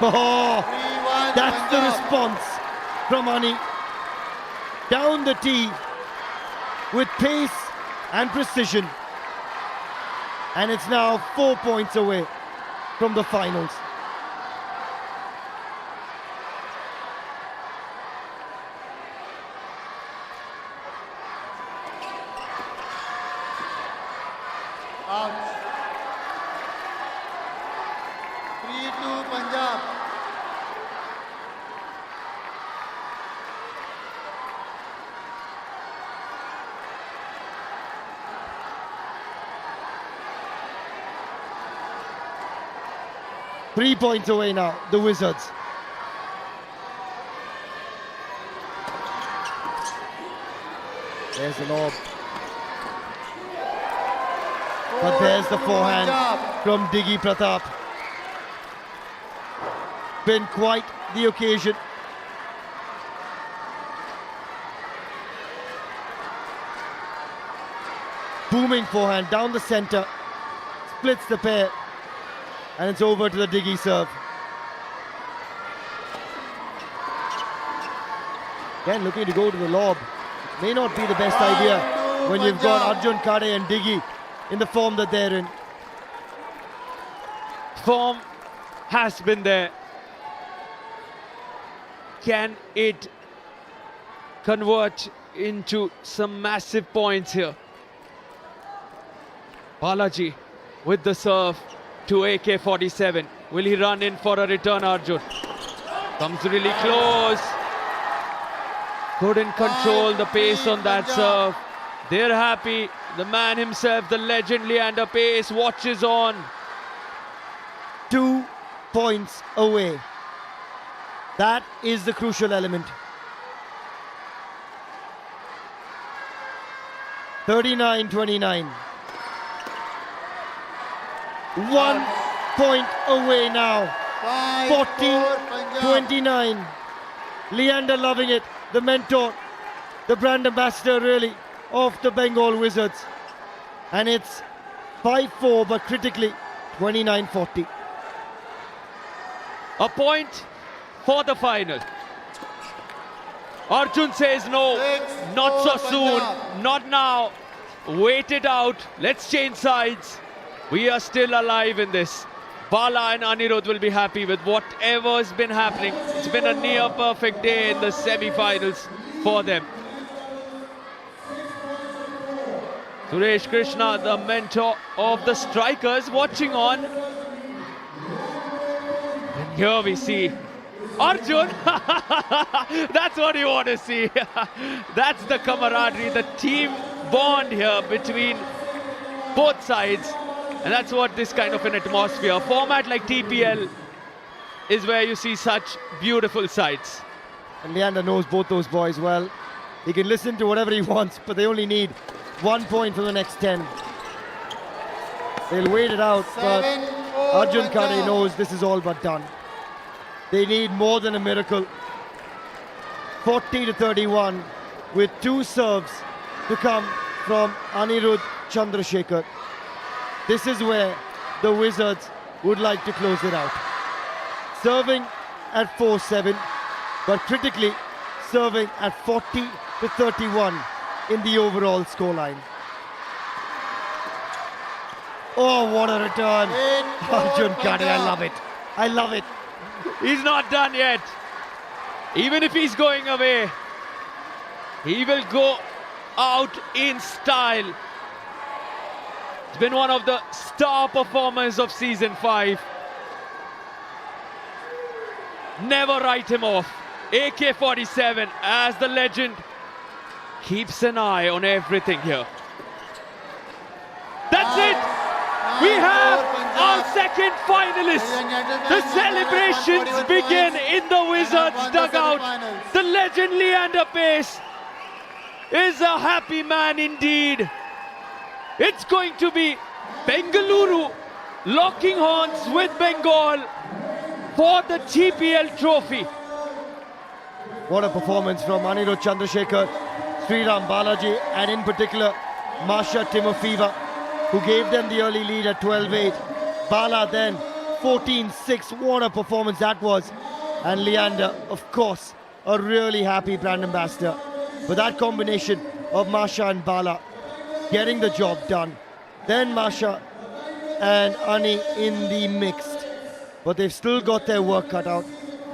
Oh, 3-1 that's the Punjab. response from Ani. Down the tee with pace and precision. And it's now 4 points away from the finals. Out. 3-2 Punjab. Three points away now, the Wizards. There's the lob. But there's the forehand Punjab. from Diggy Pratap. Been quite the occasion. Booming forehand down the center. Splits the pair. And it's over to the Diggy serve. Again, looking to go to the lob. May not be the best idea when you've got Arjun Khade and Diggy in the form that they're in. Form has been there. Can it convert into some massive points here? Balaji with the serve to AK-47. Will he run in for a return, Arjun? Comes really close. Couldn't control the pace on that serve. They're happy. The man himself, the legend Leander Pace, watches on. 2 points away. That is the crucial element. 39-29. 1 point away now. 5-4 Punjab. 40-29. Leander loving it. The mentor, the brand ambassador really of the Bengal Wizards. And it's 5-4, but critically 29-40. A point for the final. Arjun says no, Six, not so four, soon, Punjab. not now. Wait it out. Let's change sides. We are still alive in this. Bala and Anirudh will be happy with whatever's been happening. It's been a near perfect day in the semi-finals for them. Suresh Krishna, the mentor of the strikers, watching on. And here we see Arjun. That's what you want to see. That's the camaraderie, the team bond here between both sides. And that's what this kind of an atmosphere, a format like TPL, is where you see such beautiful sights. And Leander knows both those boys well. He can listen to whatever he wants, but they only need 1 point for the next 10. They'll wait it out, but 7-4 Arjun Khade Punjab. knows this is all but done. They need more than a miracle. 40-31 with 2 serves to come from Anirudh Chandrasekhar. This is where the Wizards would like to close it out. Serving at 4-7, but critically serving at 40-31 in the overall scoreline. Oh, what a return. 8-4 Arjun Khade, I Punjab. love it. I love it. He's not done yet. Even if he's going away, he will go out in style. It's been one of the star performers of season 5. Never write him off. AK-47 as the legend keeps an eye on everything here. That's it. We have our second finalist. The celebrations begin in the Wizards dugout. The legend Leander Pace is a happy man indeed. It's going to be Bengaluru locking horns with Bengal for the TPL trophy. What a performance from Anirudh Chandrasekhar, Sriram Balaji, and in particular Masha Timofeeva, who gave them the early lead at 12-8. Bala then 14-6. What a performance that was. And Leander, of course, a really happy brand ambassador. But that combination of Masha and Bala getting the job done. Then Masha and Ani in the mixed. But they've still got their work cut out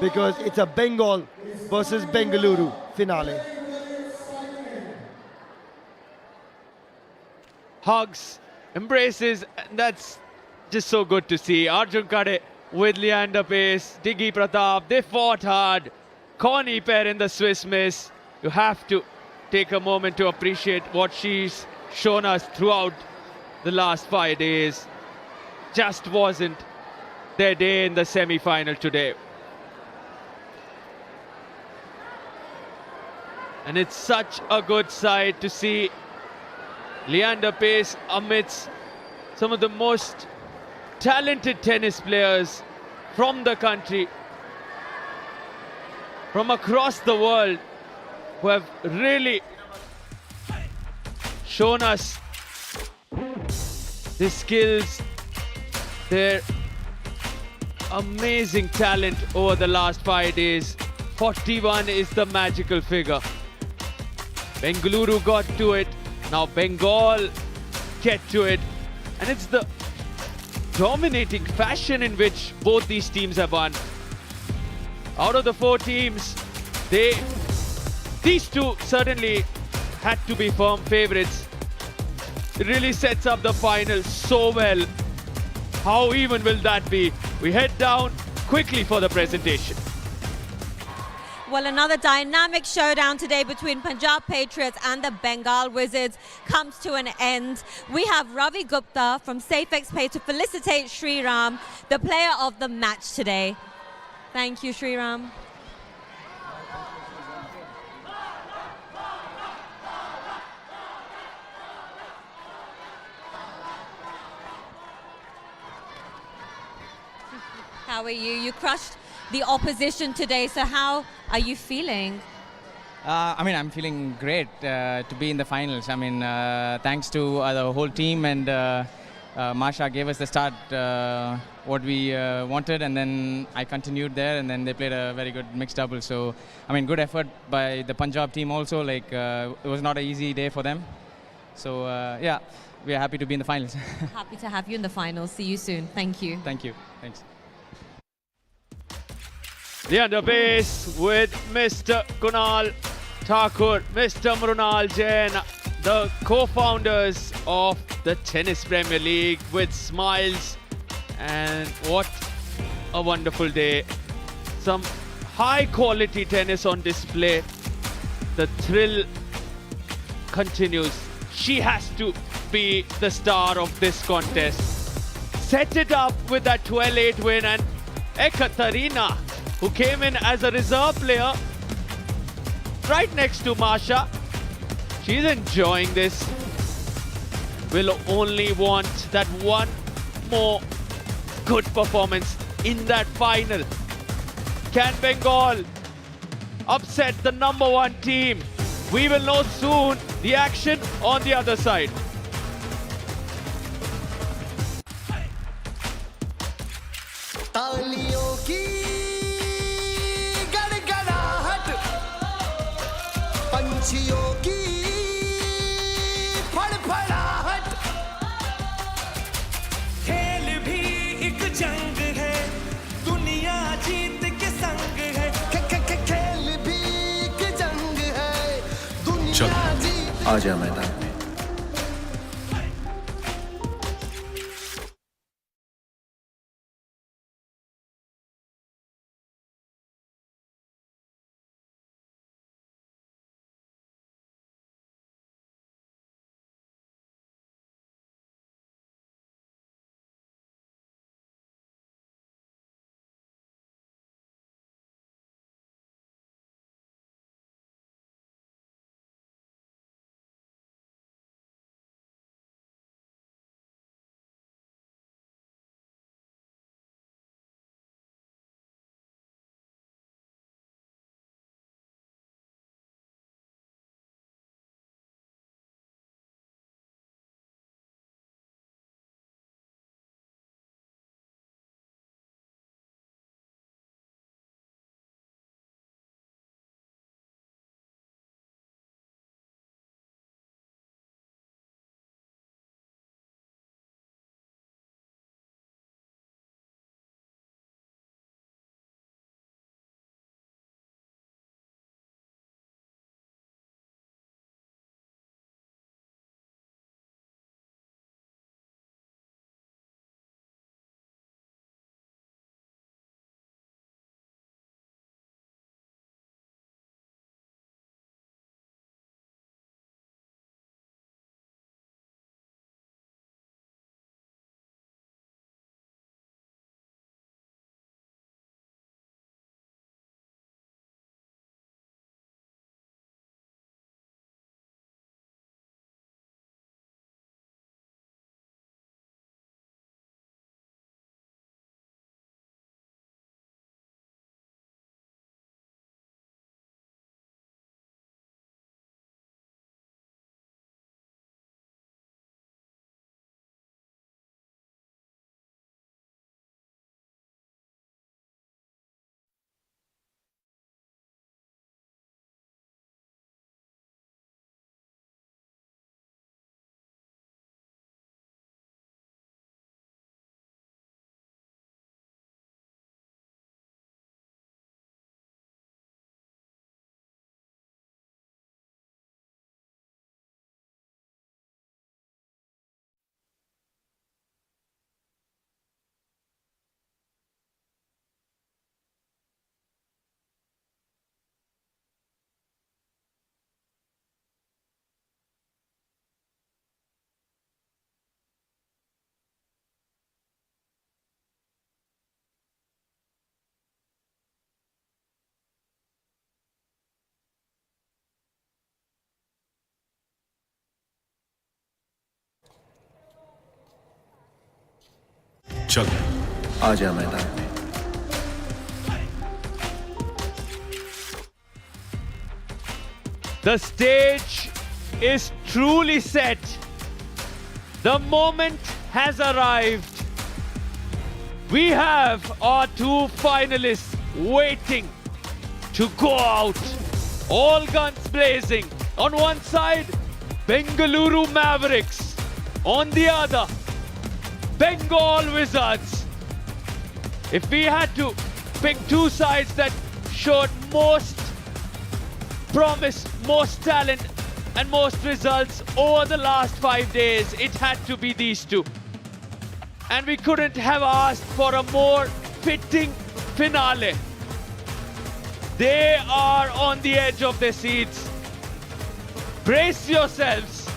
because it's a Bengal versus Bengaluru finale. Hugs, embraces, and that's just so good to see. Arjun Khade with Leander Pace, Diggy Pratap, they fought hard. Connie Pair in the Swiss miss. You have to take a moment to appreciate what she's shown us throughout the last 5 days. Just wasn't their day in the semi-final today. And it's such a good sight to see Leander Pace amidst some of the most talented tennis players from the country, from across the world, who have really shown us their skills, their amazing talent over the last 5 days. 41 is the magical figure. Bengaluru got to it. Now Bengal get to it. And it's the dominating fashion in which both these teams have won. Out of the 4 teams, these two certainly had to be firm favorites. It really sets up the final so well. How even will that be? We head down quickly for the presentation. Well, another dynamic showdown today between Punjab Patriots and the Bengal Wizards comes to an end. We have Ravi Gupta from SafeXPay to felicitate Sriram, the player of the match today. Thank you, Sriram. How are you? You crushed the opposition today, so how are you feeling? I'm feeling great to be in the finals. Thanks to the whole team, and Masha gave us the start what we wanted, and then I continued there, and then they played a very good mixed double. So, I mean, good effort by the Punjab team also. Like, it was not an easy day for them. So, yeah, we are happy to be in the finals. Happy to have you in the finals. See you soon. Thank you. Thank you. Thanks. The underbase with Mr. Kunal Thakur, Mr. Mrunal Jain, the co-founders of the Tennis Premier League, with smiles. And what a wonderful day. Some high quality tennis on display. The thrill continues. She has to be the star of this contest. Set it up with that 12-8 win, and Ekaterina, who came in as a reserve player right next to Masha. She's enjoying this. Will only want that one more good performance in that final. Can Bengal upset the #1 team? We will know soon. The action on the other side. तालियों की गड़गड़ाहट, पंछियों की फड़फड़ाहट, खेल भी एक जंग है, दुनिया जीत के संग है। खेल भी एक जंग है, दुनिया चल जीत आजा मैदान में। चल आजा मैदान में। The stage is truly set. The moment has arrived. We have our two finalists waiting to go out. All guns blazing. On one side, Bengaluru Mavericks. On the other, Bengal Wizards. If we had to pick two sides that showed most promise, most talent, and most results over the last 5 days, it had to be these two. And we couldn't have asked for a more fitting finale. They are on the edge of their seats. Brace yourselves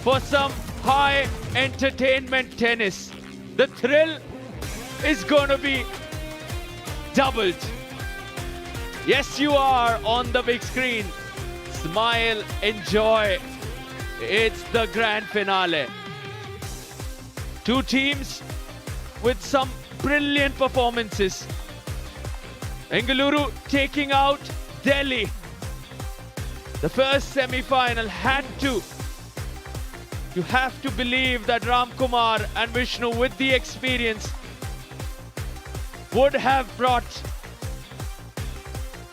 for some high entertainment tennis. The thrill is going to be doubled. Yes, you are on the big screen. Smile, enjoy. It's the grand finale. Two teams with some brilliant performances. Bengaluru taking out Delhi. The first semi-final had to. You have to believe that Ram Kumar and Vishnu, with the experience, would have brought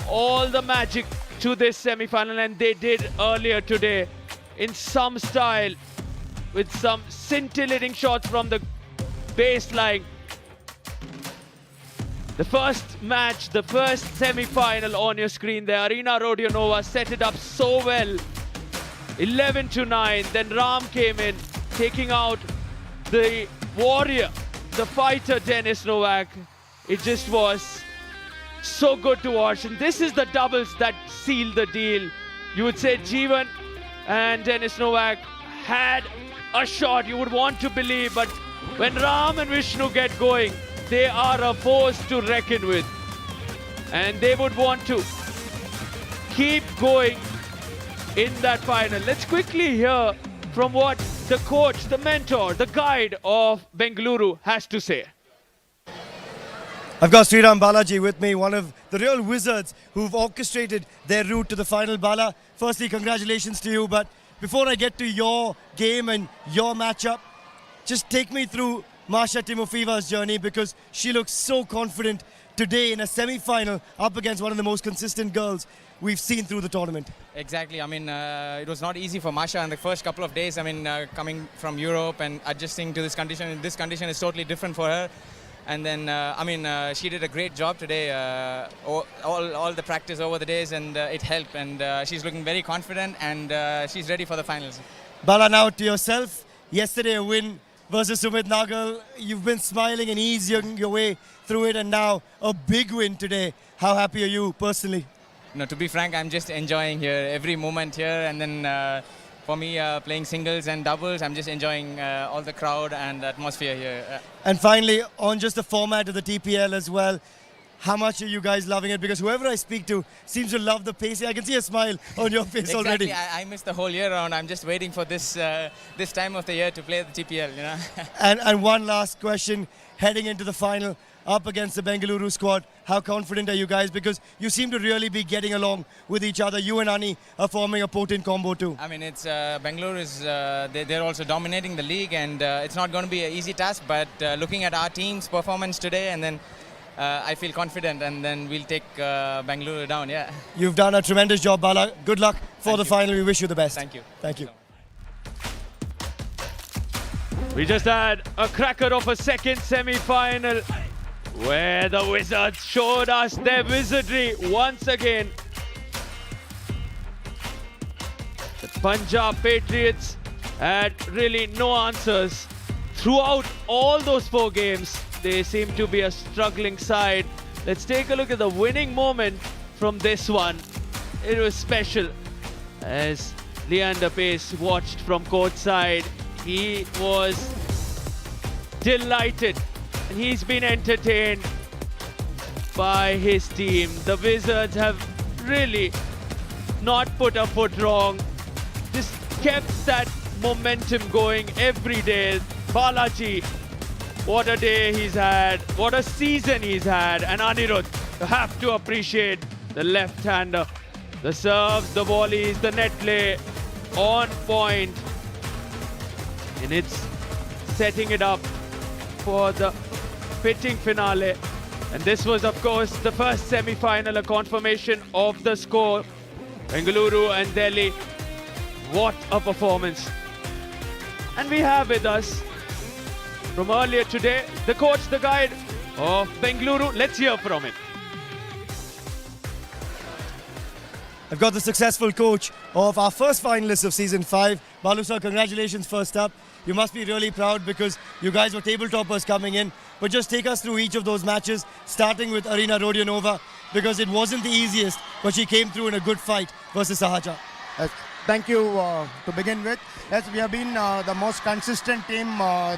all the magic to this semi-final, and they did earlier today in some style with some scintillating shots from the baseline. The first match, the first semi-final on your screen there, Arina Rodionova set it up so well. 11-9, then Ram came in, taking out the warrior, the fighter Denis Novak. It just was so good to watch. And this is the doubles that sealed the deal. You would say Jeevan and Denis Novak had a shot, you would want to believe, but when Ram and Vishnu get going, they are a force to reckon with. And they would want to keep going in that final. Let's quickly hear from what the coach, the mentor, the guide of Bengaluru has to say. I've got Sriram Balaji with me, one of the real wizards who've orchestrated their route to the final. Bala, firstly, congratulations to you. But before I get to your game and your matchup, just take me through Masha Timofeeva's journey, because she looks so confident today in a semi-final up against one of the most consistent girls we've seen through the tournament. Exactly. I mean, it was not easy for Masha in the first couple of days. I mean, coming from Europe and adjusting to this condition. This condition is totally different for her. And then, she did a great job today. All the practice over the days, and it helped. And she's looking very confident, and she's ready for the finals. Bala, now to yourself. Yesterday a win versus Sumit Nagal. You've been smiling and easing your way through it, and now a big win today. How happy are you personally? No, to be frank, I'm just enjoying here every moment here, and then for me, playing singles and doubles, I'm just enjoying all the crowd and the atmosphere here. And finally, on just the format of the TPL as well, how much are you guys loving it? Because whoever I speak to seems to love the pace. I can see a smile on your face already. Exactly, I missed the whole year round. I'm just waiting for this this time of the year to play the TPL, you know. And one last question, heading into the final, up against the Bengaluru squad, how confident are you guys? Because you seem to really be getting along with each other. You and Ani are forming a potent combo too. I mean, it's Bengaluru is they're also dominating the league, and it's not going to be an easy task. But looking at our team's performance today, and then I feel confident, and then we'll take Bengaluru down. Yeah. You've done a tremendous job, Bala. Good luck for the final. We wish you the best. Thank you. Thank you. We just had a cracker of a second semi-final where the Wizards showed us their wizardry once again. The Punjab Patriots had really no answers. Throughout all those 4 games, they seem to be a struggling side. Let's take a look at the winning moment from this one. It was special as Leander Pace watched from courtside. He was delighted. He's been entertained by his team. The Wizards have really not put a foot wrong. Just kept that momentum going every day. Balaji, what a day he's had. What a season he's had. And Anirudh, you have to appreciate the left-hander. The serves, the volleys, the net play on point. And it's setting it up for the fitting finale. And this was, of course, the first semi-final, a confirmation of the score. Bengaluru and Delhi. What a performance. And we have with us, from earlier today, the coach, the guide of Bengaluru. Let's hear from him. I've got the successful coach of our first finalists of season 5. Balu sir, congratulations first up. You must be really proud because you guys were table toppers coming in. But just take us through each of those matches, starting with Arina Rodionova, because it wasn't the easiest, but she came through in a good fight versus Sahaja. Thank you to begin with. Yes, we have been the most consistent team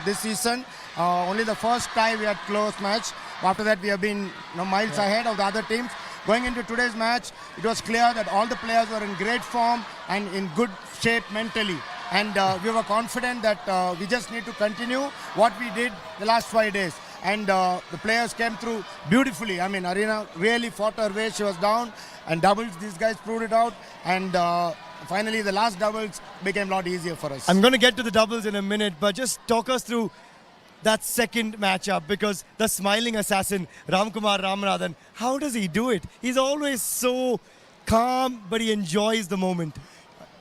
this season. Only the first tie we had close match. After that we have been miles ahead of the other teams. Going into today's match, it was clear that all the players were in great form and in good shape mentally. And we were confident that we just need to continue what we did the last 5 days. And the players came through beautifully. I mean, Arina really fought her way. She was down. And doubles, these guys proved it out. And finally, the last doubles became a lot easier for us. I'm going to get to the doubles in a minute, but just talk us through that second matchup, because the smiling assassin, Ramkumar Ramanathan, how does he do it? He's always so calm, but he enjoys the moment.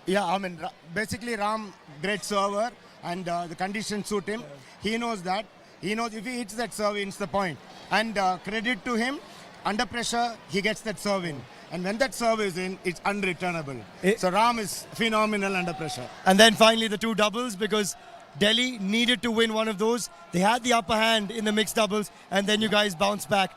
Yeah, I mean, basically Ram, great server, and the conditions suit him. He knows that. He knows if he hits that serve, it's the point. And credit to him, under pressure, he gets that serve in. And when that serve is in, it's unreturnable. So Ram is phenomenal under pressure. And then finally the two doubles, because Delhi needed to win one of those. They had the upper hand in the mixed doubles, and then you guys bounced back.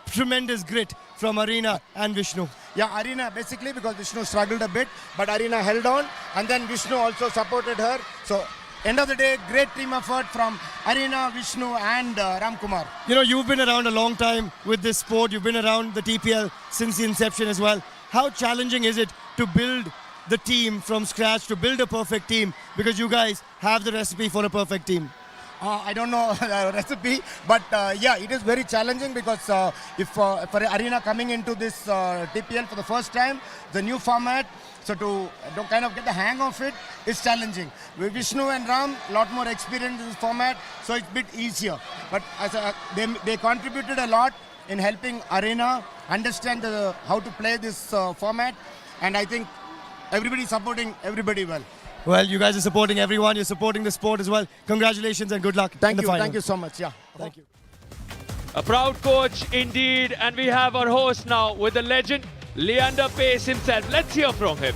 Tremendous grit from Arina and Vishnu. Yeah, Arina basically, because Vishnu struggled a bit, but Arina held on, and then Vishnu also supported her. So end of the day, great team effort from Arina, Vishnu and Ramkumar. You know, you've been around a long time with this sport. You've been around the TPL since the inception as well. How challenging is it to build the team from scratch, to build a perfect team, because you guys have the recipe for a perfect team? I don't know the recipe, but yeah, it is very challenging because if for Arina coming into this TPL for the first time, the new format, so to kind of get the hang of it is challenging. With Vishnu and Ram, a lot more experience in this format, so it's a bit easier. But as they contributed a lot in helping Arina understand how to play this format, and I think everybody supporting everybody well. Well, you guys are supporting everyone. You're supporting the sport as well. Congratulations and good luck in the final. Thank you so much. Yeah. Thank you. A proud coach indeed. And we have our host now with the legend, Leander Paes himself. Let's hear from him.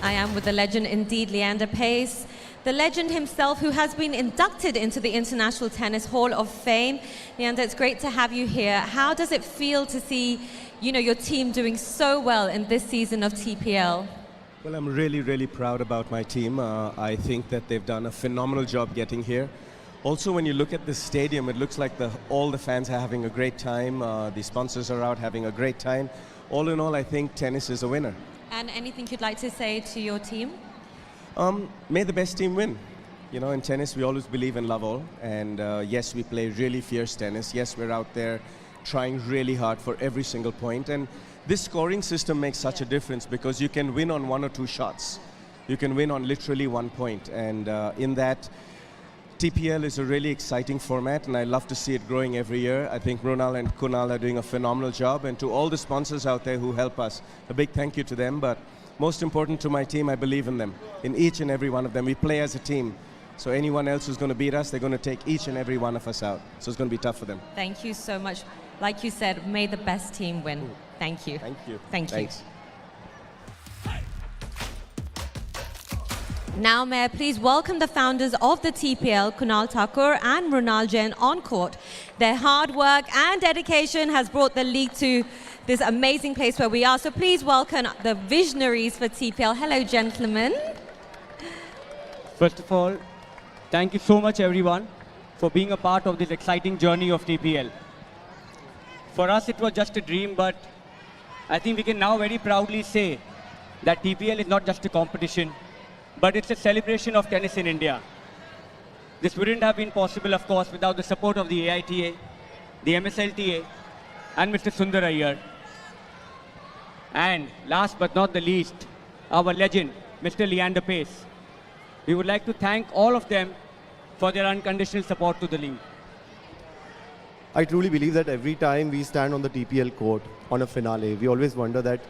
I am with the legend indeed, Leander Paes. The legend himself, who has been inducted into the International Tennis Hall of Fame. Leander, it's great to have you here. How does it feel to see, your team doing so well in this season of TPL? Well, I'm really, really proud about my team. I think that they've done a phenomenal job getting here. Also, when you look at this stadium, it looks like all the fans are having a great time. The sponsors are out having a great time. All in all, I think tennis is a winner. And anything you'd like to say to your team? May the best team win. In tennis, we always believe in love all. And yes, we play really fierce tennis. Yes, we're out there trying really hard for every single point. And this scoring system makes such a difference because you can win on 1 or 2 shots. You can win on literally 1 point. And in that, TPL is a really exciting format, and I love to see it growing every year. I think Runal and Kunal are doing a phenomenal job. And to all the sponsors out there who help us, a big thank you to them. But most important to my team, I believe in them. In each and every one of them. We play as a team. So anyone else who's going to beat us, they're going to take each and every one of us out. So it's going to be tough for them. Thank you so much. Like you said, may the best team win. Thank you. Thank you. Thank you. Thanks. Now, may I please welcome the founders of the TPL, Kunal Thakur and Runal Jain, on court. Their hard work and dedication has brought the league to this amazing place where we are. So please welcome the visionaries for TPL. Hello, gentlemen. First of all, thank you so much, everyone, for being a part of this exciting journey of TPL. For us, it was just a dream, but I think we can now very proudly say that TPL is not just a competition, but it's a celebration of tennis in India. This wouldn't have been possible, of course, without the support of the AITA, the MSLTA, and Mr. Sundar Iyer. And last but not the least, our legend, Mr. Leander Paes. We would like to thank all of them for their unconditional support to the league. I truly believe that every time we stand on the TPL court on a finale, we always wonder that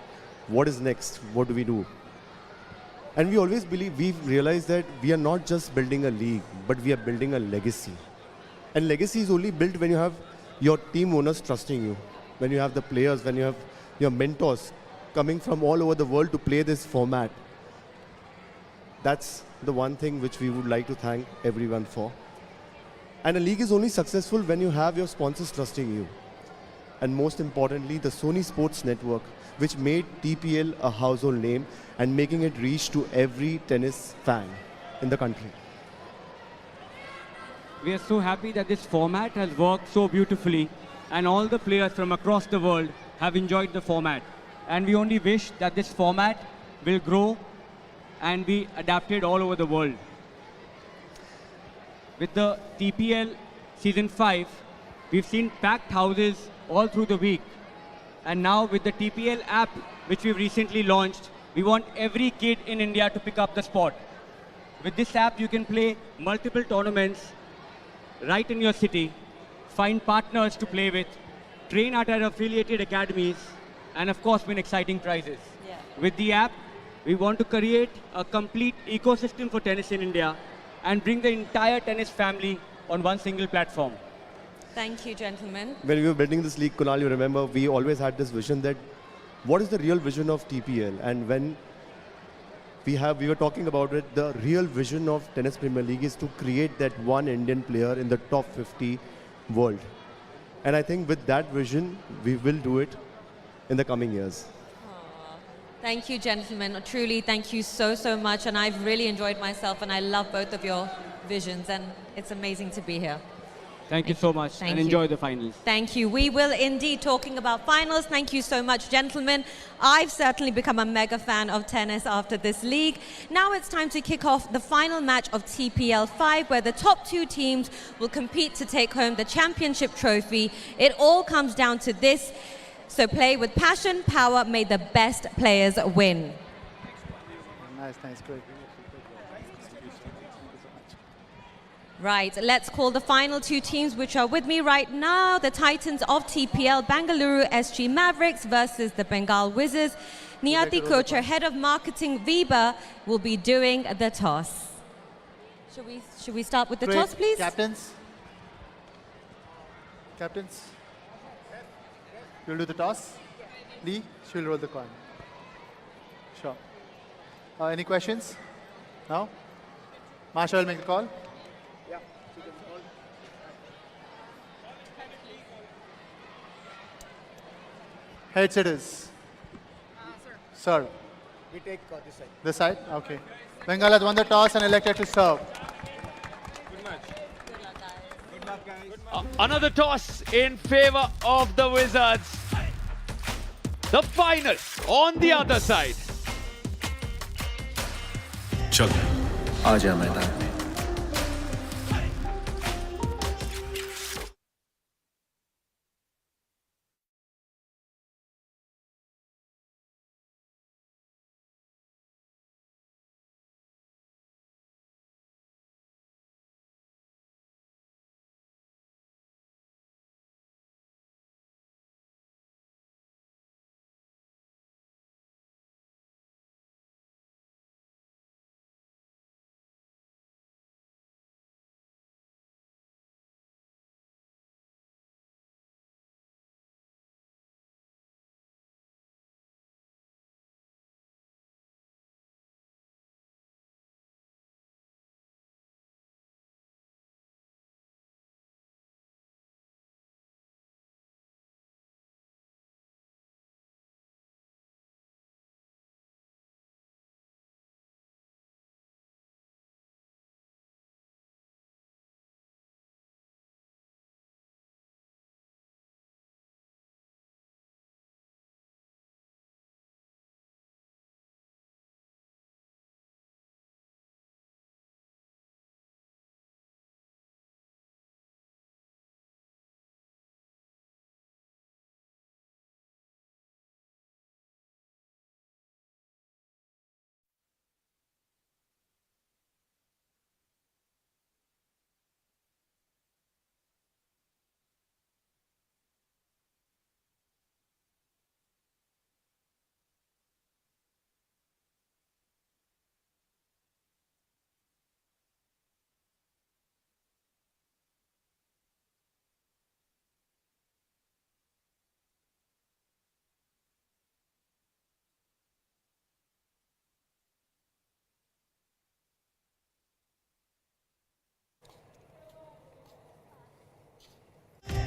what is next? What do we do? And we always believe, we've realized that we are not just building a league, but we are building a legacy. And legacy is only built when you have your team owners trusting you, when you have the players, when you have your mentors coming from all over the world to play this format. That's the one thing which we would like to thank everyone for. And a league is only successful when you have your sponsors trusting you. And most importantly, the Sony Sports Network, which made TPL a household name and making it reach to every tennis fan in the country. We are so happy that this format has worked so beautifully and all the players from across the world have enjoyed the format. And we only wish that this format will grow and be adapted all over the world. With the TPL Season 5, we've seen packed houses all through the week. And now with the TPL app, which we've recently launched, we want every kid in India to pick up the sport. With this app, you can play multiple tournaments right in your city, find partners to play with, train at our affiliated academies, and of course win exciting prizes. Yeah. With the app, we want to create a complete ecosystem for tennis in India and bring the entire tennis family on one single platform. Thank you, gentlemen. When we were building this league, Kunal, you remember, we always had this vision that what is the real vision of TPL? And when we were talking about it, the real vision of Tennis Premier League is to create that one Indian player in the top 50 world. And I think with that vision, we will do it in the coming years. Thank you, gentlemen. Truly, thank you so, so much. And I've really enjoyed myself, and I love both of your visions, and it's amazing to be here. Thank you so much, and enjoy the finals. Thank you. We will indeed talking about finals. Thank you so much, gentlemen. I've certainly become a mega fan of tennis after this league. Now it's time to kick off the final match of TPL 5, where the top two teams will compete to take home the championship trophy. It all comes down to this. So play with passion, power, may the best players win. Nice, great. Right, let's call the final two teams which are with me right now. The Titans of TPL, Bengaluru SG Mavericks versus the Bengal Wizards. Niyati Kocher, Head of Marketing Viva, will be doing the toss. Should we start with the toss, please? Captains? You'll do the toss? Lee, she'll roll the coin. Sure. Any questions? No? Marsha will make the call? Heads it is. Serve. We take this side. This side? Okay. Bengal has won the toss and elected to serve. Another toss in favor of the Wizards. The finals on the other side. चल आजा मैदान में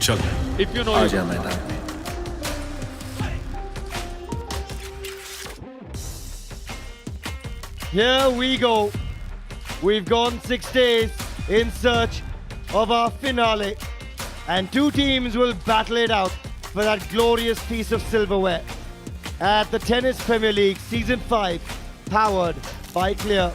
चल If you know uh you जा मैदान में. Here we go. We've gone 6 days in search of our finale, and two teams will battle it out for that glorious piece of silverware at the Tennis Premier League Season 5, powered by Clear.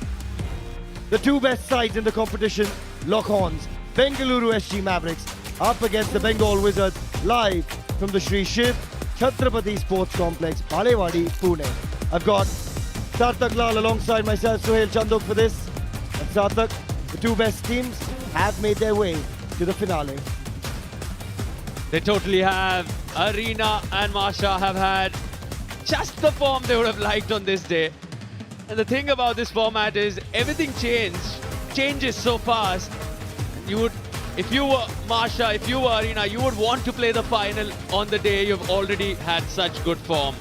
The two best sides in the competition lock horns. Bengaluru SG Mavericks up against the Bengal Wizards, live from the Shri Shiv Chhatrapati Sports Complex, Balewadi, Pune. I've got Sarthak Lal alongside myself, Suhail Chandok, for this. And Sarthak, the two best teams have made their way to the finale. They totally have. Arena and Masha have had just the form they would have liked on this day. And the thing about this format is everything changes so fast. If you were Masha, if you were Arena, you would want to play the final on the day you've already had such good form.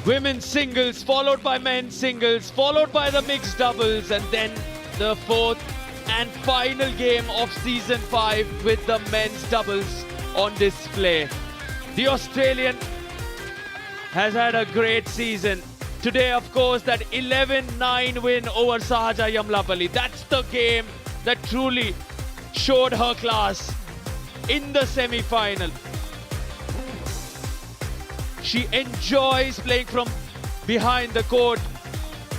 Women's singles, followed by men's singles, followed by the mixed doubles, and then the fourth and final game of Season 5 with the men's doubles on display. The Australian has had a great season. Today, of course, that 11-9 win over Sahaja Yamlapalli. That's the game that truly showed her class in the semi-final. She enjoys playing from behind the court,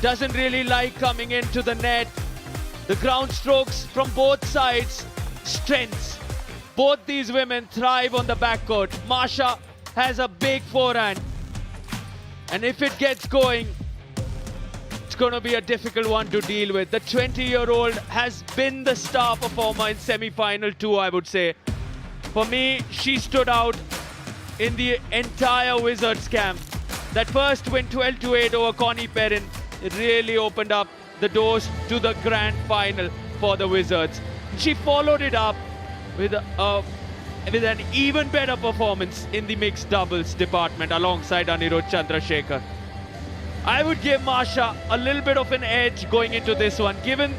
doesn't really like coming into the net. The ground strokes from both sides, strengths. Both these women thrive on the backcourt. Masha has a big forehand, and if it gets going, it's going to be a difficult one to deal with. The 20-year-old has been the star performer in semi-final too, I would say. For me, she stood out in the entire Wizards camp. That first win 12-8 over Connie Perrin, it really opened up the doors to the grand final for the Wizards. She followed it up with an even better performance in the mixed doubles department alongside Anirudh Chandrasekhar. I would give Masha a little bit of an edge going into this one, given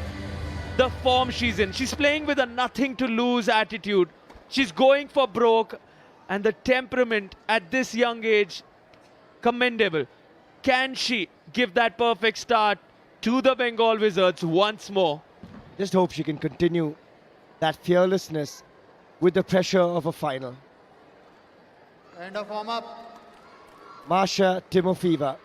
the form she's in. She's playing with a nothing to lose attitude. She's going for broke, and the temperament at this young age, commendable. Can she give that perfect start to the Bengal Wizards once more? Just hope she can continue that fearlessness with the pressure of a final. End of warm-up. Masha Timofeeva.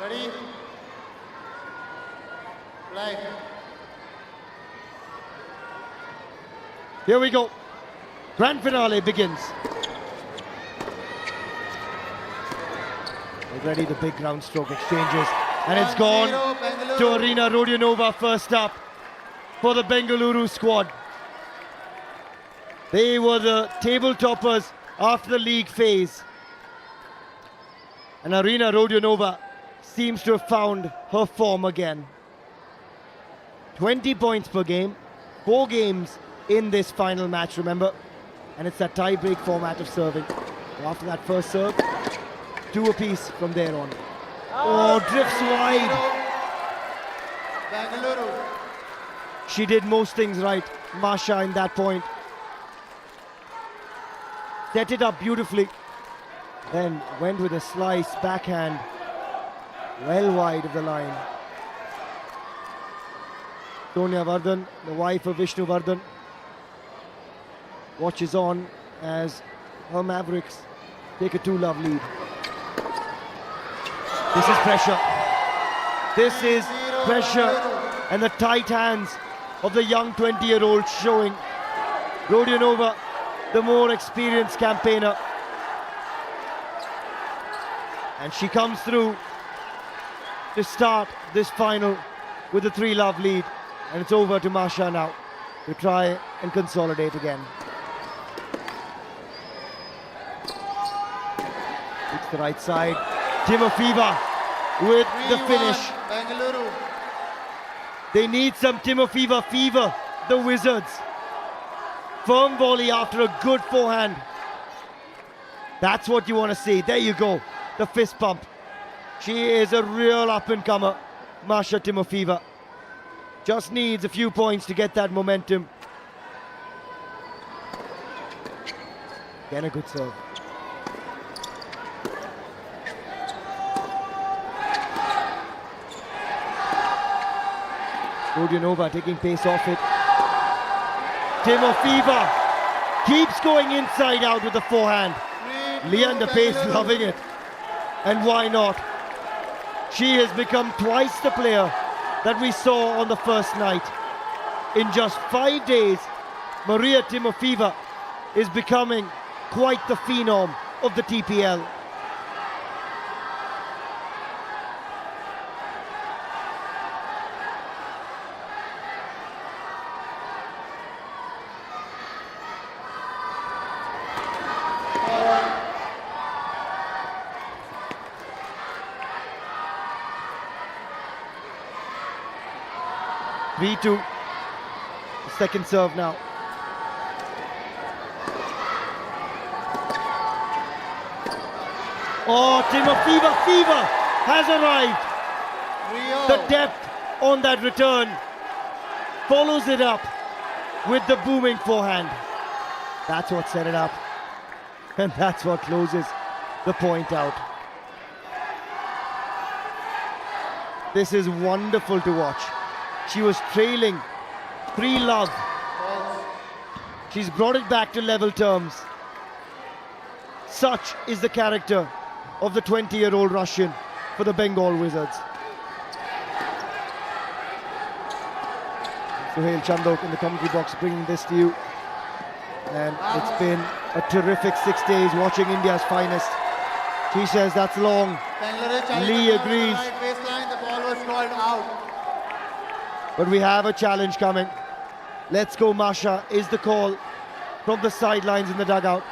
Ready? Play. Here we go. Grand finale begins. Already the big ground stroke exchanges, and it's gone to Arena Rodionova first up for the Bengaluru squad. They were the table toppers after the league phase, and Arena Rodionova seems to have found her form again. 20 points per game, 4 games in this final match, remember, and it's that tie-break format of serving. After that first serve, 2 apiece from there on. Oh, drifts wide. Bengaluru. She did most things right, Masha, in that point. Set it up beautifully, then went with a slice backhand, well wide of the line. Sonia Vardhan, the wife of Vishnu Vardhan, watches on as her Mavericks take a 2-love lead. This is pressure. This is pressure, and the tight hands of the young 20-year-old showing. Rodionova, the more experienced campaigner. And she comes through to start this final with a 3-love lead. And it's over to Masha now. to try and consolidate again. It's the right side. Timofeeva with the 3-1, finish. Bengaluru. They need some Timofeeva fever, the Wizards. Firm volley after a good forehand. That's what you want to see. There you go, the fist pump. She is a real up-and-comer, Masha Timofeeva. Just needs a few points to get that momentum. Again, a good serve. Rodionova taking pace off it. Timofeeva keeps going inside out with the forehand. Leander Pace loving it. And why not? She has become twice the player that we saw on the first night. In just 5 days, Maria Timofeeva is becoming quite the phenom of the TPL. V2, second serve now. Oh, Timofeeva fever has arrived. The depth on that return follows it up with the booming forehand. That's what set it up. And that's what closes the point out. This is wonderful to watch. She was trailing 3-love. She's brought it back to level terms. Such is the character of the 20-year-old Russian for the Bengal Wizards. Suhail Chandok in the commentary box bringing this to you. And it's been a terrific 6 days watching India's finest. She says that's long. Lee agrees. Baseline, the ball was called out. But we have a challenge coming. Let's go, Masha, is the call from the sidelines in the dugout.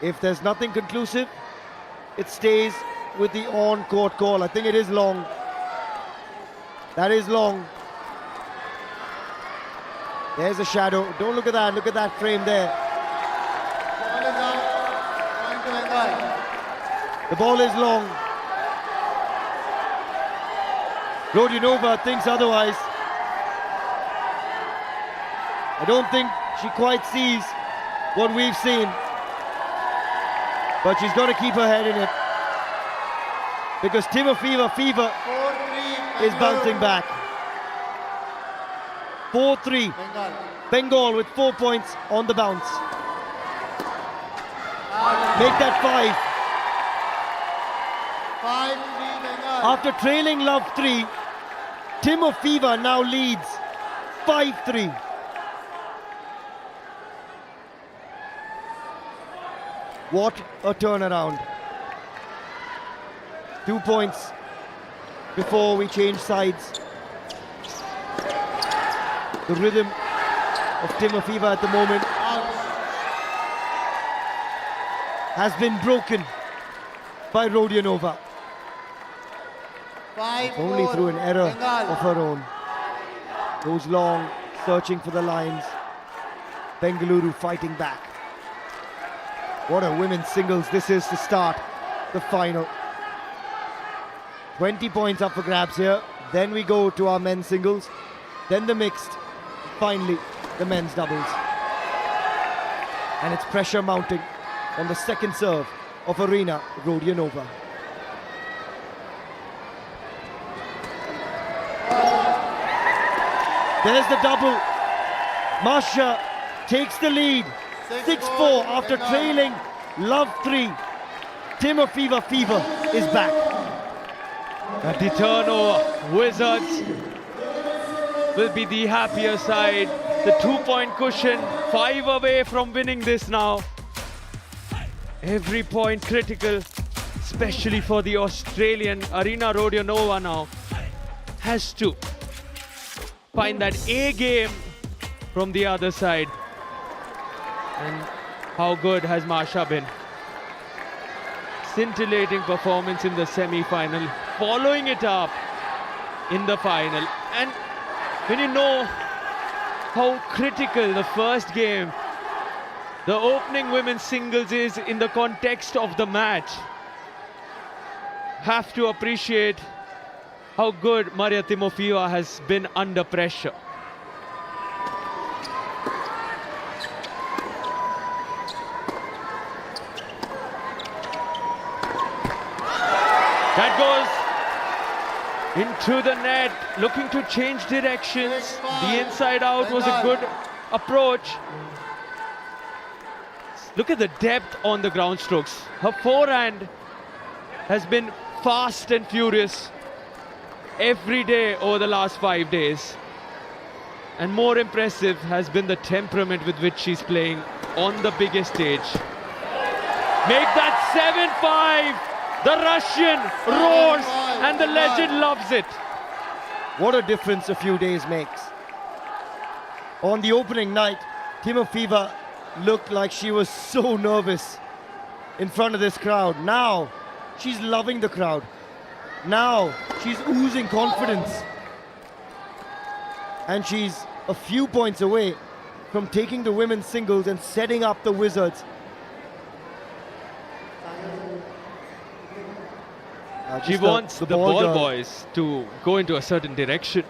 If there's nothing conclusive, it stays with the on-court call. I think it is long. That is long. There's a shadow. Don't look at that. Look at that frame there. Ball is out. Point to Bengal. The ball is long. Rodionova thinks otherwise. I don't think she quite sees what we've seen. But she's got to keep her head in it. Because Timofeeva fever is bouncing back. 4-3. Bengal with 4 points on the bounce. Make that 5. 5-3 Bengal. After trailing love 3, Timofeeva now leads 5-3. What a turnaround. 2 points before we change sides. The rhythm of Timofeeva at the moment has been broken by Rodionova. Only through an error of her own. Goes long, searching for the lines. Bengaluru fighting back. What a women's singles this is to start the final. 20 points up for grabs here. Then we go to our men's singles. Then the mixed. Finally, the men's doubles. And it's pressure mounting on the second serve of Arina Rodionova. There's the double. Masha takes the lead. 6-4 after trailing love 3. Timofeeva fever is back. And the turnover, Wizards will be the happier side. The 2-point cushion, 5 away from winning this now. Every point critical. especially for the Australian. Arina Rodionova now has to find that A game from the other side. And how good has Masha been? Scintillating performance in the semi-final, following it up in the final. And when you know how critical the first game, the opening women's singles is in the context of the match, have to appreciate how good Maria Timofeeva has been under pressure. That goes into the net, looking to change directions. The inside out was a good approach. Look at the depth on the ground strokes. Her forehand has been fast and furious every day over the last 5 days. And more impressive has been the temperament with which she's playing on the biggest stage. Make that 7-5. The Russian roars and the legend loves it. What a difference a few days makes. On the opening night, Timofeeva looked like she was so nervous in front of this crowd. Now, she's loving the crowd. Now, she's oozing confidence. And she's a few points away from taking the women's singles and setting up the Wizards. She wants the ball boys to go into a certain direction.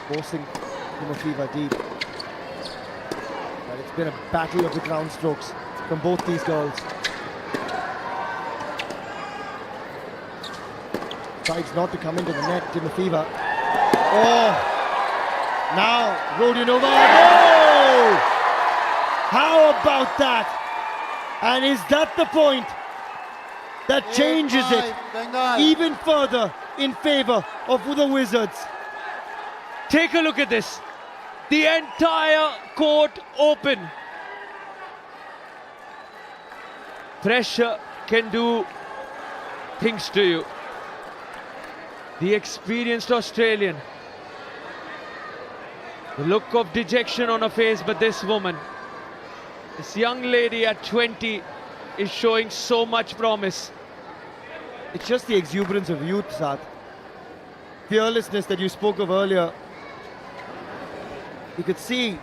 Forcing Timofeeva deep. But it's been a battle of the ground strokes from both these girls. Tries not to come into the net, Timofeeva. Oh! Now, Rodionova. Oh! How about that? And is that the point that changes it even further in favor of the Wizards? Take a look at this. The entire court open. Pressure can do things to you. The experienced Australian. The look of dejection on her face, but this woman, this young lady at 20, is showing so much promise. It's just the exuberance of youth, Saad. Fearlessness that you spoke of earlier. You could see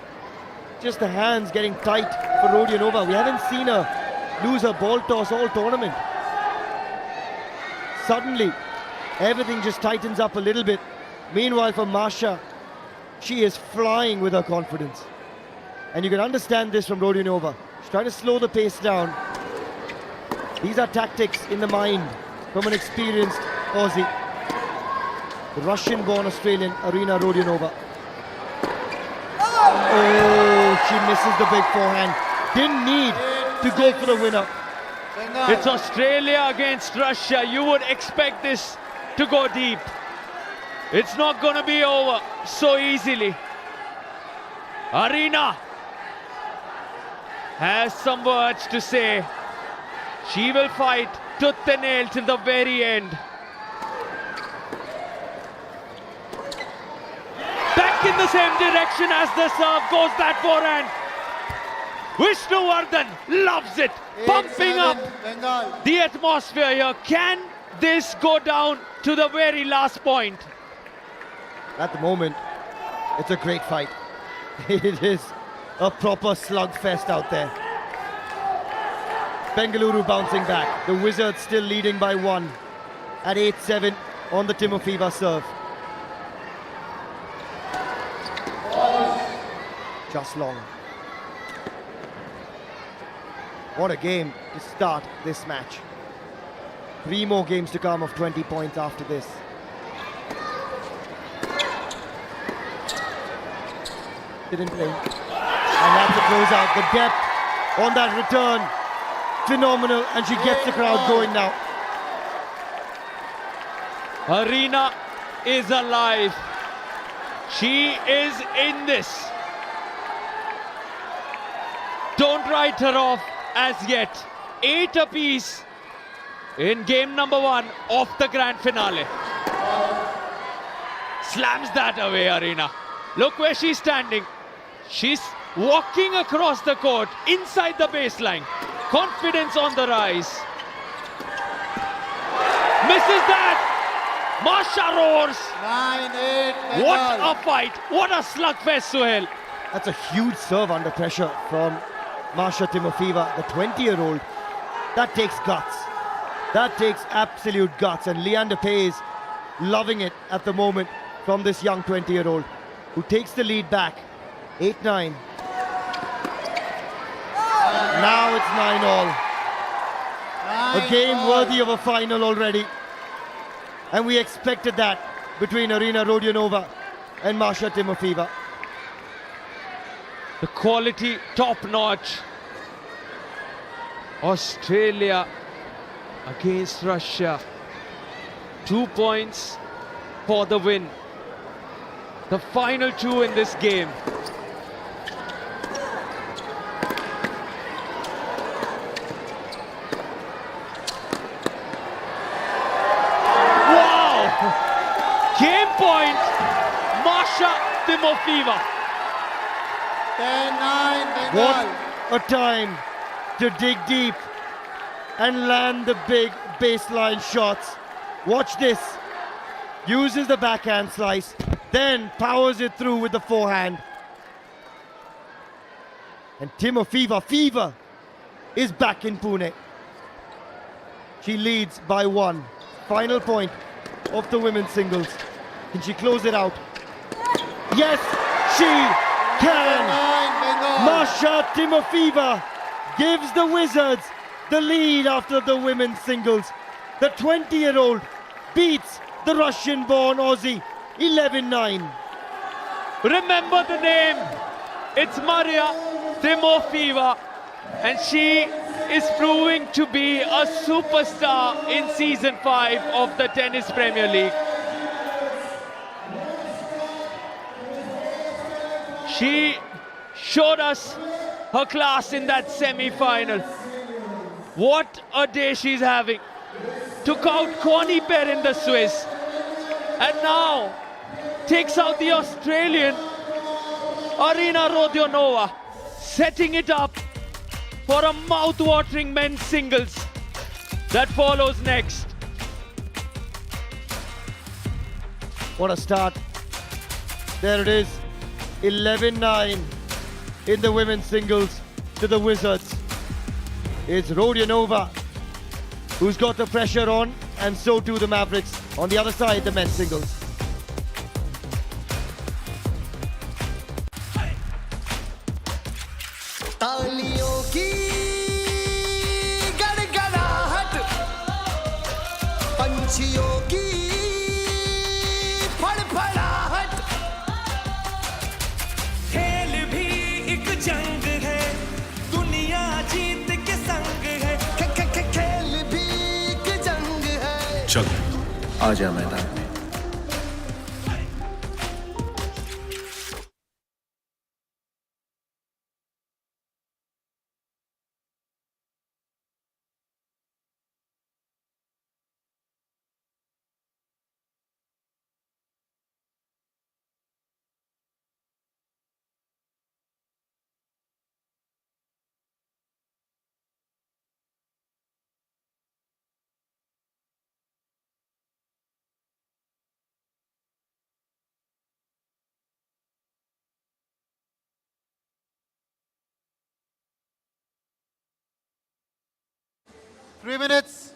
just the hands getting tight for Rodionova. We haven't seen her lose her ball toss all tournament. Suddenly, everything just tightens up a little bit. Meanwhile, for Masha, she is flying with her confidence. And you can understand this from Rodionova. She's trying to slow the pace down. These are tactics in the mind from an experienced Aussie. The Russian-born Australian, Arina Rodionova. Oh, she misses the big forehand. Didn't need to go for the winner. It's Australia against Russia. You would expect this to go deep. It's not going to be over so easily. Arina has some words to say. She will fight tooth and nail till the very end. Back in the same direction as the serve goes that forehand. Vishnuvardhan loves it. Pumping up the atmosphere here. Can this go down to the very last point? At the moment, it's a great fight. It is a proper slugfest out there. Bengaluru bouncing back. The Wizards still leading by 1 at 8-7 on the Timofeeva serve. Just long. What a game to start this match. 3 more games to come of 20 points after this. Didn't play. And that's a closeout. The depth on that return, phenomenal, and she gets the crowd going now. Arina is alive. She is in this. Don't write her off as yet. 8 apiece in game number 1 of the grand finale. Slams that away, Arena. Look where she's standing. She's walking across the court, inside the baseline. Confidence on the rise. Misses that! Masha roars! 9-8. What a fight! What a slugfest, Suhail! That's a huge serve under pressure from Masha Timofeeva, the 20-year-old. That takes guts. That takes absolute guts. And Leander Paes loving it at the moment from this young 20-year-old who takes the lead back. 8-9. Now it's 9-all. A game worthy of a final already. And we expected that between Arina Rodionova and Masha Timofeeva. The quality top-notch. Australia against Russia. 2 points for the win. The final 2 in this game. Wow! Game point, Masha Timofeeva. 10-9. What a time to dig deep and land the big baseline shots. Watch this. Uses the backhand slice, then powers it through with the forehand. And Timofeeva Fever is back in Pune. She leads by 1. Final point of the women's singles. Can she close it out? Yes, she can! Masha Timofeeva gives the Wizards the lead after the women's singles. The 20-year-old beats the Russian-born Aussie 11-9. Remember the name. It's Maria Timofeeva, and she is proving to be a superstar in Season 5 of the Tennis Premier League. She showed us her class in that semi-final. What a day she's having. Took out Connie Perrin, the Swiss, and now takes out the Australian Arina Rodionova, setting it up for a mouth-watering men's singles that follows next. What a start. There it is. 11-9 in the women's singles to the Wizards. It's Rodionova who's got the pressure on, and so too the Mavericks. On the other side, the men's singles. तालियों की गड़गड़ाहट, पंछियों की फड़फड़ाहट। खेल भी एक जंग है, दुनिया जीत के संग है। खेल भी एक जंग है। चल आजा मैदान में। Three minutes.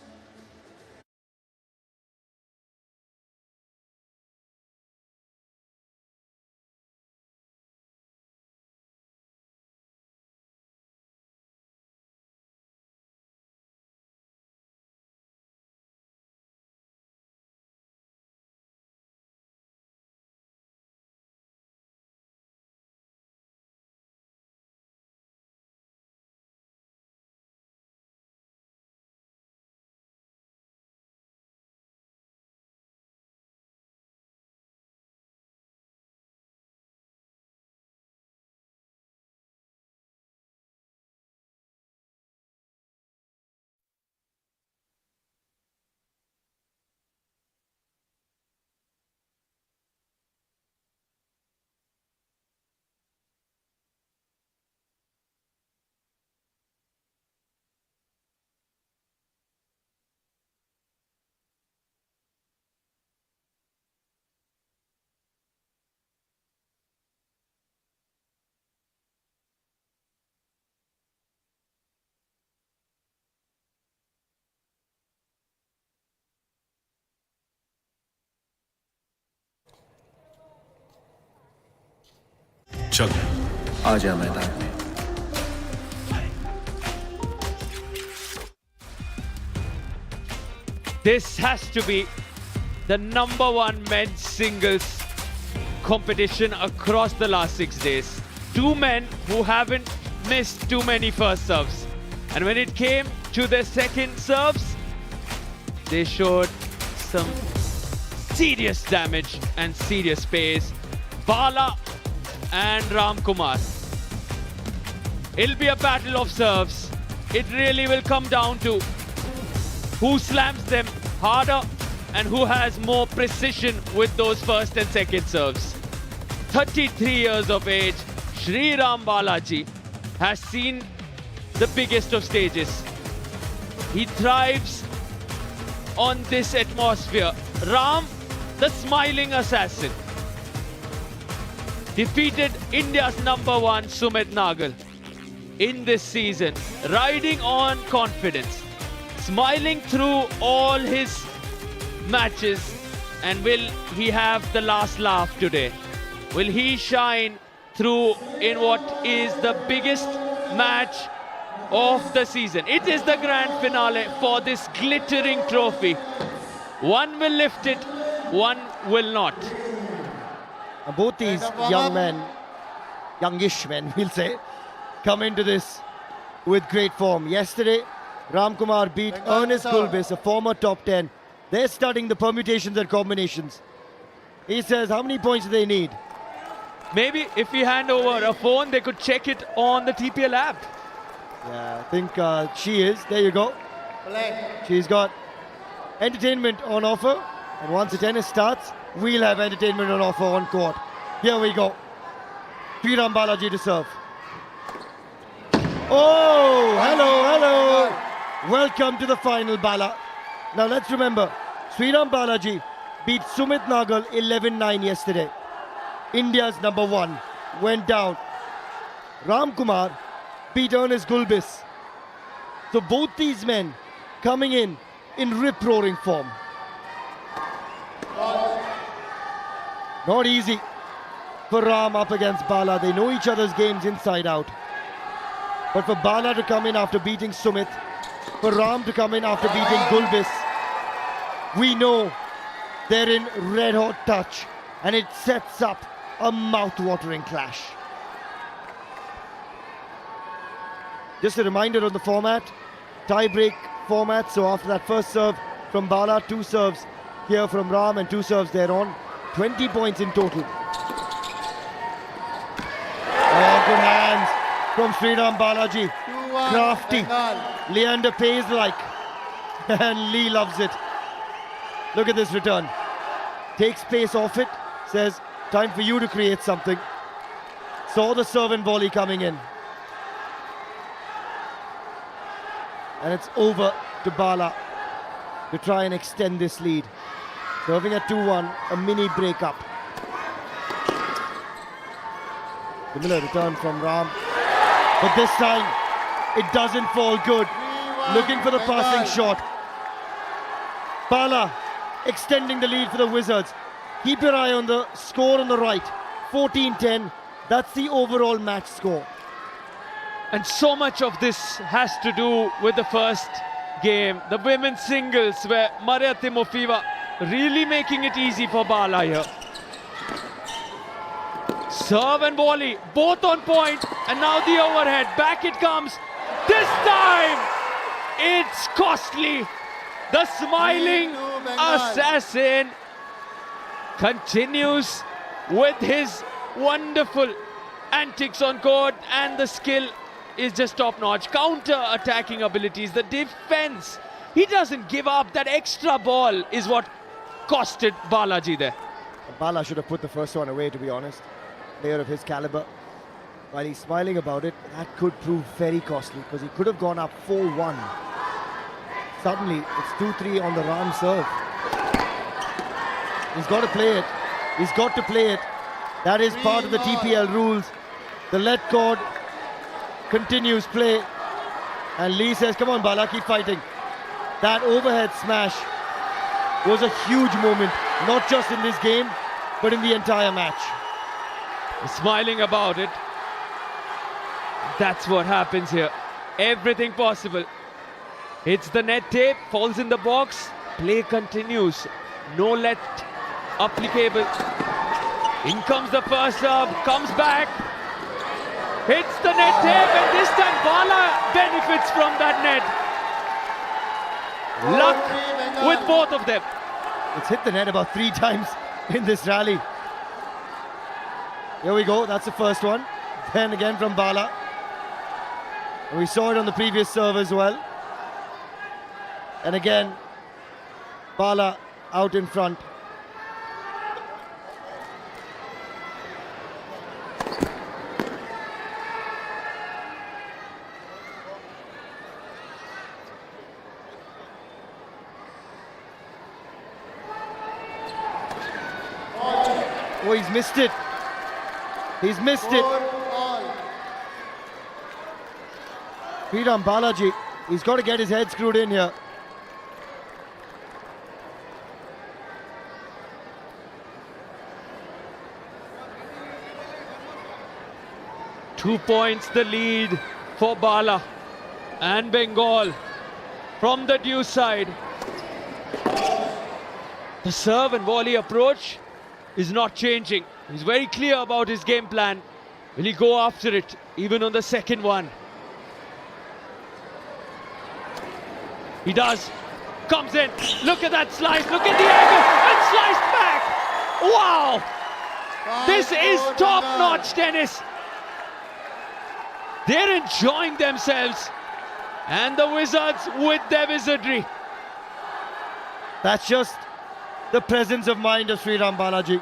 चल आजा मैदान में। This has to be the #1 men's singles competition across the last 6 days. Two men who haven't missed too many first serves. And when it came to their second serves, they showed some serious damage and serious pace. Bala and Ram Kumar. It'll be a battle of serves. It really will come down to who slams them harder and who has more precision with those first and second serves. 33 years of age, Sri Ram Balaji has seen the biggest of stages. He thrives on this atmosphere. Ram, the smiling assassin, defeated India's #1 Sumit Nagal in this season, riding on confidence, smiling through all his matches. And will he have the last laugh today? Will he shine through in what is the biggest match of the season? It is the grand finale for this glittering trophy. One will lift it, one will not. And both these young men, youngish men, we'll say, come into this with great form. Yesterday, Ram Kumar beat Ernest Gulbis, a former top 10. They're studying the permutations and combinations. He says, how many points do they need? Maybe if we hand over a phone, they could check it on the TPL app. Yeah, I think she is. There you go. She's got entertainment on offer. And once the tennis starts, we'll have entertainment on offer on court. Here we go. Sri Ram Balaji to serve. Oh, hello, hello. Welcome to the final, Bala. Now let's remember, Sri Ram Balaji beat Sumit Nagal 11-9 yesterday. India's #1 went down. Ram Kumar beat Ernest Gulbis. So both these men coming in rip-roaring form. Not easy for Ram up against Bala. They know each other's games inside out. But for Bala to come in after beating Sumit, for Ram to come in after beating Gulbis, we know they're in red-hot touch, and it sets up a mouth-watering clash. Just a reminder on the format, tie-break format. So after that first serve from Bala, 2 serves here from Ram and 2 serves thereon. 20 points in total. Oh, good hands from Sri Ram Balaji. Crafty. Leander pays like. And Lee loves it. Look at this return. Takes pace off it. Says, time for you to create something. Saw the serve and volley coming in. And it's over to Bala to try and extend this lead. Serving at 2-1, a mini breakup. Similar return from Ram. But this time, it doesn't fall good. Looking for the passing shot. Bala extending the lead for the Wizards. Keep your eye on the score on the right. 14-10. That's the overall match score. And so much of this has to do with the first game. The women's singles where Maria Timofeeva really making it easy for Bala here. Serve and volley, both on point. And now the overhead. Back it comes. This time, it's costly. The smiling assassin continues with his wonderful antics on court, and the skill is just top-notch. Counter-attacking abilities, the defense. He doesn't give up. That extra ball is what costed Balaji there. Bala should have put the first one away, to be honest. Player of his caliber. While he's smiling about it, that could prove very costly because he could have gone up 4-1. Suddenly, it's 2-3 on the Ram serve. He's got to play it. He's got to play it. That is part of the TPL rules. The let cord continues play. And Lee says, come on, Bala, keep fighting. That overhead smash was a huge moment, not just in this game, but in the entire match. He's smiling about it. That's what happens here. Everything possible. Hits the net tape, falls in the box. Play continues. No let applicable. In comes the first serve, comes back. Hits the net tape, and this time Bala benefits from that net. Luck with both of them. It's hit the net about 3 times in this rally. Here we go, that's the first one. Then again from Bala. We saw it on the previous serve as well. And again, Bala out in front. Oh, he's missed it. He's missed it. Sriram Balaji, he's got to get his head screwed in here. Two points the lead for Bala and Bengal from the due side. The serve and volley approach is not changing. He's very clear about his game plan. Will he go after it even on the second one? He does. Comes in. Look at that slice. Look at the angle. And sliced back. Wow. This is top-notch tennis. They're enjoying themselves. And the Wizards with their wizardry. That's just the presence of mind of Sriram Balaji.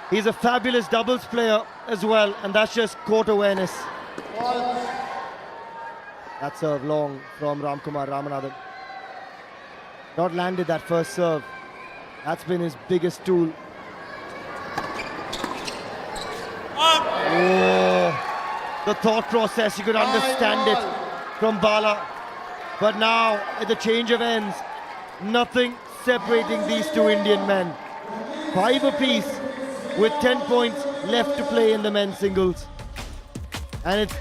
He's a fabulous doubles player as well, and that's just court awareness. That serve long from Ramkumar Ramanathan. Not landed that first serve. That's been his biggest tool. Oh, the thought process, you could understand it from Bala. But now, at the change of ends, nothing separating these two Indian men. 5 apiece with 10 points left to play in the men's singles. And it's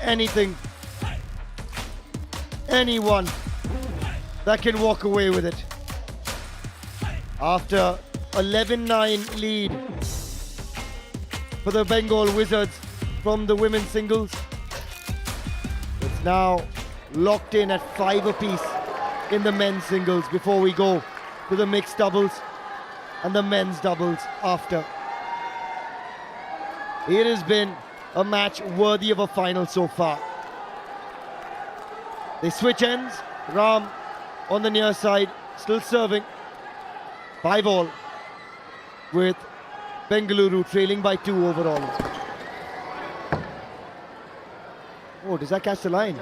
anyone that can walk away with it. After 11-9 lead for the Bengal Wizards from the women's singles, it's now locked in at 5 apiece in the men's singles before we go to the mixed doubles and the men's doubles after. It has been a match worthy of a final so far. They switch ends. Ram on the near side, still serving. 5-all with Bengaluru trailing by 2 overall. Oh, does that catch the line?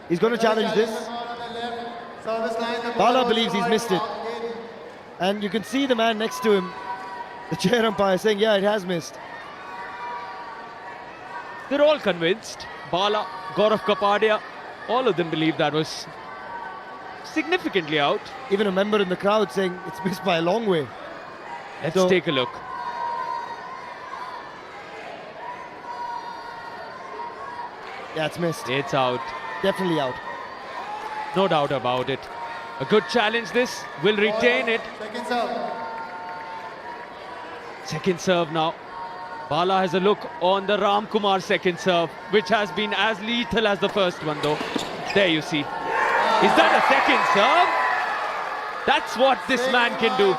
He's going to challenge this. Bala believes he's missed it. And you can see the man next to him, the chair umpire, saying, yeah, it has missed. They're all convinced. Bala, Gaurav Kapadia, all of them believe that was significantly out. Even a member in the crowd saying it's missed by a long way. Let's take a look. Yeah, it's missed. It's out. Definitely out. No doubt about it. A good challenge this. Will retain it. Second serve. Second serve now. Bala has a look on the Ramkumar second serve, which has been as lethal as the first one though. There you see. Is that a second serve? That's what this man can do.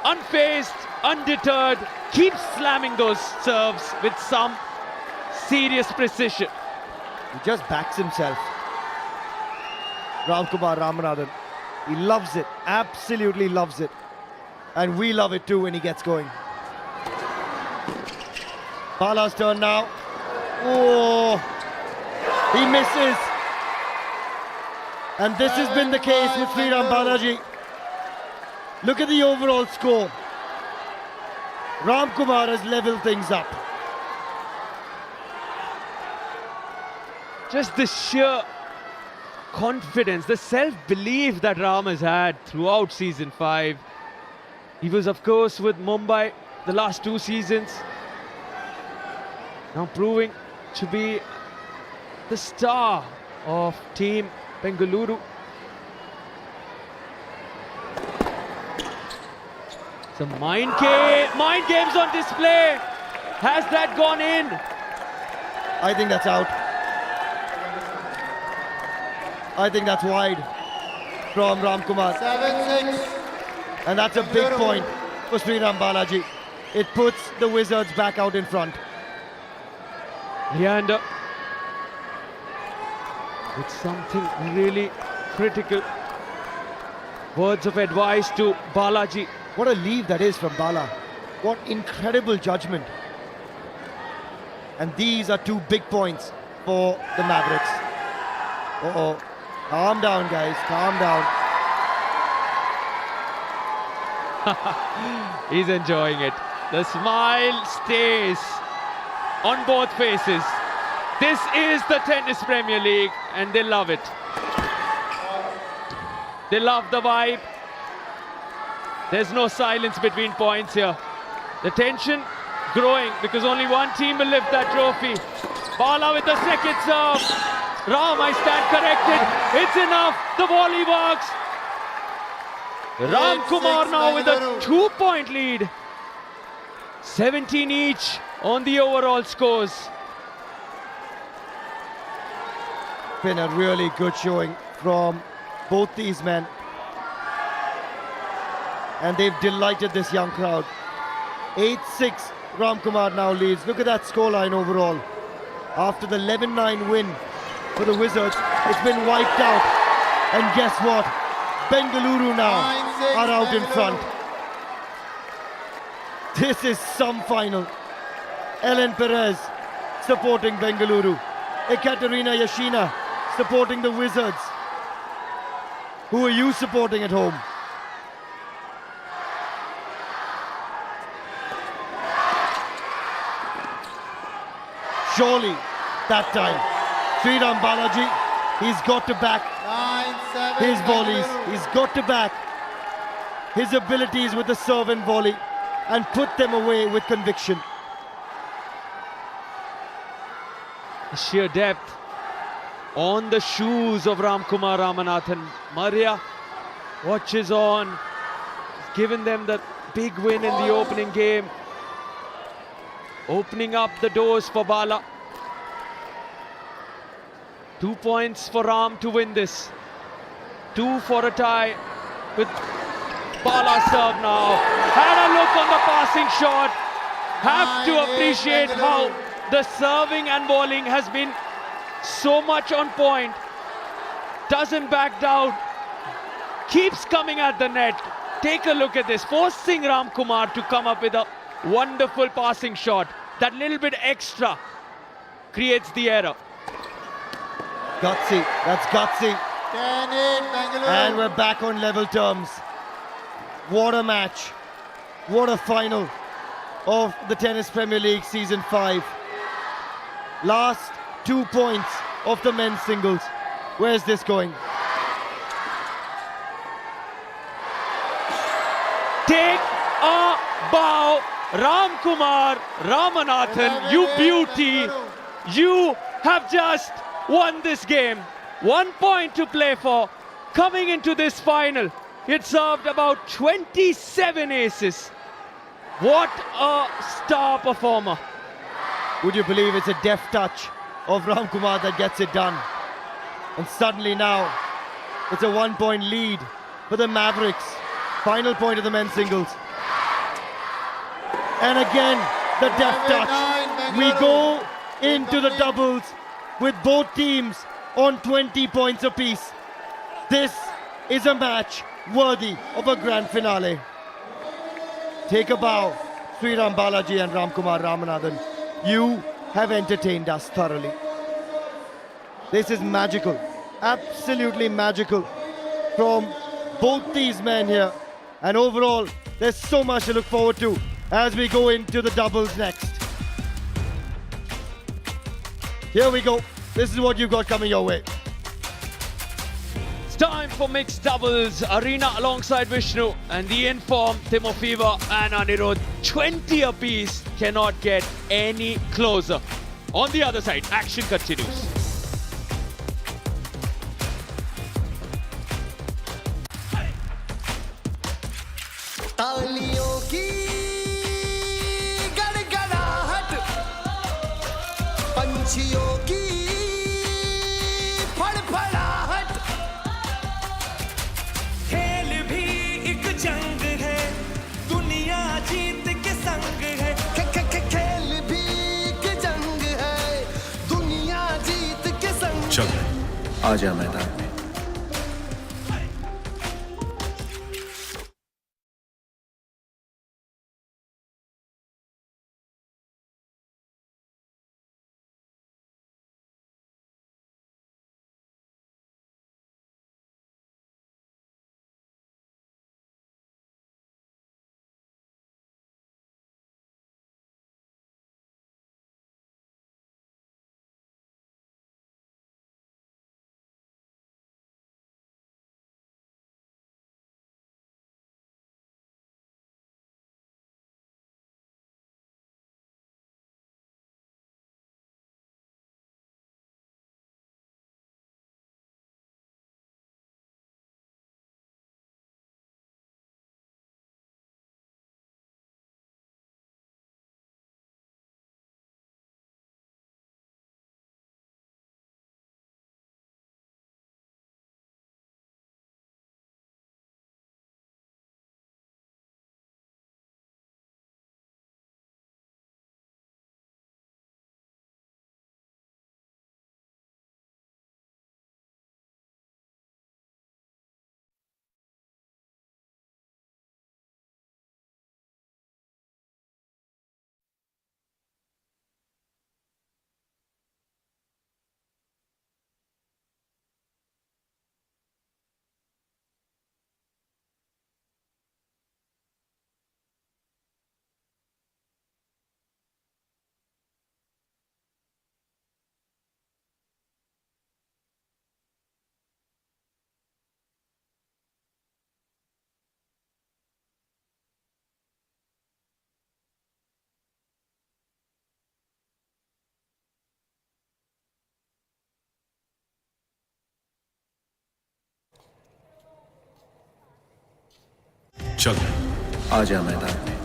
Unfazed, undeterred, keeps slamming those serves with some serious precision. He just backs himself. Ramkumar Ramanathan. He loves it, absolutely loves it. And we love it too when he gets going. Bala's turn now. Oh, he misses. And this has been the case with Sriram Balaji. Look at the overall score. Ramkumar has leveled things up. Just the sheer confidence, the self-belief that Ram has had throughout season 5. He was, of course, with Mumbai the last 2 seasons. now proving to be the star of Team Bengaluru. Some mind games on display. Has that gone in? I think that's out. I think that's wide from Ramkumar. 7-6. And that's a big point for Sriram Balaji. It puts the Wizards back out in front. Leander with something really critical. Words of advice to Balaji. What a leave that is from Bala. What incredible judgment. And these are 2 big points for the Mavericks. Uh-oh. Calm down, guys. Calm down. He's enjoying it. The smile stays on both faces. This is the Tennis Premier League and they love it. They love the vibe. There's no silence between points here. The tension growing because only one team will lift that trophy. Bala with the second serve. Ram, I stand corrected. It's enough. The volley works. Ram Kumar now with a 2-point lead. 17 each on the overall scores. Been a really good showing from both these men. And they've delighted this young crowd. 8-6, Ramkumar now leads. Look at that scoreline overall. After the 11-9 win for the Wizards, it's been wiped out. And guess what? Bengaluru now are out in front. This is some final. Ellen Perez supporting Bengaluru. Ekaterina Yashina supporting the Wizards. Who are you supporting at home? Surely, that time, Sriram Balaji, he's got to back his volleys. He's got to back his abilities with the serve and volley and put them away with conviction. Sheer depth on the shoes of Ramkumar Ramanathan. Maria watches on, given them the big win in the opening game, opening up the doors for Bala. 2 points for Ram to win this. 2 for a tie with Bala serve now. And a look on the passing shot. Have to appreciate how the serving and bowling has been so much on point. Doesn't back down. Keeps coming at the net. Take a look at this. Forcing Ramkumar to come up with a wonderful passing shot. That little bit extra creates the error. Gutsy. That's gutsy. 10-8 Bengaluru. And we're back on level terms. What a match. What a final of the Tennis Premier League Season 5. Last 2 points of the men's singles. Where's this going? Take a bow, Ramkumar Ramanathan, you beauty. You have just won this game. 1 point to play for. Coming into this final, it served about 27 aces. What a star performer. Would you believe it's a deft touch of Ramkumar that gets it done? And suddenly now, it's a 1 point lead for the Mavericks. Final point of the men's singles. And again, the deft touch. We go into the doubles with both teams on 20 points apiece. This is a match worthy of a grand finale. Take a bow, Sriram Balaji and Ramkumar Ramanathan. You have entertained us thoroughly. This is magical, absolutely magical from both these men here. And overall, there's so much to look forward to as we go into the doubles next. Here we go. This is what you've got coming your way. It's time for mixed doubles. Arena alongside Vishnu and the in-form Timofeva and Anirudh. 20 apiece, cannot get any closer. On the other side, action continues. तालियों की गड़गड़ाहट, पंछियों की फड़फड़ाहट, खेल भी एक जंग है, दुनिया जीत के संग है। खेल भी एक जंग है, दुनिया जीत के संग। चल आजा मैदान में। चल आजा मैदान में।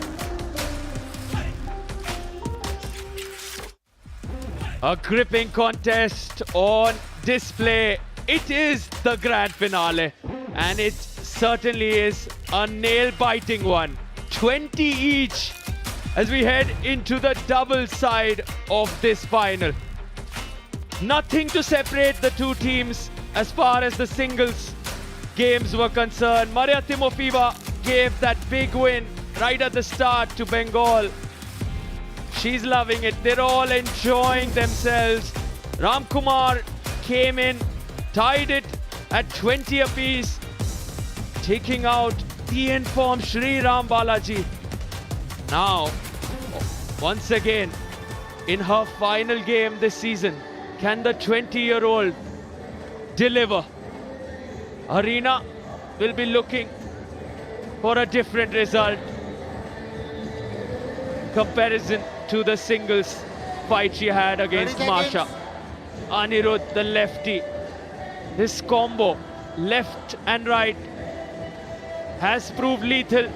A gripping contest on display. It is the grand finale, and it certainly is a nail-biting one. 20 each as we head into the double side of this final. Nothing to separate the two teams as far as the singles games were concerned. Maria Timofeva gave that big win right at the start to Bengal. She's loving it. They're all enjoying themselves. Ramkumar came in, tied it at 20 apiece, taking out the informed Sri Ram Balaji. Now, once again, in her final game this season, can the 20-year-old deliver? Arena will be looking for a different result comparison to the singles fight she had against Masha. Anirudh, the lefty, his combo left and right has proved lethal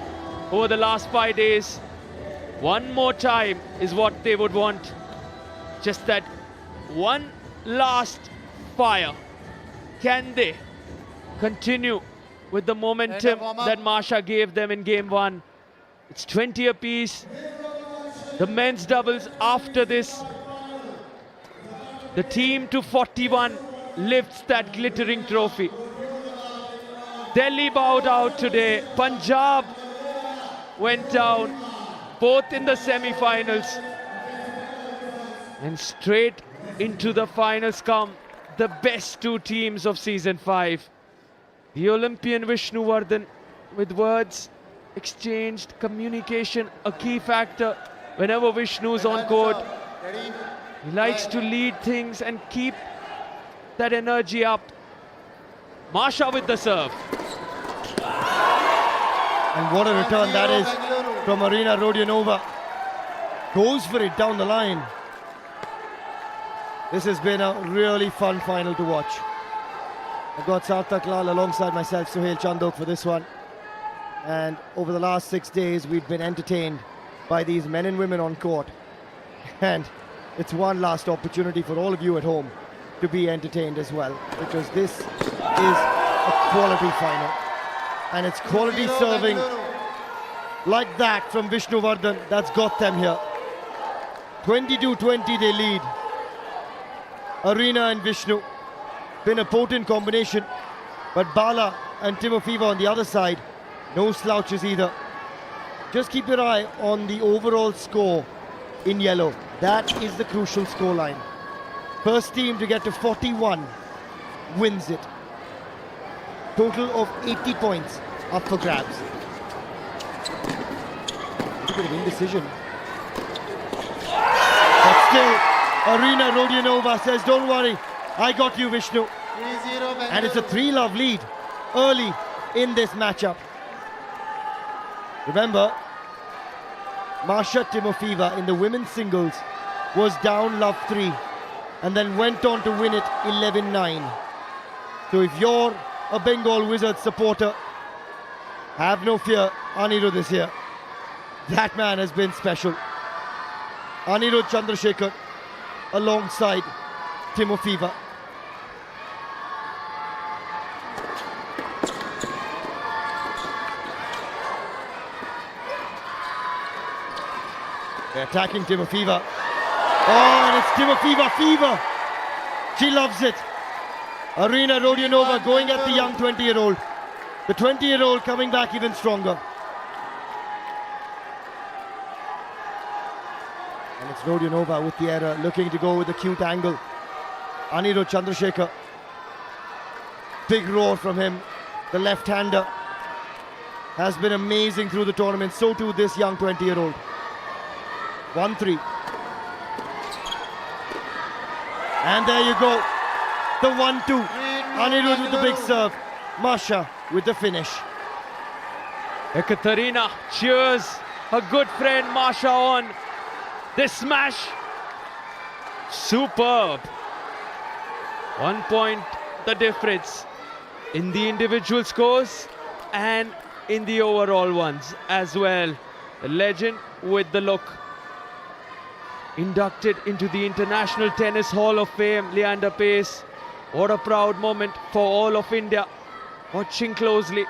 over the last 5 days. One more time is what they would want. Just that one last fire. Can they continue with the momentum that Masha gave them in game 1? It's 20 apiece. The men's doubles after this. The team to 41 lifts that glittering trophy. Delhi bowed out today. Punjab went down, both in the semi-finals. And straight into the finals come the best two teams of season 5. The Olympian Vishnuvardhan, with words exchanged, communication a key factor whenever Vishnu's on court. He likes to lead things and keep that energy up. Masha with the serve. And what a return that is from Marina Rodionova. Goes for it down the line. This has been a really fun final to watch. I've got Sarthak Lal alongside myself, Suhail Chandok, for this one. And over the last 6 days, we've been entertained by these men and women on court. And it's one last opportunity for all of you at home to be entertained as well, because this is a quality final. And it's quality serving like that from Vishnuvardhan that's got them here. 22-20 they lead. Arena and Vishnu, been a potent combination, but Bala and Timofeva on the other side, no slouches either. Just keep your eye on the overall score in yellow. That is the crucial scoreline. First team to get to 41 wins it. Total of 80 points up for grabs. A bit of indecision. But still, Arena Rodionova says, don't worry, I got you, Vishnu. 3-0 And it's a 3-love lead early in this matchup. Remember, Masha Timofeva in the women's singles was down love 3 and then went on to win it 11-9. So if you're a Bengal Wizards supporter, have no fear, Anirudh is here. That man has been special. Anirudh Chandrasekhar alongside Timofeva. They're attacking Timofeva. Oh, and it's Timofeva fever. She loves it. Arena Rodionova going at the young 20-year-old. The 20-year-old coming back even stronger. And it's Rodionova with the error, looking to go with the cute angle. Anirudh Chandrasekhar. Big roar from him. The left-hander has been amazing through the tournament. So too this young 20-year-old. 1-3. And there you go. The 1-2. Anirudh with the big serve. Masha with the finish. Ekaterina cheers her good friend Masha on. This smash. Superb. 1 point the difference in the individual scores and in the overall ones as well. The legend with the look. Inducted into the International Tennis Hall of Fame, Leander Paes. What a proud moment for all of India. Watching closely.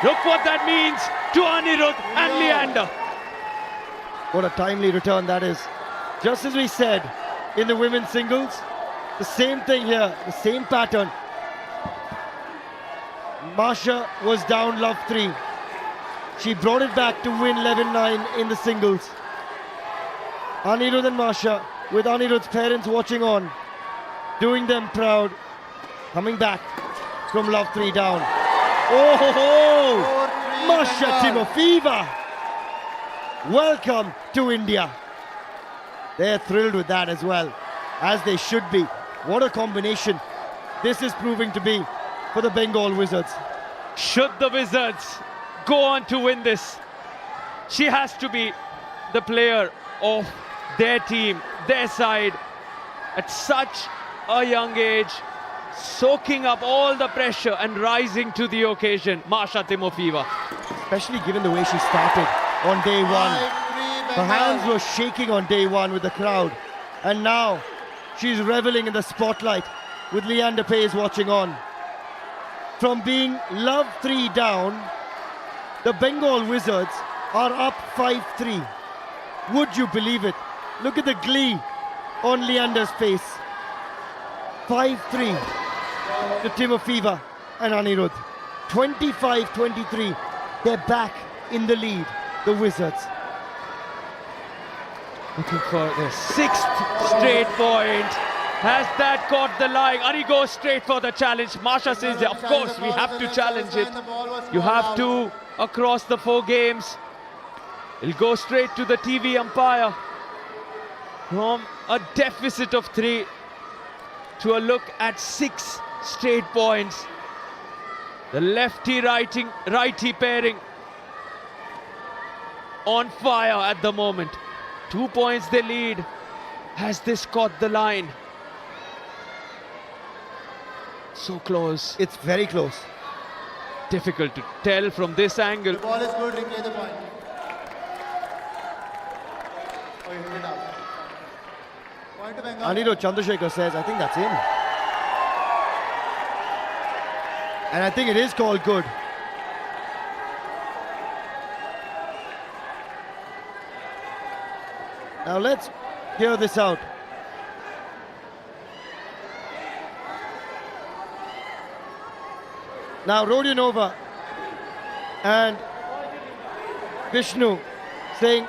Look what that means to Anirudh and Leander. What a timely return that is. Just as we said in the women's singles, the same thing here, the same pattern. Masha was down love 3. She brought it back to win 11-9 in the singles. Anirudh and Masha, with Anirudh's parents watching on, doing them proud, coming back from love 3 down. Oh ho ho! Masha Timofeva! Welcome to India. They're thrilled with that as well, as they should be. What a combination this is proving to be for the Bengal Wizards. Should the Wizards go on to win this, she has to be the player of their team, their side, at such a young age, soaking up all the pressure and rising to the occasion. Masha Timofeva. Especially given the way she started on day one. Her hands were shaking on day one with the crowd. And now she's reveling in the spotlight with Leander Paes watching on. From being love 3 down, the Bengal Wizards are up 5-3. Would you believe it? Look at the glee on Leander's face. 5-3 to Timofeva and Anirudh. 25-23. They're back in the lead, the Wizards. Looking for the 6th straight point. Has that caught the line? Ari goes straight for the challenge. Masha says, of course, we have to challenge it. You have to across the 4 games. He'll go straight to the TV umpire. From a deficit of 3 to a look at 6 straight points. The lefty-righty pairing on fire at the moment. 2 points they lead. Has this caught the line? So close. It's very close. Difficult to tell from this angle. The ball is good, replay the point. Oh, you hit it out. Point to Bengal. Anirudh Chandrasekhar says, I think that's in. And I think it is called good. Now let's hear this out. Now Rodionova and Vishnu saying,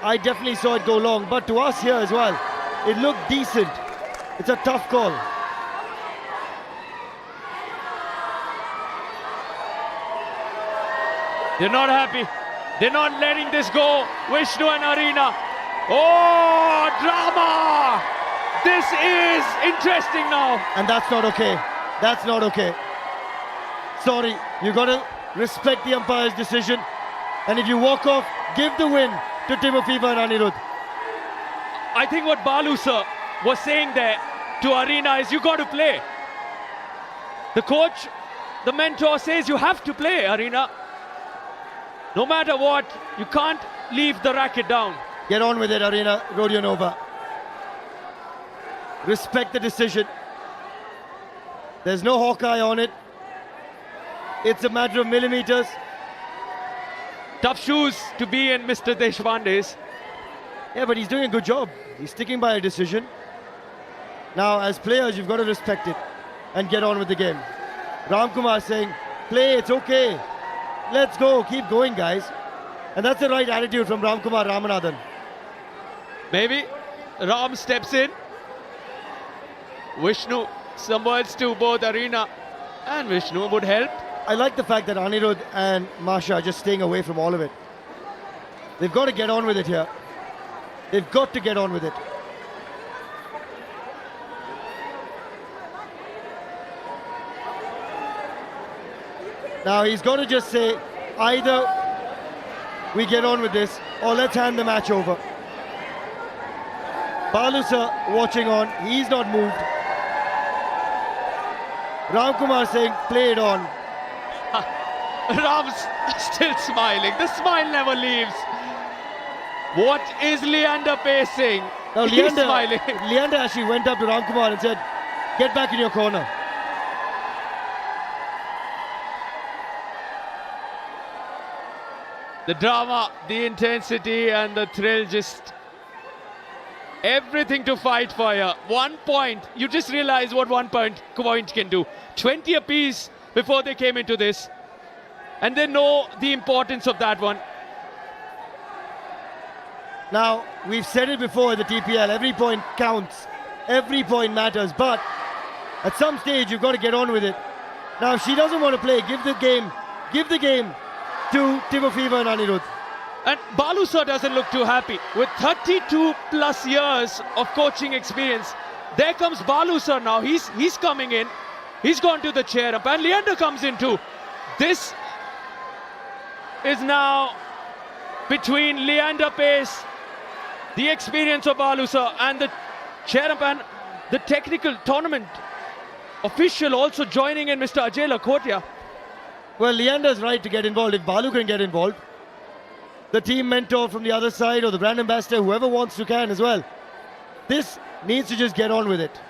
I definitely saw it go long, but to us here as well, it looked decent. It's a tough call. They're not happy. They're not letting this go. Vishnu and Arena. Oh, drama! This is interesting now. And that's not okay. That's not okay. Sorry, you got to respect the umpire's decision. And if you walk off, give the win to Timofeeva and Anirudh. I think what Balu sir was saying there to Arena is you got to play. The coach, the mentor says you have to play, Arena. No matter what, you can't leave the racket down. Get on with it, Arena Rodionova. Respect the decision. There's no Hawkeye on it. It's a matter of millimeters. Tough shoes to be in, Mr. Deshpande's. Yeah, but he's doing a good job. He's sticking by a decision. Now, as players, you've got to respect it and get on with the game. Ramkumar saying, play, it's okay. Let's go, keep going, guys. And that's the right attitude from Ramkumar Ramanathan. Maybe Ram steps in. Vishnu, some words to both Arena and Vishnu would help. I like the fact that Anirudh and Masha are just staying away from all of it. They've got to get on with it here. They've got to get on with it. Now he's got to just say, either we get on with this or let's hand the match over. Balu sir watching on, he's not moved. Ramkumar saying, play it on. Ram's still smiling. The smile never leaves. What is Leander Pace saying? Now He's smiling. Leander actually went up to Ramkumar and said, get back in your corner. The drama, the intensity and the thrill, just everything to fight for here. 1 point. You just realize what 1 point can do. 20 apiece before they came into this. And they know the importance of that one. Now, we've said it before at the TPL, every point counts. Every point matters. But at some stage, you've got to get on with it. Now, if she doesn't want to play, give the game to Timofeeva and Anirudh. And Balu sir doesn't look too happy. With 32 plus years of coaching experience, there comes Balu sir now. He's coming in. He's gone to the chair up, and Leander comes in too. This is now between Leander Pace, the experience of Balu sir, and the chair up, and the technical tournament official also joining in, Mr. Ajay Lakhotia. Well, Leander's right to get involved if Balu can get involved. The team mentor from the other side or the brand ambassador, whoever wants to can as well. This needs to just get on with it.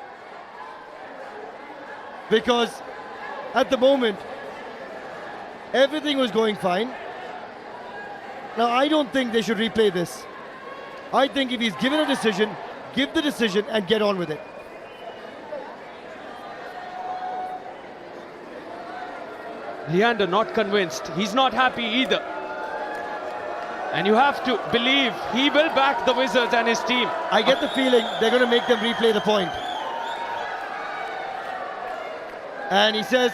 Because at the moment, everything was going fine. Now, I don't think they should replay this. I think if he's given a decision, give the decision and get on with it. Leander not convinced. He's not happy either. And you have to believe he will back the Wizards and his team. I get the feeling they're going to make them replay the point. And he says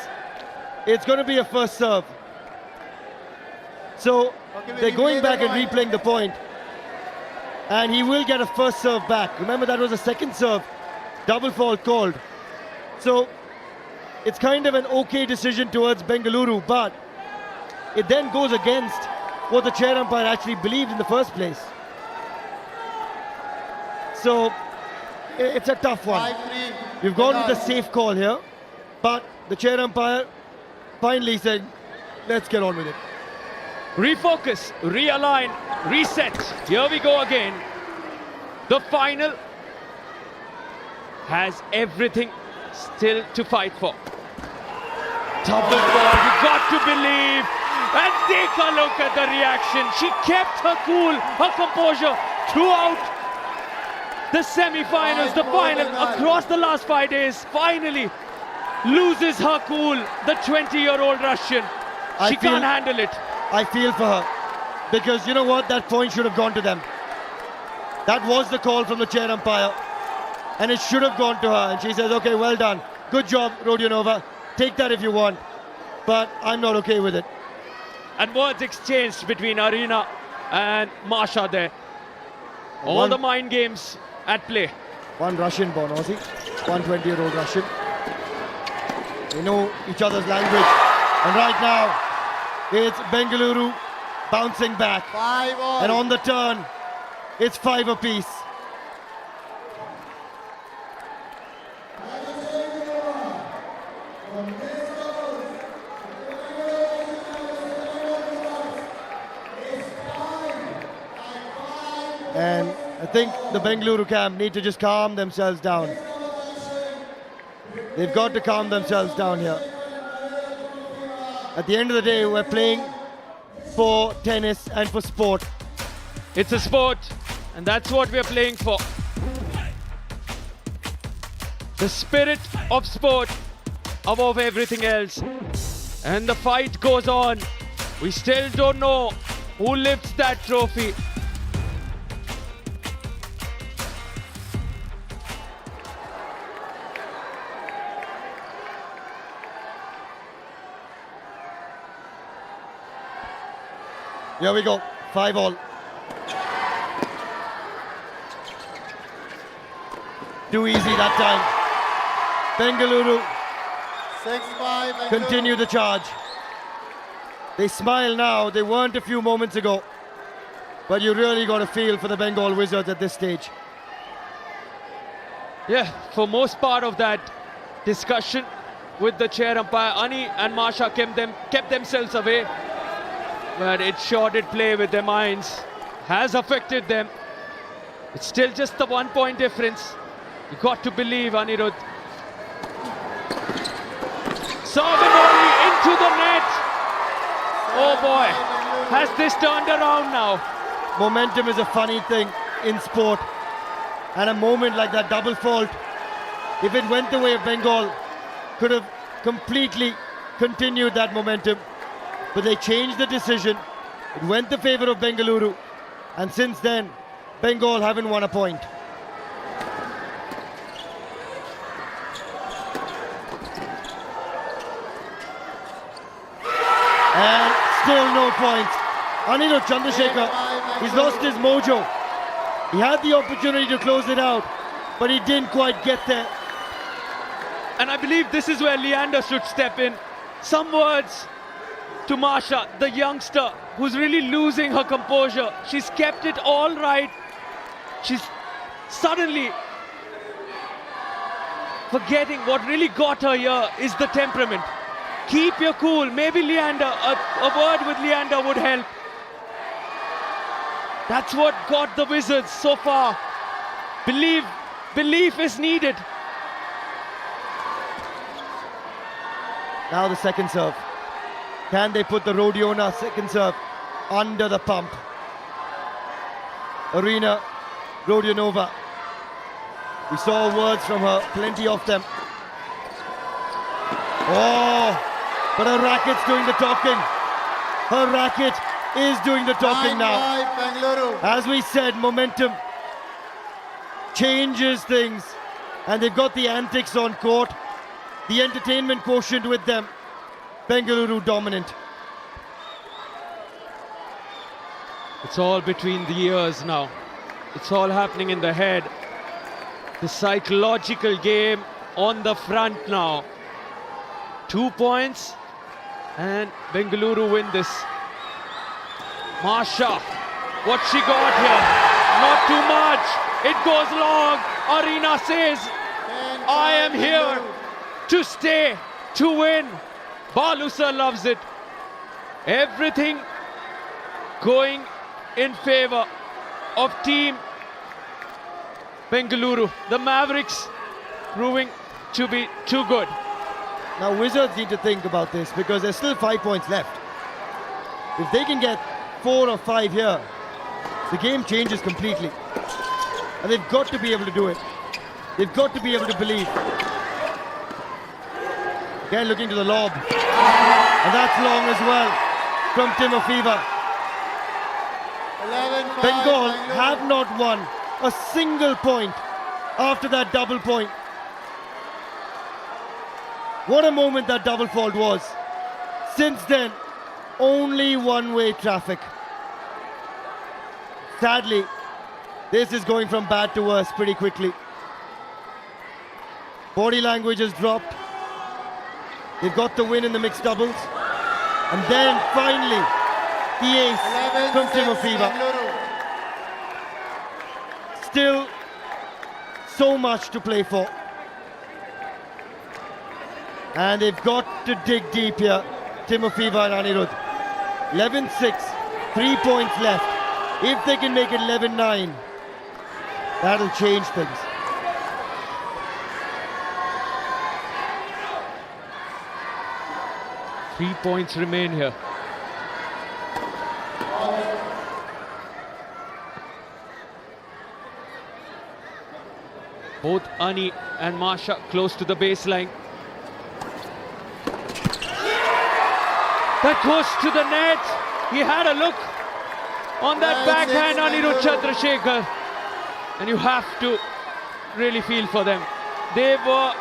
it's going to be a first serve. So they're going back and replaying the point. And he will get a first serve back. Remember, that was a second serve. Double fault called. So it's kind of an okay decision towards Bengaluru, but it then goes against what the chair umpire actually believed in the first place. So it's a tough one. 5-3. We've gone with the safe call here, but the chair umpire finally said, let's get on with it. Refocus, realign, reset. Here we go again. The final has everything still to fight for. Double ball, you got to believe. And take a look at the reaction. She kept her cool, her composure throughout the semi-finals, the final, across the last 5 days. Finally loses her cool, the 20-year-old Russian. She can't handle it. I feel for her, because you know what, that point should have gone to them. That was the call from the chair umpire, and it should have gone to her. And she says, okay, well done, good job, Rodionova, take that if you want, but I'm not okay with it. And words exchanged between Arina and Masha there. All the mind games at play. One Russian-born Aussie, one 20-year-old Russian. They know each other's language, and right now it's Bengaluru bouncing back. 5-all. And on the turn, it's 5 apiece. And I think the Bengaluru camp need to just calm themselves down. They've got to calm themselves down here. At the end of the day, we're playing for tennis and for sport. It's a sport, and that's what we're playing for. The spirit of sport above everything else. And the fight goes on. We still don't know who lifts that trophy. Here we go, 5-all. Too easy that time. Bengaluru 6-5. continue the charge. They smile now, they weren't a few moments ago. But you really got to feel for the Bengal Wizards at this stage. Yeah, for most part of that discussion with the chair umpire, Ani and Masha kept themselves away. But it sure did play with their minds, has affected them. It's still just the 1 point difference. You got to believe, Anirudh. Savinoli into the net. Oh boy, has this turned around now? Momentum is a funny thing in sport. And a moment like that double fault, if it went the way of Bengal, could have completely continued that momentum. But they changed the decision. It went the favor of Bengaluru. And since then, Bengal haven't won a point. And still no points. Anirudh Chandrasekhar, he's lost his mojo. He had the opportunity to close it out, but he didn't quite get there. And I believe this is where Leander should step in. Some words to Masha, the youngster who's really losing her composure. She's kept it all right. She's suddenly forgetting what really got her here is the temperament. Keep your cool. Maybe Leander, a word with Leander would help. That's what got the Wizards so far. Belief is needed. Now the second serve. Can they put the Rodiona second serve under the pump? Arina Rodionova. We saw words from her, plenty of them. Oh, but her racket's doing the talking. Her racket is doing the talking now. Bengaluru. As we said, momentum changes things. And they've got the antics on court, the entertainment quotient with them. Bengaluru dominant. It's all between the ears now. It's all happening in the head. The psychological game on the front now. 2 points and Bengaluru win this. Marsha, what she got here? Not too much. It goes long. Arena says, I am here to stay, to win. Balu sir loves it. Everything going in favor of team Bengaluru. The Mavericks proving to be too good. Now Wizards need to think about this because there's still 5 points left. If they can get 4 or 5 here, the game changes completely. And they've got to be able to do it. They've got to be able to believe. Again looking to the lob. And that's long as well from Timofeva. 11-5, Bengal Bengaluru. have not won a single point after that double point. What a moment that double fault was. Since then, only one-way traffic. Sadly, this is going from bad to worse pretty quickly. Body language has dropped. They've got the win in the mixed doubles. And then finally, the ace from 11-6, Timofeva. Bengaluru. Still so much to play for. And they've got to dig deep here, Timofeva and Anirudh. 11-6, 3 points left. If they can make it 11-9, that'll change things. Three points remain here. Both Ani and Marsha close to the baseline. That goes to the net. He had a look on that backhand, Anirudh Chandrasekhar. And you have to really feel for them. They were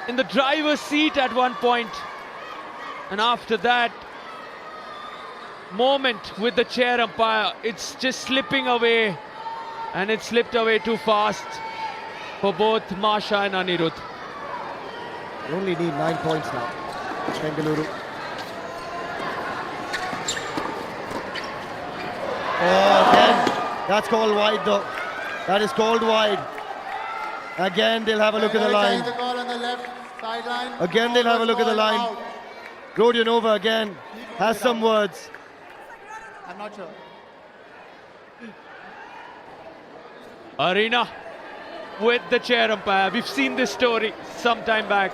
in the driver's seat at one point. And after that moment with the chair umpire, it's just slipping away. And it slipped away too fast for both Marsha and Anirudh. They only need 9 points now. Bengaluru. Oh, again. That's called wide though. That is called wide. Again, they'll have a look at the Bengaluru trying line. to call on the left sideline. Again, they'll have a look at the line. Out. Rodionova again has some words. I'm not sure. Arena with the chair umpire. We've seen this story some time back.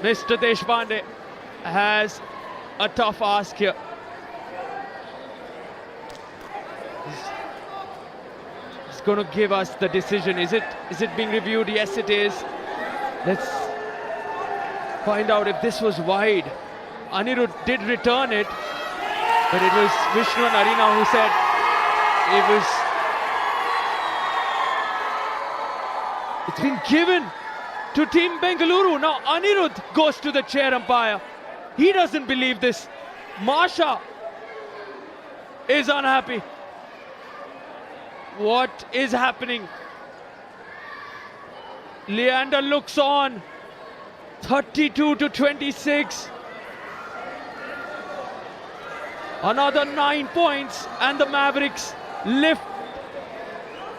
Mr. Deshpande has a tough ask here. He's going to give us the decision. Is it being reviewed? Yes, it is. Let's find out if this was wide. Anirudh did return it, but it was Vishnu and Arena who said it was. It's been given to Team Bengaluru. Now Anirudh goes to the chair umpire. He doesn't believe this. Marsha is unhappy. What is happening? Leander looks on. 32-26. Another 9 points and the Mavericks lift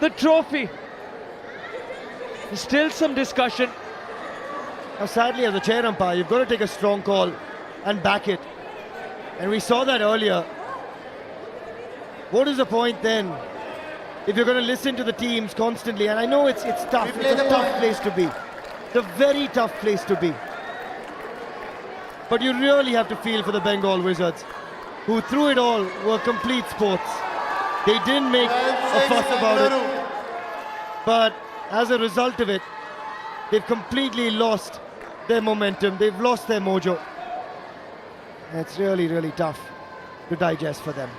the trophy. Still some discussion. Now sadly, as a chair umpire, you've got to take a strong call and back it. And we saw that earlier. What is the point then if you're going to listen to the teams constantly? And I know it's tough. It's a tough place to be. It's a very tough place to be. But you really have to feel for the Bengal Wizards, who through it all were complete sports. They didn't make a fuss about it. But as a result of it, they've completely lost their momentum. They've lost their mojo. And it's really, really tough to digest for them.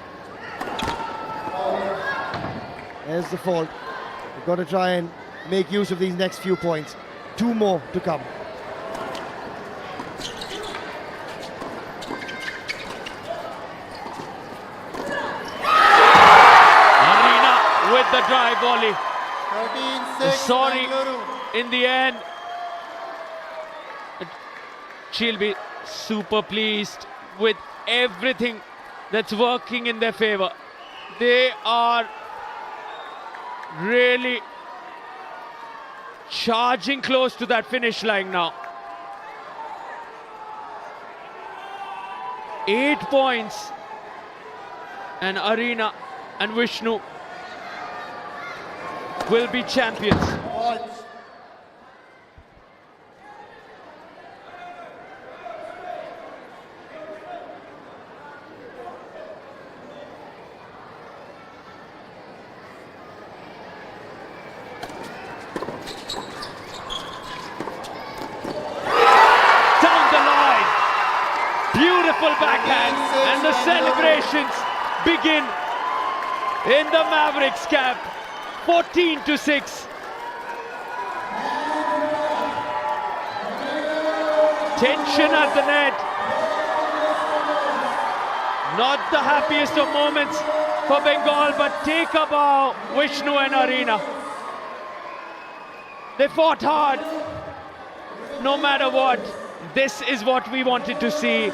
There's the fault. We've got to try and make use of these next few points. 2 more to come. Arena with the drive volley. 13-6. Sorry, Bengaluru. in the end, she'll be super pleased with everything that's working in their favor. They are really charging close to that finish line now. 8 points, and Arena and Vishnu will be champions. Down the line, beautiful backhand, and the celebrations begin in the Mavericks camp. 14-6. Tension at the net. Not the happiest of moments for Bengal, but take a bow, Vishnu and Arena. They fought hard. No matter what, this is what we wanted to see.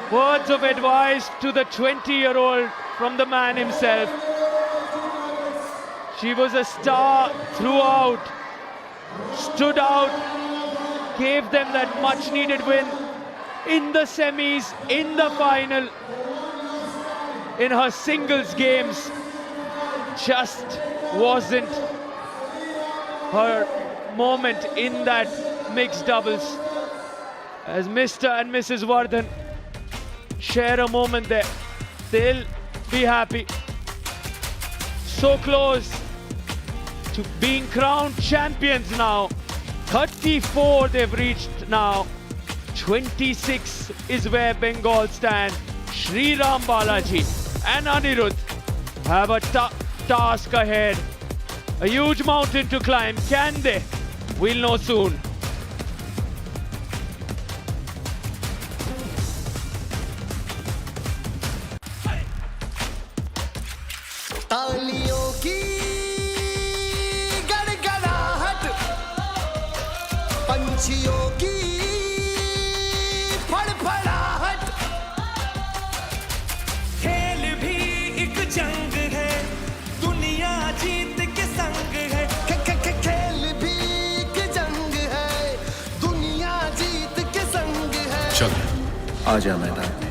Words of advice to the 20-year-old from the man himself. She was a star throughout, stood out, gave them that much needed win in the semis, in the final, in her singles games. Just wasn't her moment in that mixed doubles. As Mr. and Mrs. Vardhan share a moment there, they'll be happy. So close to being crowned champions now. 34 they've reached now. 26 is where Bengal stand. Sri Ram Balaji and Anirudh have a task ahead. A huge mountain to climb. Can they? We'll know soon. तालियों की गड़गड़ाहट, पंछियों की फड़फड़ाहट। खेल भी एक जंग है, दुनिया जीत के संग है। खेल भी एक जंग है, दुनिया जीत के संग है। चल आजा मैदान में।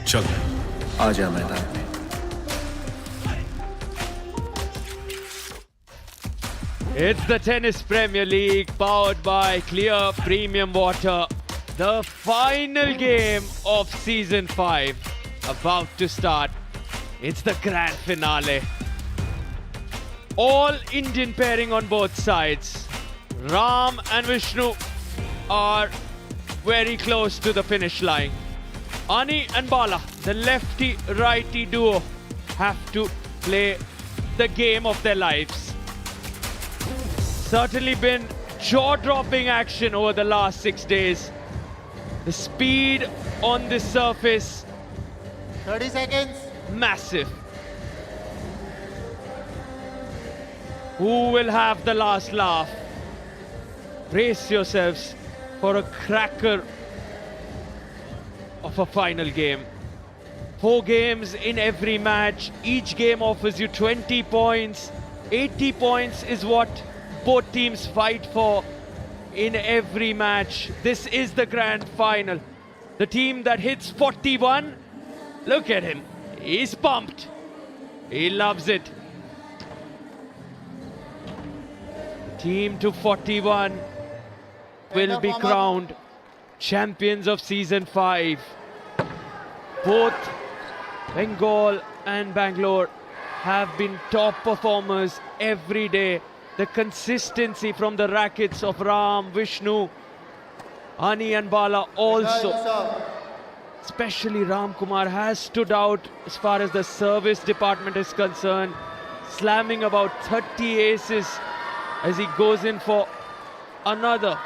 चल आजा मैदान में। It's the Tennis Premier League, powered by Clear Premium Water. The final game of season 5 about to start. It's the grand finale. All Indian pairing on both sides. Ram and Vishnu are very close to the finish line. Ani and Bala, the lefty-righty duo, have to play the game of their lives. Certainly been jaw-dropping action over the last 6 days. The speed on this surface, 30 seconds. massive. Who will have the last laugh? Brace yourselves for a cracker of a final game. 4 games in every match. Each game offers you 20 points. 80 points is what both teams fight for in every match. This is the grand final. The team that hits 41, look at him. He's pumped. He loves it. The team to 41 will be crowned champions of season 5. Both Bengal and Bangalore have been top performers every day. The consistency from the rackets of Ram, Vishnu, Ani and Bala also. Especially Ram Kumar has stood out as far as the service department is concerned, slamming about 30 aces as he goes in for another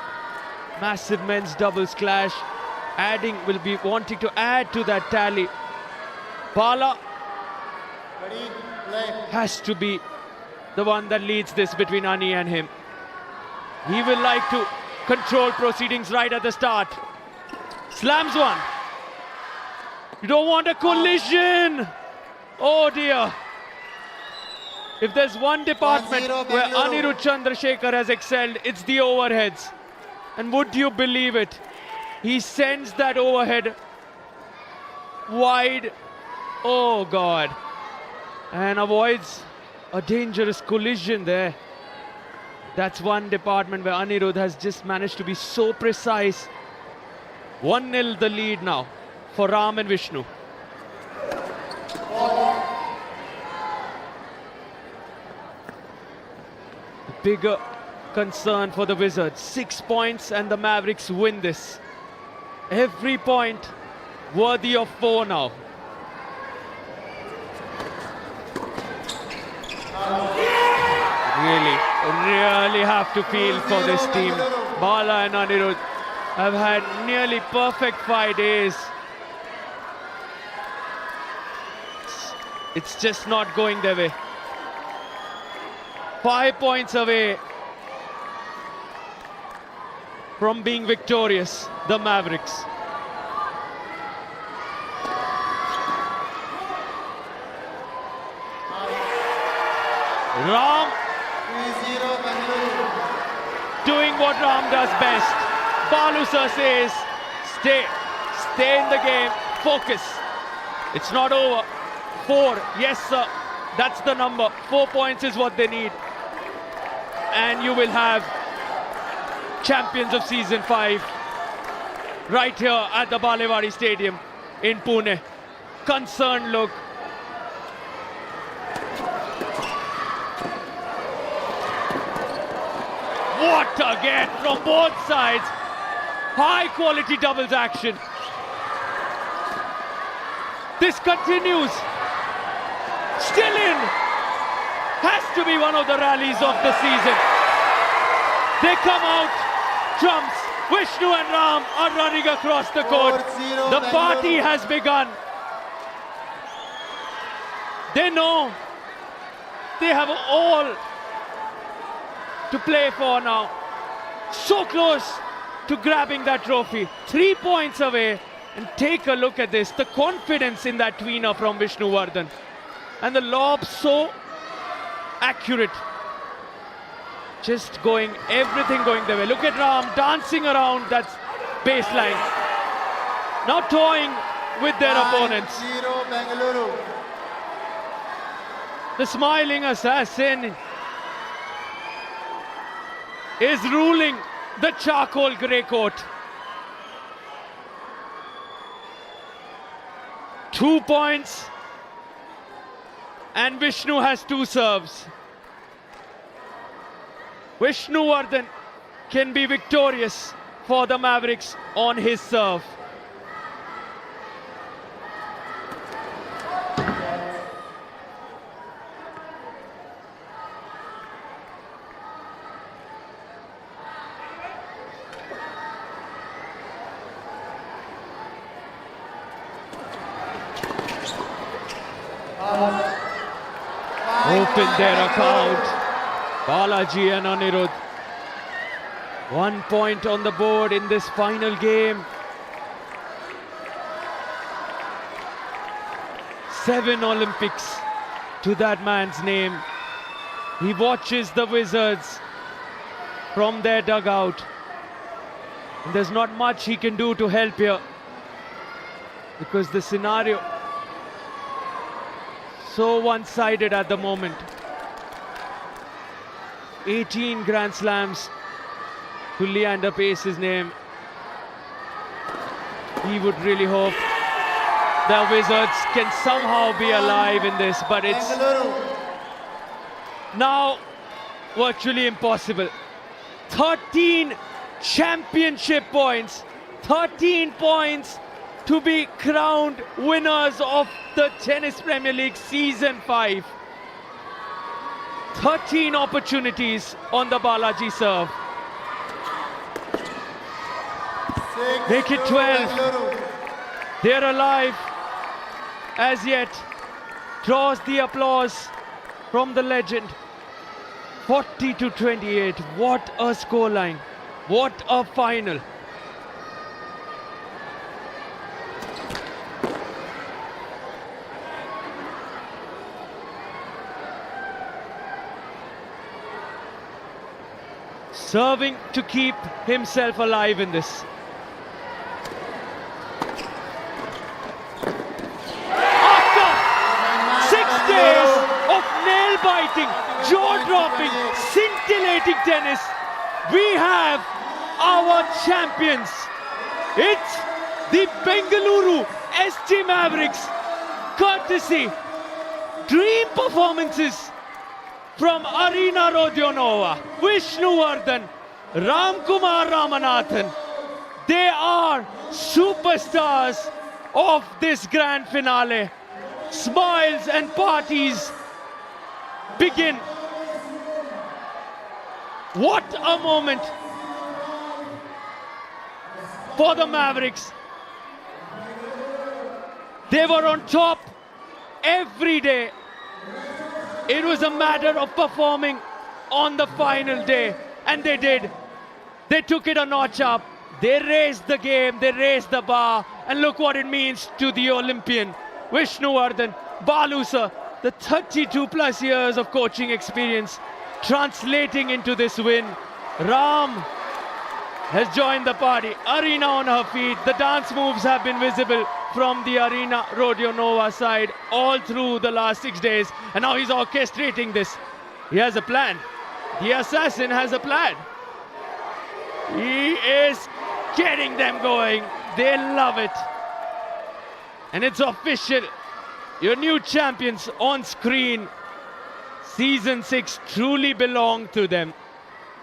massive men's doubles clash. Will be wanting to add to that tally. Bala has to be the one that leads this between Ani and him. He will like to control proceedings right at the start. Slams one. You don't want a collision. Oh dear. If there's one department where Anirudh Chandrasekhar has excelled, it's the overheads. And would you believe it? He sends that overhead wide. Oh God. And avoids a dangerous collision there. That's one department where Anirudh has just managed to be so precise. 1-0 the lead now for Ram and Vishnu. The bigger concern for the Wizards. 6 points and the Mavericks win this. Every point worthy of 4 now. Really have to feel for this team. Bala and Anirudh have had nearly perfect 5 days. It's just not going their way. 5 points away from being victorious, the Mavericks. Ram doing what Ram does best. Balu sir says, stay in the game, focus. It's not over. 4, yes sir, that's the number. 4 points is what they need. And you will have champions of season 5 right here at the Balewadi Stadium in Pune. Concerned look. What again from both sides. High quality doubles action. This continues. Still in. Has to be one of the rallies of the season. They come out. Trumps. Vishnu and Ram are running across the court. The party has begun. They know they have all to play for now. So close to grabbing that trophy. 3 points away. And take a look at this. The confidence in that tweener from Vishnu Vardhan. And the lob so accurate. Just everything going their way. Look at Ram dancing around that baseline. Now toying with their opponents. 9-0 Bengaluru. The smiling assassin is ruling the charcoal grey coat. 2 points. And Vishnu has 2 serves. Vishnuvardhan can be victorious for the Mavericks on his serve. Open their account. Balaji and Anirudh. 1 point on the board in this final game. 7 Olympics to that man's name. He watches the Wizards from their dugout. And there's not much he can do to help here, because the scenario so one-sided at the moment. 18 Grand Slams to Leander Pace's name. He would really hope the Wizards can somehow be alive in this, but it's now virtually impossible. 13 championship points, 13 points to be crowned winners of the Tennis Premier League Season 5. 13 opportunities on the Balaji serve. Make it 12. They're alive as yet. Draws the applause from the legend. 40-28. What a scoreline. What a final. Serving to keep himself alive in this. After 6 days of nail-biting, jaw-dropping, scintillating tennis, we have our champions. It's the Bengaluru SG Mavericks, courtesy dream performances from Arena Rodionova, Vishnuvardhan, Ramkumar Ramanathan. They are superstars of this grand finale. Smiles and parties begin. What a moment for the Mavericks. They were on top every day. It was a matter of performing on the final day, and they did. They took it a notch up. They raised the game, they raised the bar, and look what it means to the Olympian. Vishnuvardhan, Balu sir, the 32 plus years of coaching experience translating into this win. Ram has joined the party. Arena on her feet. The dance moves have been visible from the Arena Rodionova side all through the last 6 days. And now he's orchestrating this. He has a plan. The assassin has a plan. He is getting them going. They love it. And it's official. Your new champions on screen. Season 6 truly belonged to them.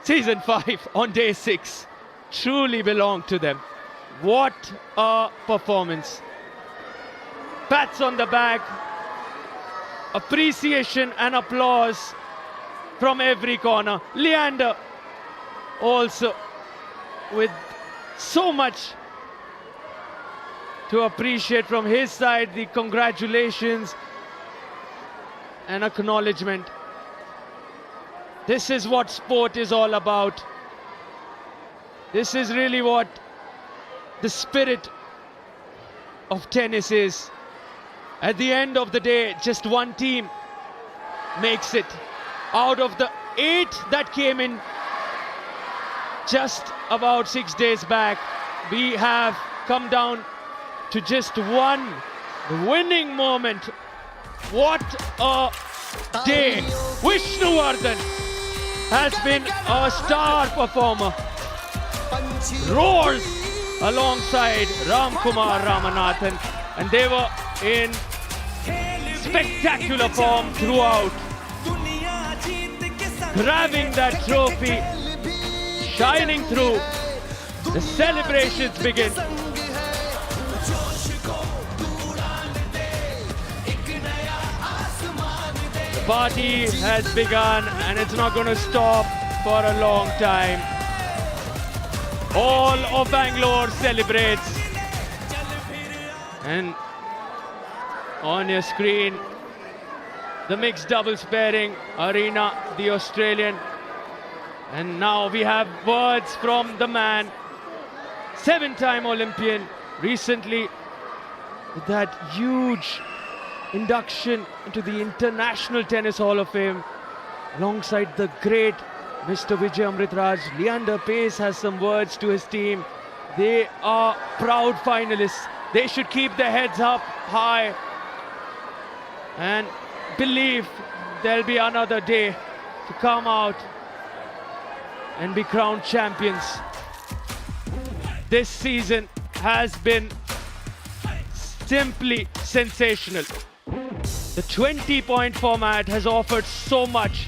Season 5 on day 6 truly belonged to them. What a performance. Pats on the back, appreciation and applause from every corner. Leander also with so much to appreciate from his side, the congratulations and acknowledgement. This is what sport is all about. This is really what the spirit of tennis is. At the end of the day, just one team makes it. Out of the 8 that came in just about 6 days back, we have come down to just one winning moment. What a day. Vishnuvardhan has been a star performer. Roars alongside Ramkumar Ramanathan, and they were in spectacular form throughout, grabbing that trophy, shining through. The celebrations begin. The party has begun and it's not going to stop for a long time. All of Bangalore celebrates. And on your screen, the mixed doubles pairing, Arena, the Australian. And now we have words from the man, 7-time Olympian, recently with that huge induction into the International Tennis Hall of Fame, alongside the great Mr. Vijay Amritraj. Leander Pace has some words to his team. They are proud finalists. They should keep their heads up high and believe there'll be another day to come out and be crowned champions. This season has been simply sensational. The 20-point format has offered so much.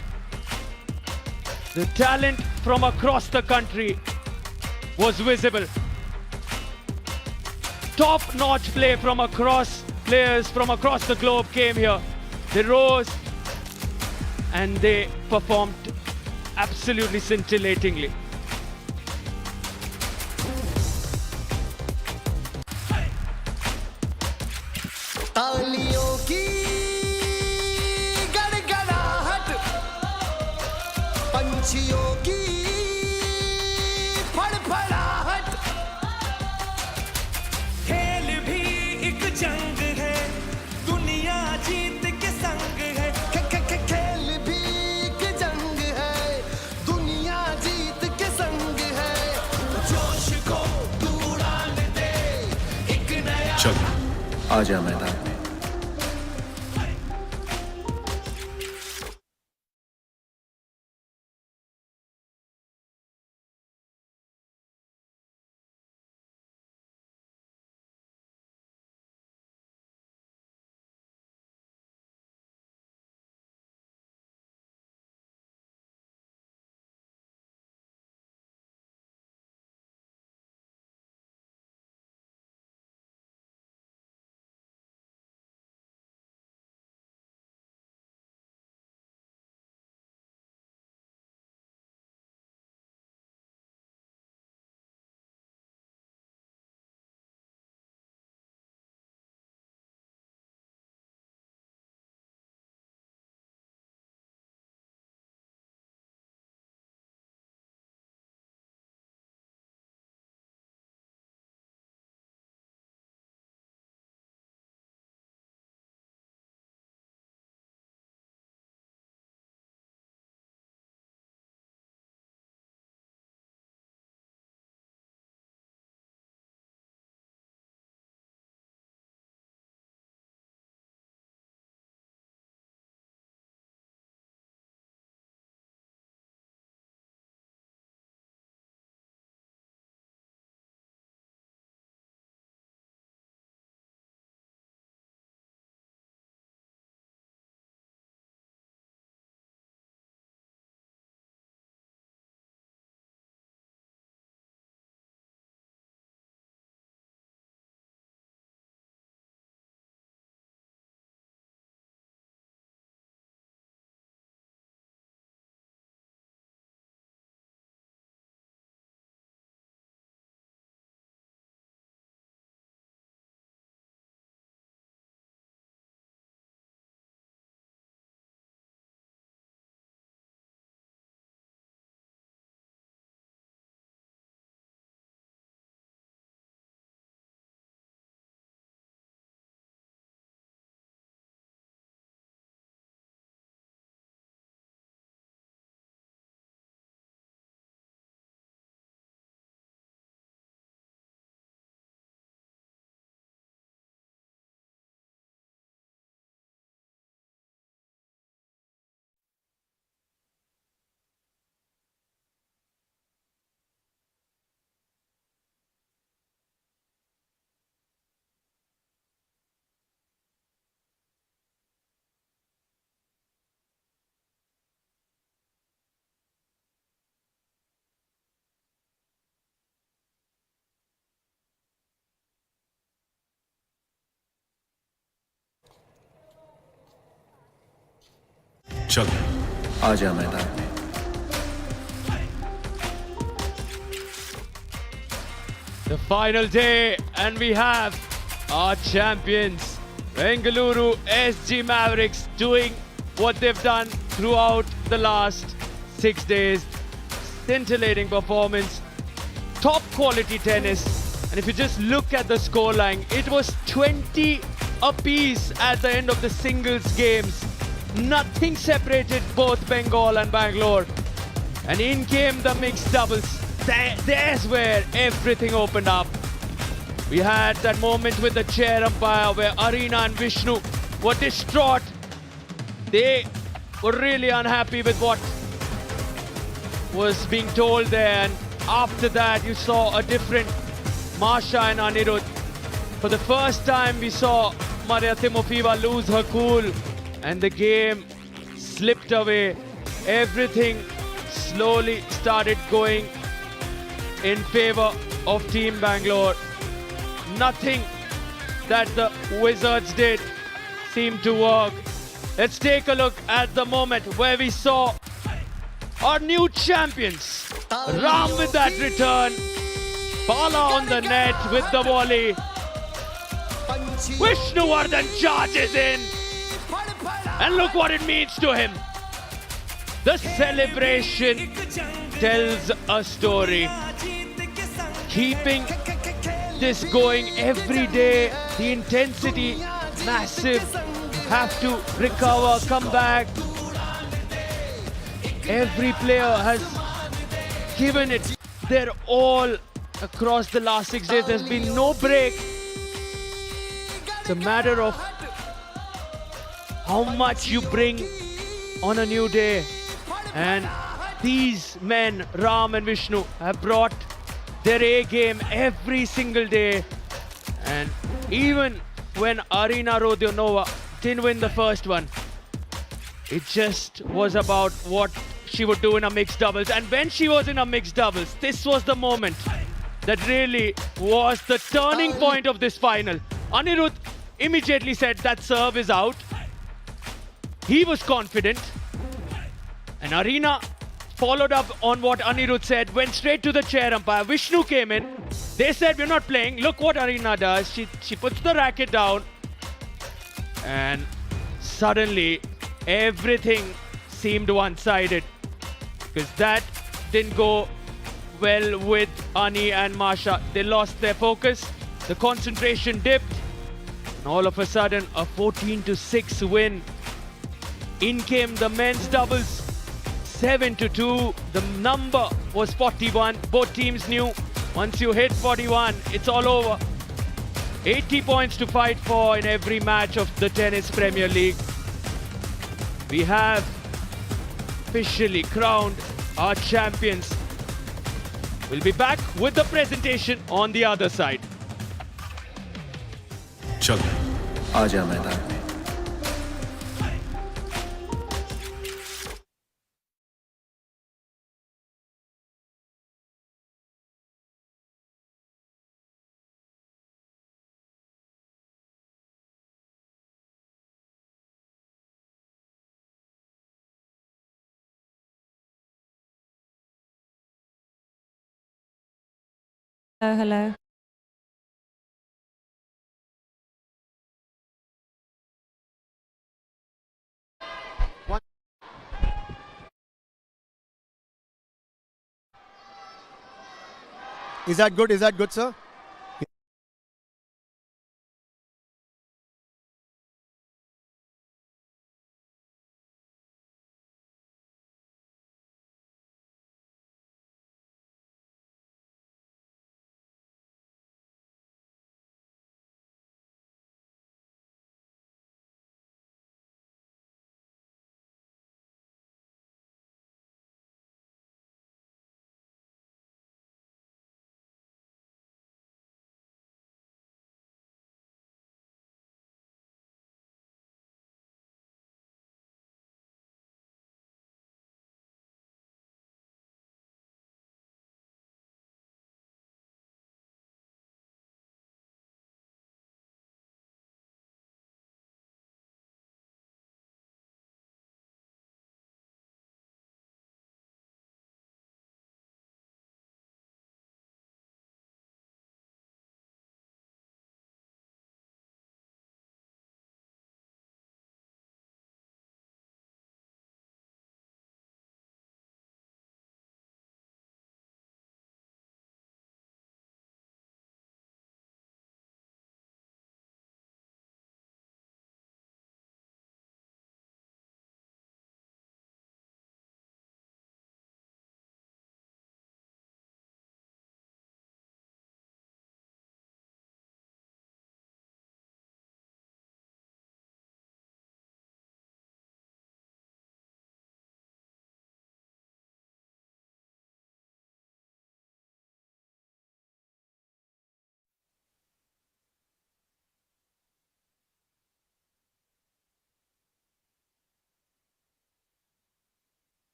The talent from across the country was visible. Top-notch play from players from across the globe came here. They rose and they performed absolutely scintillatingly. तालियों की गड़गड़ाहट, पंछियों की फड़फड़ाहट। खेल भी एक जंग है, दुनिया जीत के संग है। खेल भी एक जंग है, दुनिया जीत के संग है। जोश को तू उड़ान दे, एक नया चलो आजा मैदान में। चलो आ जा मैदान में। The final day, and we have our champions, Bengaluru SG Mavericks, doing what they've done throughout the last 6 days. Scintillating performance, top quality tennis, and if you just look at the scoreline, it was 20 apiece at the end of the singles games. Nothing separated both Bengal and Bangalore, and in came the mixed doubles. There's where everything opened up. We had that moment with the chair umpire where Arina and Vishnu were distraught. They were really unhappy with what was being told there, and after that you saw a different Masha and Anirudh. For the first time we saw Maria Timofeva lose her cool, and the game slipped away. Everything slowly started going in favor of Team Bangalore. Nothing that the Wizards did seemed to work. Let's take a look at the moment where we saw our new champions. Ram with that return. Bala on the net with the volley. Vishnuvardhan charges in. And look what it means to him. The celebration tells a story. Keeping this going every day, the intensity massive. Have to recover, come back. Every player has given it their all across the last 6 days. There's been no break. It's a matter of how much you bring on a new day. And these men, Ram and Vishnu, have brought their A game every single day. And even when Arina Rodionova didn't win the first one, it just was about what she would do in a mixed doubles. And when she was in a mixed doubles, this was the moment that really was the turning point of this final. Anirudh immediately said that serve is out. He was confident. And Arina followed up on what Anirudh said, went straight to the chair umpire. Vishnu came in. They said, we're not playing. Look what Arina does. She puts the racket down. And suddenly, everything seemed one-sided. Because that didn't go well with Ani and Masha. They lost their focus. The concentration dipped. And all of a sudden, a 14-6 win. In came the men's doubles. 7-2. The number was 41. Both teams knew once you hit 41, it's all over. 80 points to fight for in every match of the Tennis Premier League. We have officially crowned our champions. We'll be back with the presentation on the other side. चलो आ जा मैदान में। Hello, hello. Is that good? Is that good, sir?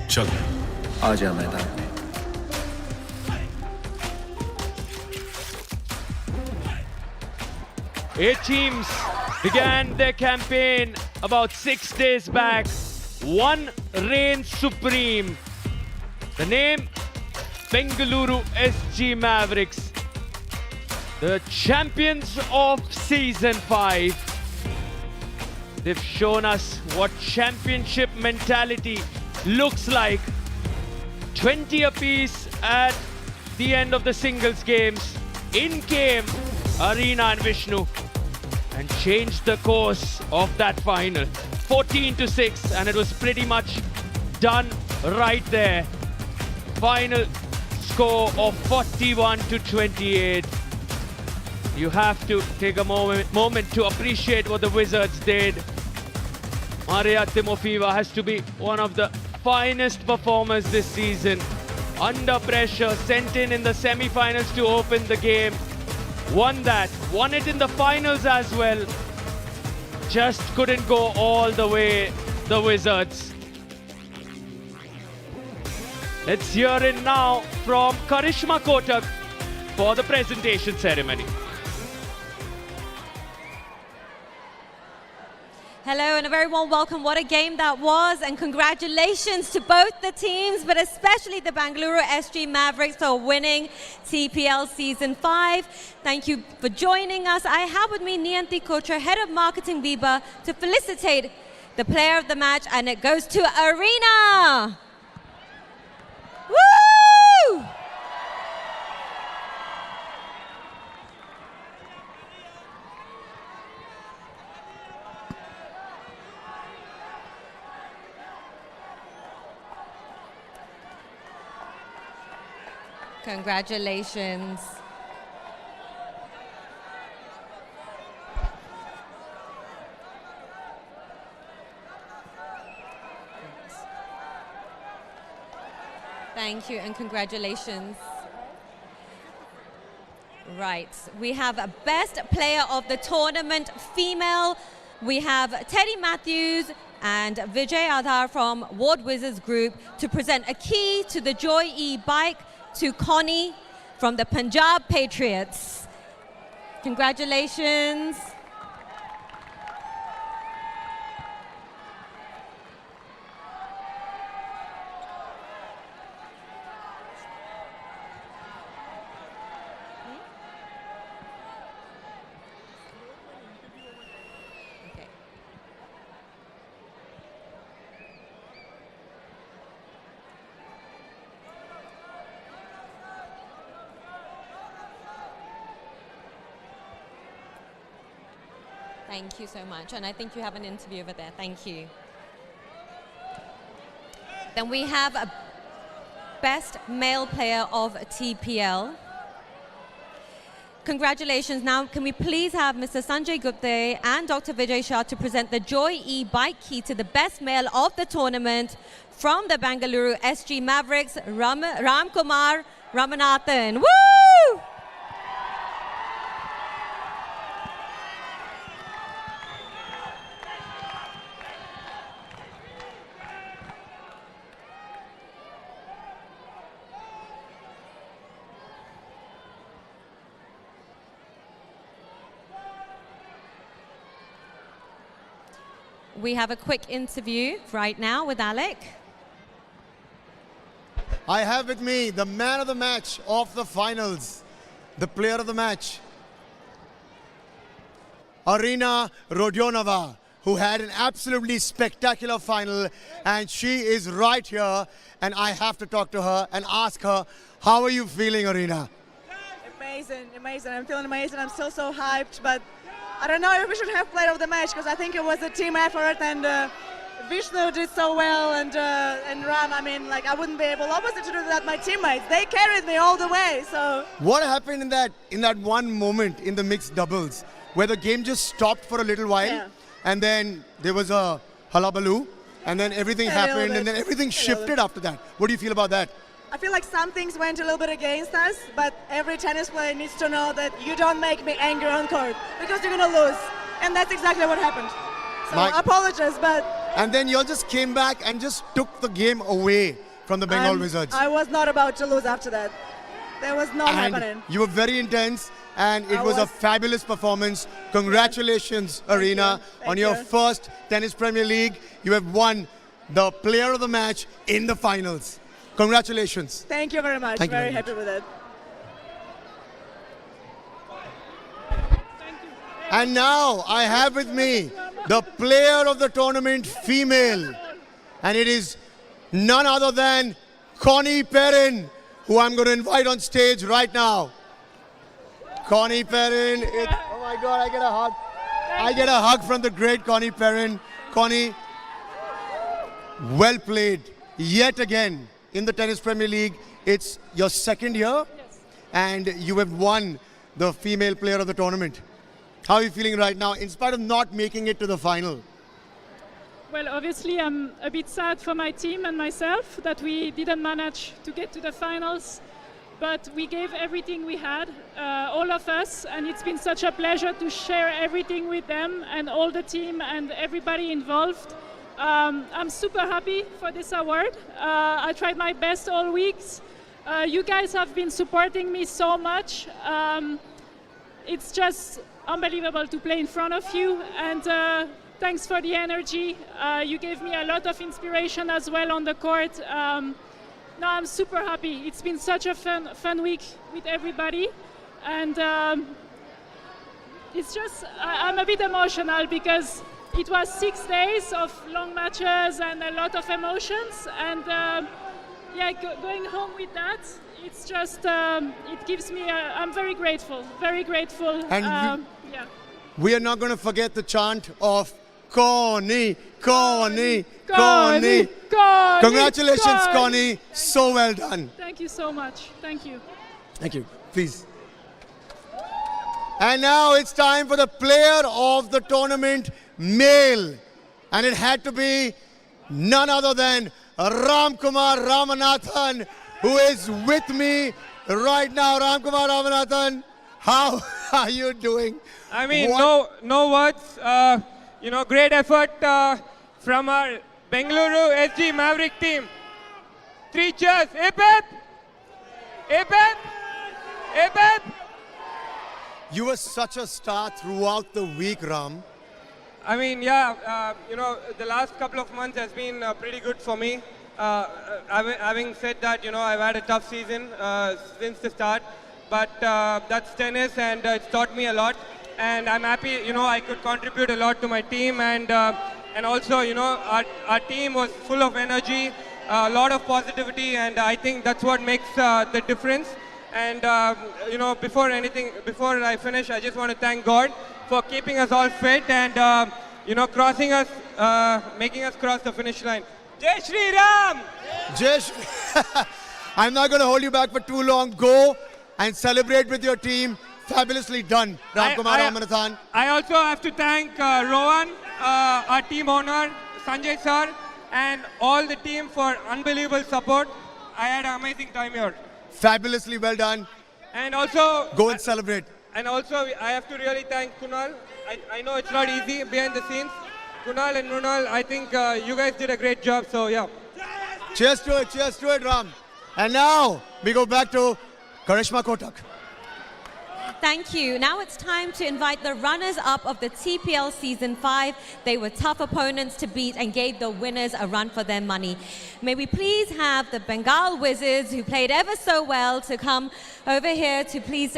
चल आजा मैदान में 8 teams began their campaign about 6 days back. One reigns supreme. The name Bengaluru SG Mavericks, the champions of Season 5. They've shown us what championship mentality looks like. 20 apiece at the end of the singles games. In came Arena and Vishnu and changed the course of that final. 14-6, and it was pretty much done right there. Final score of 41-28. You have to take a moment to appreciate what the Wizards did. Maria Timofeeva has to be one of the finest performers this season. Under pressure, sent in the semi-finals to open the game. Won that, won it in the finals as well. Just couldn't go all the way, the Wizards. Let's hear it now from Karishma Kotak for the presentation ceremony. Hello and a very warm welcome. What a game that was, and congratulations to both the teams, but especially the Bengaluru SG Mavericks for winning TPL Season 5. Thank you for joining us. I have with me Niyanti Kochhar, Head of Marketing Viva, to felicitate the player of the match, and it goes to Arena. Woo! Congratulations. Thank you and congratulations. Right, we have a best player of the tournament female. We have Teddy Matthews and Vijay Adhar from Ward Wizards Group to present a key to the Joy e-bike to Connie from the Punjab Patriots. Congratulations. Thank you so much. And I think you have an interview over there. Thank you. Then we have a best male player of TPL. Congratulations. Now, can we please have Mr. Sanjay Gupte and Dr. Vijay Shah to present the Joy e-bike key to the best male of the tournament from the Bengaluru SG Mavericks, Ram Kumar Ramanathan. Woo! We have a quick interview right now with Alec. I have with me the man of the match of the finals, the player of the match, Arina Rodionova, who had an absolutely spectacular final, and she is right here, and I have to talk to her and ask her, how are you feeling, Arina? Amazing, amazing. I'm feeling amazing. I'm still so hyped, but I don't know if we should have player of the match because I think it was a team effort, and Vishnu did so well, and Ram, I mean, like, I wouldn't be able obviously to do that. My teammates, they carried me all the way. So what happened in that one moment in the mixed doubles where the game just stopped for a little while, and then there was a hullabaloo, and then everything happened, and then everything shifted after that? What do you feel about that? I feel like some things went a little bit against us, but every tennis player needs to know that you don't make me angry on court because you're going to lose. And that's exactly what happened. So I apologize, but and then you all just came back and just took the game away from the Bengal Wizards. I was not about to lose after that. That was not And happening. you were very intense, and it was a fabulous performance. Congratulations, Arena, on your first Tennis Premier League. You have won the Player of the Match in the finals. Congratulations. Thank you very much. Thank you very very happy with it. And now I have with me the Player of the Tournament female, and it is none other than Connie Perrin, who I'm going to invite on stage right now. Connie Perrin, oh my God, I get a hug. I get a hug from the great Connie Perrin. Connie, well played yet again in the Tennis Premier League. It's your second year, and you have won the female player of the tournament. How are you feeling right now, in spite of not making it to the final? Well, obviously, I'm a bit sad for my team and myself that we didn't manage to get to the finals, but we gave everything we had, all of us, and it's been such a pleasure to share everything with them and all the team and everybody involved. I'm super happy for this award. I tried my best all weeks. You guys have been supporting me so much. It's just unbelievable to play in front of you, and thanks for the energy. You gave me a lot of inspiration as well on the court. No, I'm super happy. It's been such a fun week with everybody, and it's just I'm a bit emotional because it was 6 days of long matches and a lot of emotions, and yeah, going home with that, it's just it gives me I'm very grateful, very grateful. And yeah. We are not going to forget the chant of Connie, Connie, Connie. Connie. Congratulations, Connie. So well done. Thank you so much. Thank you. Thank you. Please. And now it's time for the player of the tournament male. And it had to be none other than Ramkumar Ramanathan, who is with me right now. Ramkumar Ramanathan, how are you doing? I mean, no words. You know, great effort from our Bengaluru SG Maverick team. 3 cheers. Epep! Epep! Epep! You were such a star throughout the week, Ram. I mean, yeah, you know, the last couple of months has been pretty good for me. Having said that, you know, I've had a tough season since the start, but that's tennis, and it's taught me a lot. And I'm happy, you know, I could contribute a lot to my team, and also, you know, our team was full of energy, a lot of positivity, and I think that's what makes the difference. And you know, before I finish, I just want to thank God for keeping us all fit and you know, making us cross the finish line. Jai Shri Ram! Jai Shri. I'm not going to hold you back for too long. Go and celebrate with your team. Fabulously done, Ramkumar Ramanathan. I also have to thank Rohan, our team owner, Sanjay sir, and all the team for unbelievable support. I had an amazing time here. Fabulously well done. And also, go and celebrate. And also, I have to really thank Kunal. I know it's not easy behind the scenes. Kunal and Runal, I think you guys did a great job. So yeah. Cheers to it, Ram. And now we go back to Karishma Kotak. Thank you. Now it's time to invite the runners-up of the TPL Season 5. They were tough opponents to beat and gave the winners a run for their money. May we please have the Bengal Wizards, who played ever so well, to come over here to please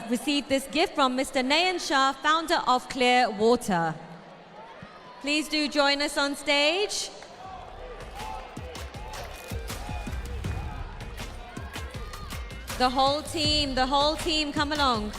receive this gift from Mr. Nayan Shah, founder of Clear Water. Please do join us on stage. The whole team, come along.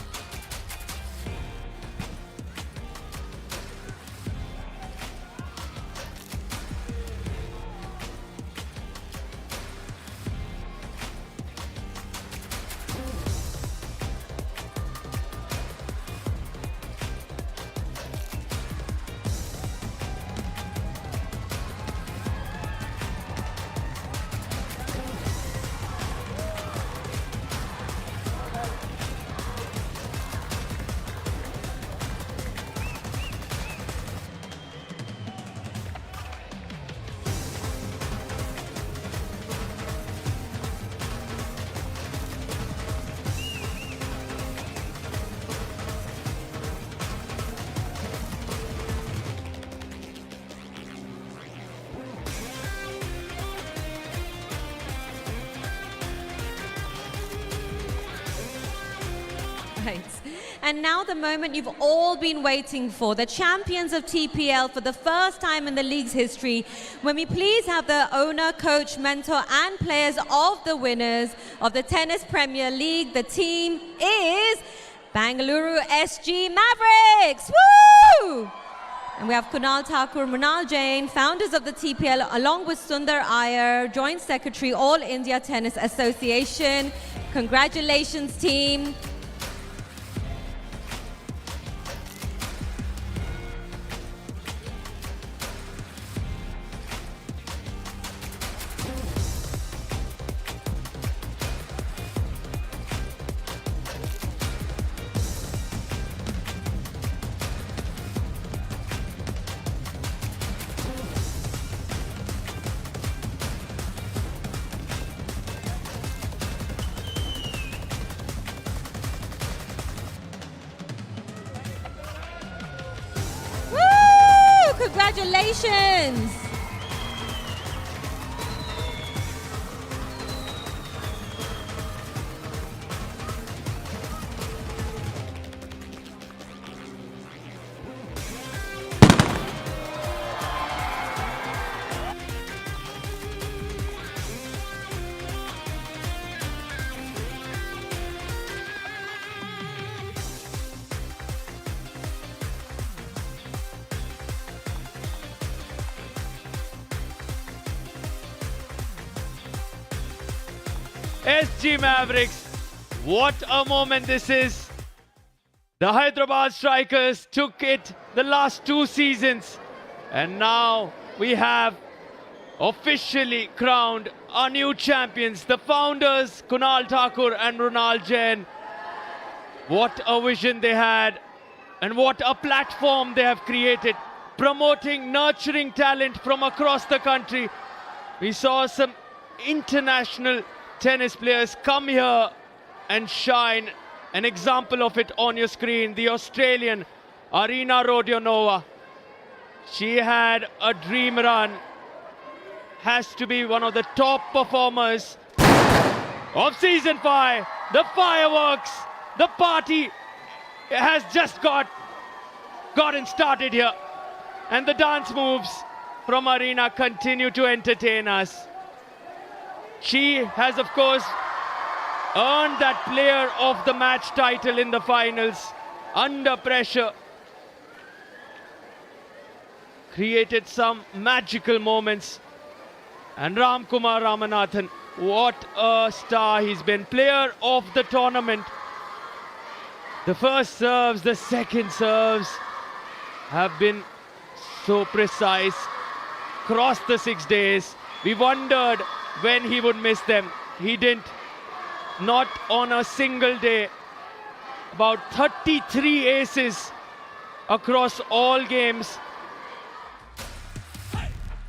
Right. And now the moment you've all been waiting for, the champions of TPL for the first time in the league's history. When we please have the owner, coach, mentor and players of the winners of the Tennis Premier League. The team is Bengaluru SG Mavericks. Woo! And we have Kunal Thakur, Mrinal Jain, founders of the TPL, along with Sundar Iyer, Joint Secretary, All India Tennis Association. Congratulations, team. Congratulations! SG Mavericks, what a moment this is. The Hyderabad Strikers took it the last 2 seasons, and now we have officially crowned our new champions, the founders Kunal Thakur and Mrinal Jain. What a vision they had, and what a platform they have created, promoting, nurturing talent from across the country. We saw some international tennis players come here and shine. An example of it on your screen, the Australian Arina Rodionova. She had a dream run, has to be one of the top performers of season 5. The fireworks, the party has just gotten started here, and the dance moves from Arina continue to entertain us. She has, of course, earned that player of the match title in the finals under pressure. Created some magical moments. And Ramkumar Ramanathan, what a star he's been. Player of the tournament. The first serves, the second serves have been so precise. Across the 6 days, we wondered when he would miss them. He didn't. Not on a single day. About 33 aces across all games.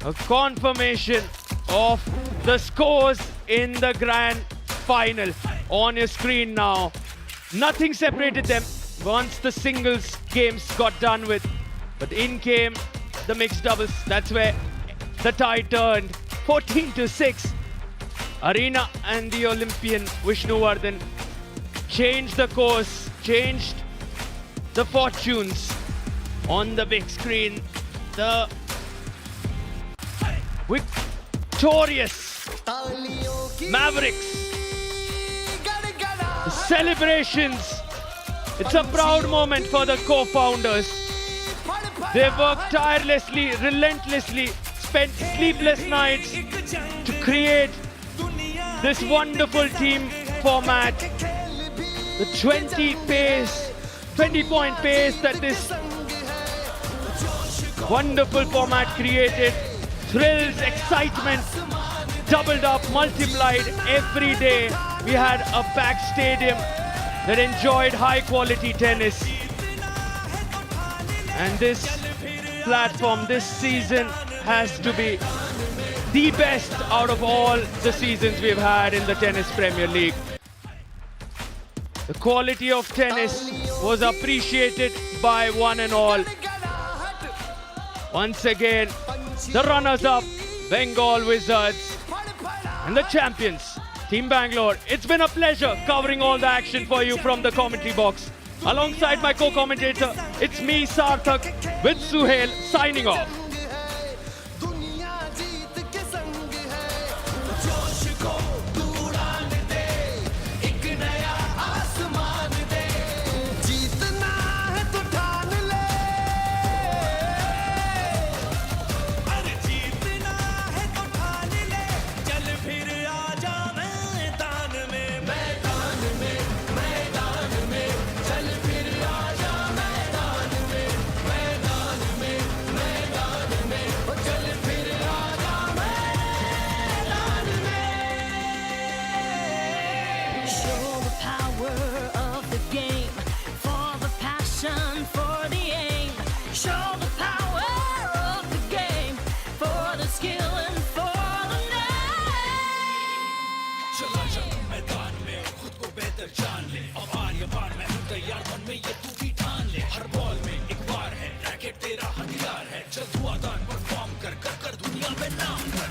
A confirmation of the scores in the grand final on your screen now. Nothing separated them once the singles games got done with. But in came the mixed doubles. That's where the tie turned. 14-6. Arina and the Olympian Vishnuvardhan changed the course, changed the fortunes on the big screen. The victorious Mavericks. The celebrations. It's a proud moment for the co-founders. They worked tirelessly, relentlessly, spent sleepless nights to create this wonderful team format. The 20-point pace that this wonderful format created. Thrills, excitement, doubled up, multiplied every day. We had a packed stadium that enjoyed high quality tennis. And this platform, this season has to be the best out of all the seasons we've had in the Tennis Premier League. The quality of tennis was appreciated by one and all. Once again, the runners-up, Bengal Wizards, and the champions, Team Bangalore, it's been a pleasure covering all the action for you from the commentary box. Alongside my co-commentator, it's me, Sarthak, with Suhail, signing off. दुनिया जीत के संग है जोश को तू उड़ान दे एक नया आसमान दे जीतना है तो ठान ले अरे जीतना है तो ठान ले चल फिर आजा मैदान में मैदान में मैदान में चल फिर आजा मैदान में मैदान में मैदान में ओ चल फिर आजा मैदान में Show the power of the game, for the passion, for the aim. Show the power of the game, for the skill and for the name. चला जा मैदान में खुद को बेहतर जान ले अब आर या पार मैं हूँ तैयार मन में ये तू भी ठान ले हर बॉल में एक बार है रैकेट तेरा हथियार है चल तू आदान परफॉर्म कर कर कर दुनिया में नाम कर